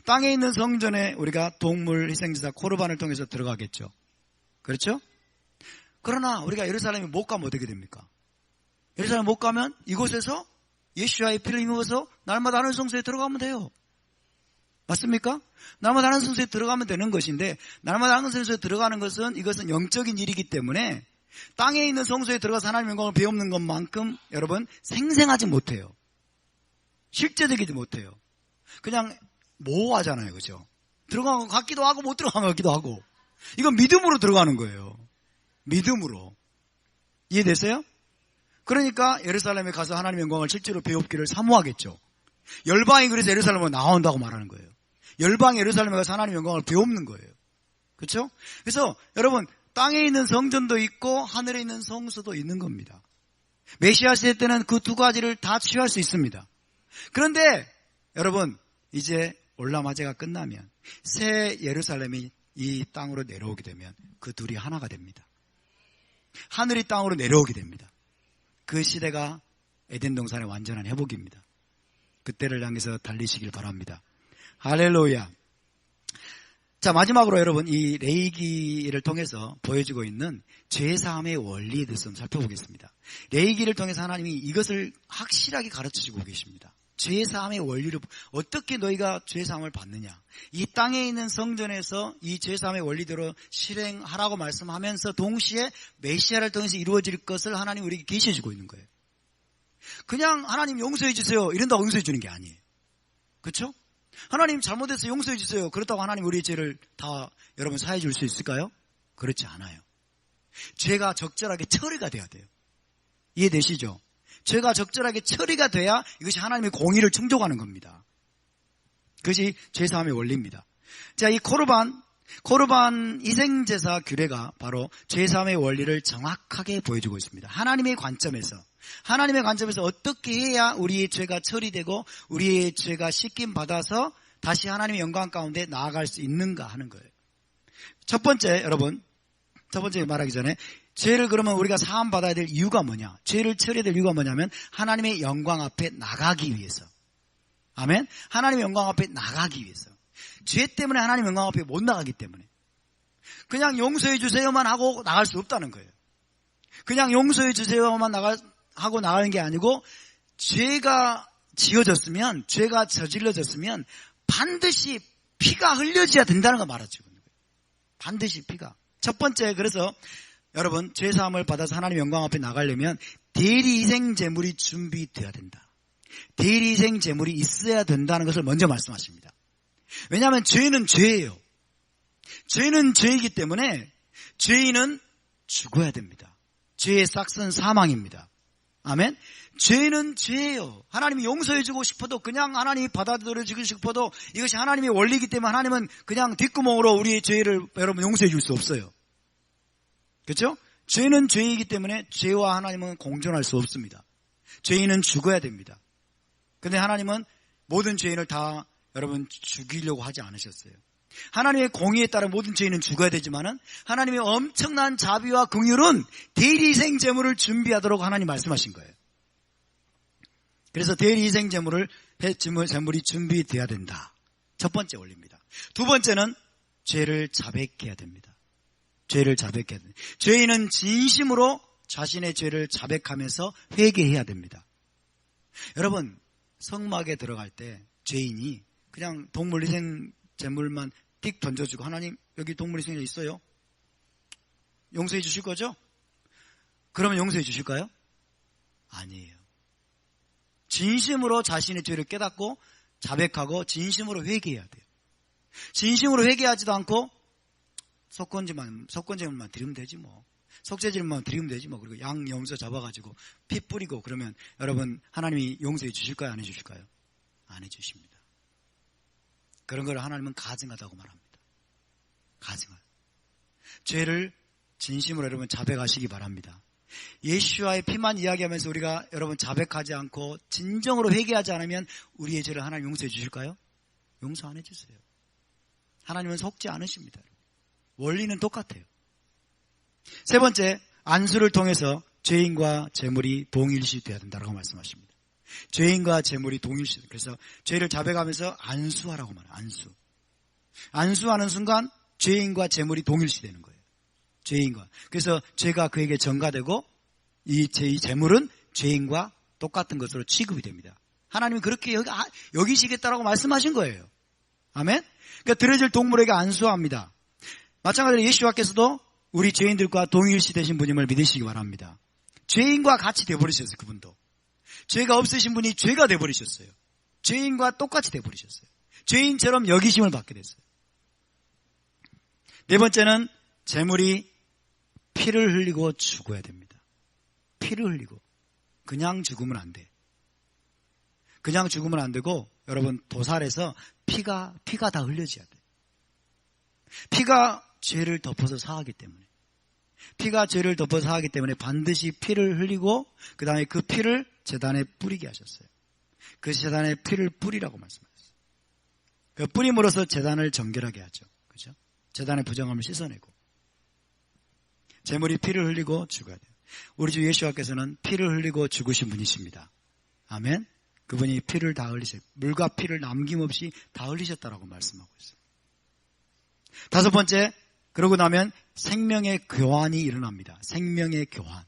땅에 있는 성전에 우리가 동물 희생제사 코르반을 통해서 들어가겠죠. 그렇죠? 그러나 우리가 예루살렘에 못 가면 어떻게 됩니까? 예루살렘 못 가면 이곳에서 예수와의 피를 입어서 날마다 하늘 성소에 들어가면 돼요. 맞습니까? 날마다 하늘 성소에 들어가면 되는 것인데 날마다 하늘 성소에 들어가는 것은 이것은 영적인 일이기 때문에 땅에 있는 성소에 들어가서 하나님의 영광을 배우는 것만큼 여러분 생생하지 못해요. 실제적이지 못해요. 그냥 모호하잖아요. 그죠? 들어간 것 같기도 하고 못 들어간 것 같기도 하고 이건 믿음으로 들어가는 거예요. 믿음으로. 이해됐어요? 그러니까 예루살렘에 가서 하나님의 영광을 실제로 배우기를 사모하겠죠. 열방이 그래서 예루살렘으로 나온다고 말하는 거예요. 열방이 예루살렘에 가서 하나님의 영광을 배우는 거예요. 그렇죠? 그래서 여러분 땅에 있는 성전도 있고 하늘에 있는 성소도 있는 겁니다. 메시아 시대 때는 그 두 가지를 다 취할 수 있습니다. 그런데 여러분 이제 올라마제가 끝나면 새 예루살렘이 이 땅으로 내려오게 되면 그 둘이 하나가 됩니다. 하늘이 땅으로 내려오게 됩니다. 그 시대가 에덴 동산의 완전한 회복입니다. 그때를 향해서 달리시길 바랍니다. 할렐루야. 자, 마지막으로 여러분, 이 레위기를 통해서 보여주고 있는 죄사함의 원리에 대해서 살펴보겠습니다. 레위기를 통해서 하나님이 이것을 확실하게 가르쳐주고 계십니다. 죄사함의 원리를, 어떻게 너희가 죄사함을 받느냐. 이 땅에 있는 성전에서 이 죄사함의 원리대로 실행하라고 말씀하면서 동시에 메시아를 통해서 이루어질 것을 하나님 우리에게 계시해주고 있는 거예요. 그냥 하나님 용서해 주세요 이런다고 용서해 주는 게 아니에요. 그렇죠? 하나님 잘못해서 용서해 주세요 그렇다고 하나님 우리의 죄를 다 여러분 사해 줄 수 있을까요? 그렇지 않아요. 죄가 적절하게 처리가 돼야 돼요. 이해되시죠? 죄가 적절하게 처리가 돼야 이것이 하나님의 공의를 충족하는 겁니다. 그것이 죄사함의 원리입니다. 자, 이 코르반 희생제사 규례가 바로 죄사함의 원리를 정확하게 보여주고 있습니다. 하나님의 관점에서 어떻게 해야 우리의 죄가 처리되고 우리의 죄가 씻김 받아서 다시 하나님의 영광 가운데 나아갈 수 있는가 하는 거예요. 첫 번째 말하기 전에 죄를 그러면 우리가 사함 받아야 될 이유가 뭐냐? 죄를 처리해야 될 이유가 뭐냐면 하나님의 영광 앞에 나가기 위해서. 아멘? 하나님의 영광 앞에 나가기 위해서. 죄 때문에 하나님의 영광 앞에 못 나가기 때문에. 그냥 용서해 주세요만 하고 나갈 수 없다는 거예요. 그냥 용서해 주세요만 하고 나가는 게 아니고 죄가 지어졌으면, 죄가 저질러졌으면 반드시 피가 흘려져야 된다는 걸 말하죠. 반드시 피가. 첫 번째, 그래서 여러분 죄사함을 받아서 하나님의 영광 앞에 나가려면 대리희생 제물이 준비되어야 된다. 대리희생 제물이 있어야 된다는 것을 먼저 말씀하십니다. 왜냐하면 죄는 죄예요. 죄는 죄이기 때문에 죄인은 죽어야 됩니다. 죄의 싹은 사망입니다. 아멘? 죄는 죄예요. 하나님이 용서해주고 싶어도, 그냥 하나님이 받아들여주고 싶어도 이것이 하나님의 원리이기 때문에 하나님은 그냥 뒷구멍으로 우리의 죄를 여러분 용서해 줄 수 없어요. 그렇죠? 죄는 죄이기 때문에 죄와 하나님은 공존할 수 없습니다. 죄인은 죽어야 됩니다. 그런데 하나님은 모든 죄인을 다 여러분 죽이려고 하지 않으셨어요. 하나님의 공의에 따라 모든 죄인은 죽어야 되지만은 하나님의 엄청난 자비와 긍휼은 대리희생 제물을 준비하도록 하나님 말씀하신 거예요. 그래서 대리희생 제물이 준비되어야 된다. 첫 번째 원리입니다. 두 번째는 죄를 자백해야 됩니다. 죄를 자백해야 됩니다. 죄인은 진심으로 자신의 죄를 자백하면서 회개해야 됩니다. 여러분, 성막에 들어갈 때 죄인이 그냥 동물희생 제물만 띡 던져주고, 하나님 여기 동물희생제 있어요? 용서해 주실 거죠? 그러면 용서해 주실까요? 아니에요. 진심으로 자신의 죄를 깨닫고 자백하고 진심으로 회개해야 돼요. 진심으로 회개하지도 않고 속건제물만 드리면 되지 뭐. 속죄제물만 드리면 되지 뭐. 그리고 양 염소 잡아가지고 피 뿌리고 그러면 여러분 하나님이 용서해 주실까요? 안 해주실까요? 안 해주십니다. 그런 걸 하나님은 가증하다고 말합니다. 가증하다. 죄를 진심으로 여러분 자백하시기 바랍니다. 예수와의 피만 이야기하면서 우리가 여러분 자백하지 않고 진정으로 회개하지 않으면 우리의 죄를 하나님 용서해 주실까요? 용서 안 해주세요. 하나님은 속지 않으십니다. 원리는 똑같아요. 세 번째, 안수를 통해서 죄인과 재물이 동일시 되어야 된다고 말씀하십니다. 죄인과 재물이 동일시. 그래서 죄를 자백하면서 안수하라고 말해요. 안수하는 순간 죄인과 재물이 동일시 되는 거예요. 죄인과. 그래서 죄가 그에게 전가되고 이 재물은 죄인과 똑같은 것으로 취급이 됩니다. 하나님이 그렇게 여기시겠다라고 말씀하신 거예요. 아멘? 그러니까 드려질 동물에게 안수합니다. 마찬가지로 예수와께서도 우리 죄인들과 동일시 되신 분임을 믿으시기 바랍니다. 죄인과 같이 되어버리셨어요. 그분도. 죄가 없으신 분이 죄가 되어버리셨어요. 죄인과 똑같이 되어버리셨어요. 죄인처럼 여기심을 받게 됐어요. 네 번째는 재물이 피를 흘리고 죽어야 됩니다. 피를 흘리고. 그냥 죽으면 안 돼. 그냥 죽으면 안 되고 여러분 도살에서 피가 다 흘려져야 돼. 피가 죄를 덮어서 사하기 때문에. 피가 죄를 덮어서 사하기 때문에 반드시 피를 흘리고 그 다음에 그 피를 제단에 뿌리게 하셨어요. 그 제단에 피를 뿌리라고 말씀하셨어요. 그 뿌림으로써 제단을 정결하게 하죠. 그죠? 제단의 부정함을 씻어내고. 재물이 피를 흘리고 죽어야 돼요. 우리 주 예수와께서는 피를 흘리고 죽으신 분이십니다. 아멘. 그분이 피를 다 흘리셨어요. 물과 피를 남김없이 다 흘리셨다라고 말씀하고 있어요. 다섯 번째, 그러고 나면 생명의 교환이 일어납니다. 생명의 교환.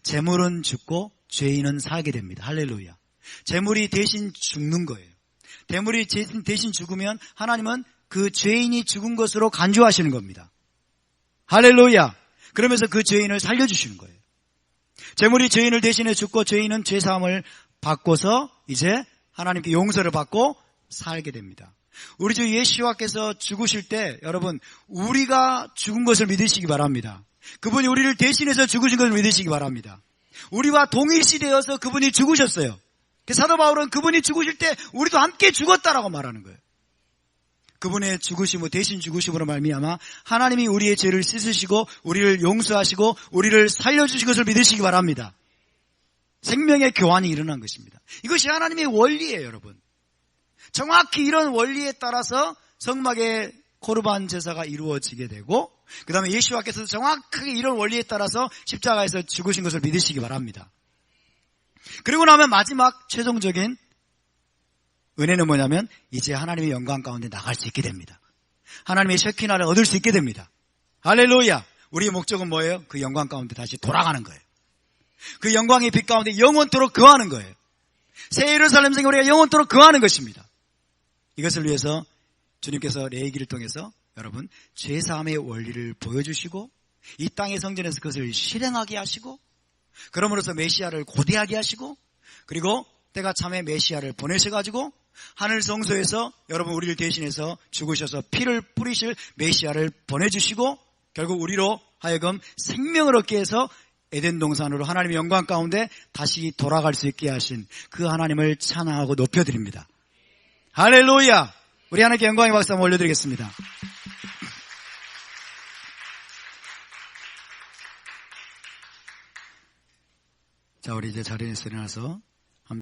재물은 죽고 죄인은 살게 됩니다. 할렐루야. 재물이 대신 죽는 거예요. 재물이 대신 죽으면 하나님은 그 죄인이 죽은 것으로 간주하시는 겁니다. 할렐루야. 그러면서 그 죄인을 살려주시는 거예요. 재물이 죄인을 대신해 죽고 죄인은 죄사함을 받고서 이제 하나님께 용서를 받고 살게 됩니다. 우리 주 예수와께서 죽으실 때 여러분 우리가 죽은 것을 믿으시기 바랍니다. 그분이 우리를 대신해서 죽으신 것을 믿으시기 바랍니다. 우리와 동일시되어서 그분이 죽으셨어요. 사도 바울은 그분이 죽으실 때 우리도 함께 죽었다라고 말하는 거예요. 그분의 죽으심으로 대신 죽으심으로 말미암아 하나님이 우리의 죄를 씻으시고 우리를 용서하시고 우리를 살려주신 것을 믿으시기 바랍니다. 생명의 교환이 일어난 것입니다. 이것이 하나님의 원리예요, 여러분. 정확히 이런 원리에 따라서 성막의 코르반 제사가 이루어지게 되고 그 다음에 예수와께서도 정확하게 이런 원리에 따라서 십자가에서 죽으신 것을 믿으시기 바랍니다. 그리고 나면 마지막 최종적인 은혜는 뭐냐면 이제 하나님의 영광 가운데 나갈 수 있게 됩니다. 하나님의 셰키나를 얻을 수 있게 됩니다. 할렐루야. 우리의 목적은 뭐예요? 그 영광 가운데 다시 돌아가는 거예요. 그 영광의 빛 가운데 영원토록 거하는 거예요. 새 예루살렘 성에 우리가 영원토록 거하는 것입니다. 이것을 위해서 주님께서 레위기를 통해서 여러분 죄사함의 원리를 보여주시고 이 땅의 성전에서 그것을 실행하게 하시고 그러므로서 메시아를 고대하게 하시고 그리고 때가 참에 메시아를 보내셔가지고 하늘 성소에서 여러분 우리를 대신해서 죽으셔서 피를 뿌리실 메시아를 보내주시고 결국 우리로 하여금 생명을 얻게 해서 에덴 동산으로 하나님의 영광 가운데 다시 돌아갈 수 있게 하신 그 하나님을 찬양하고 높여드립니다. 할렐루야. 우리 하나님께 영광의 박수 한번 올려드리겠습니다. 자, 우리 이제 자리에서 일어나서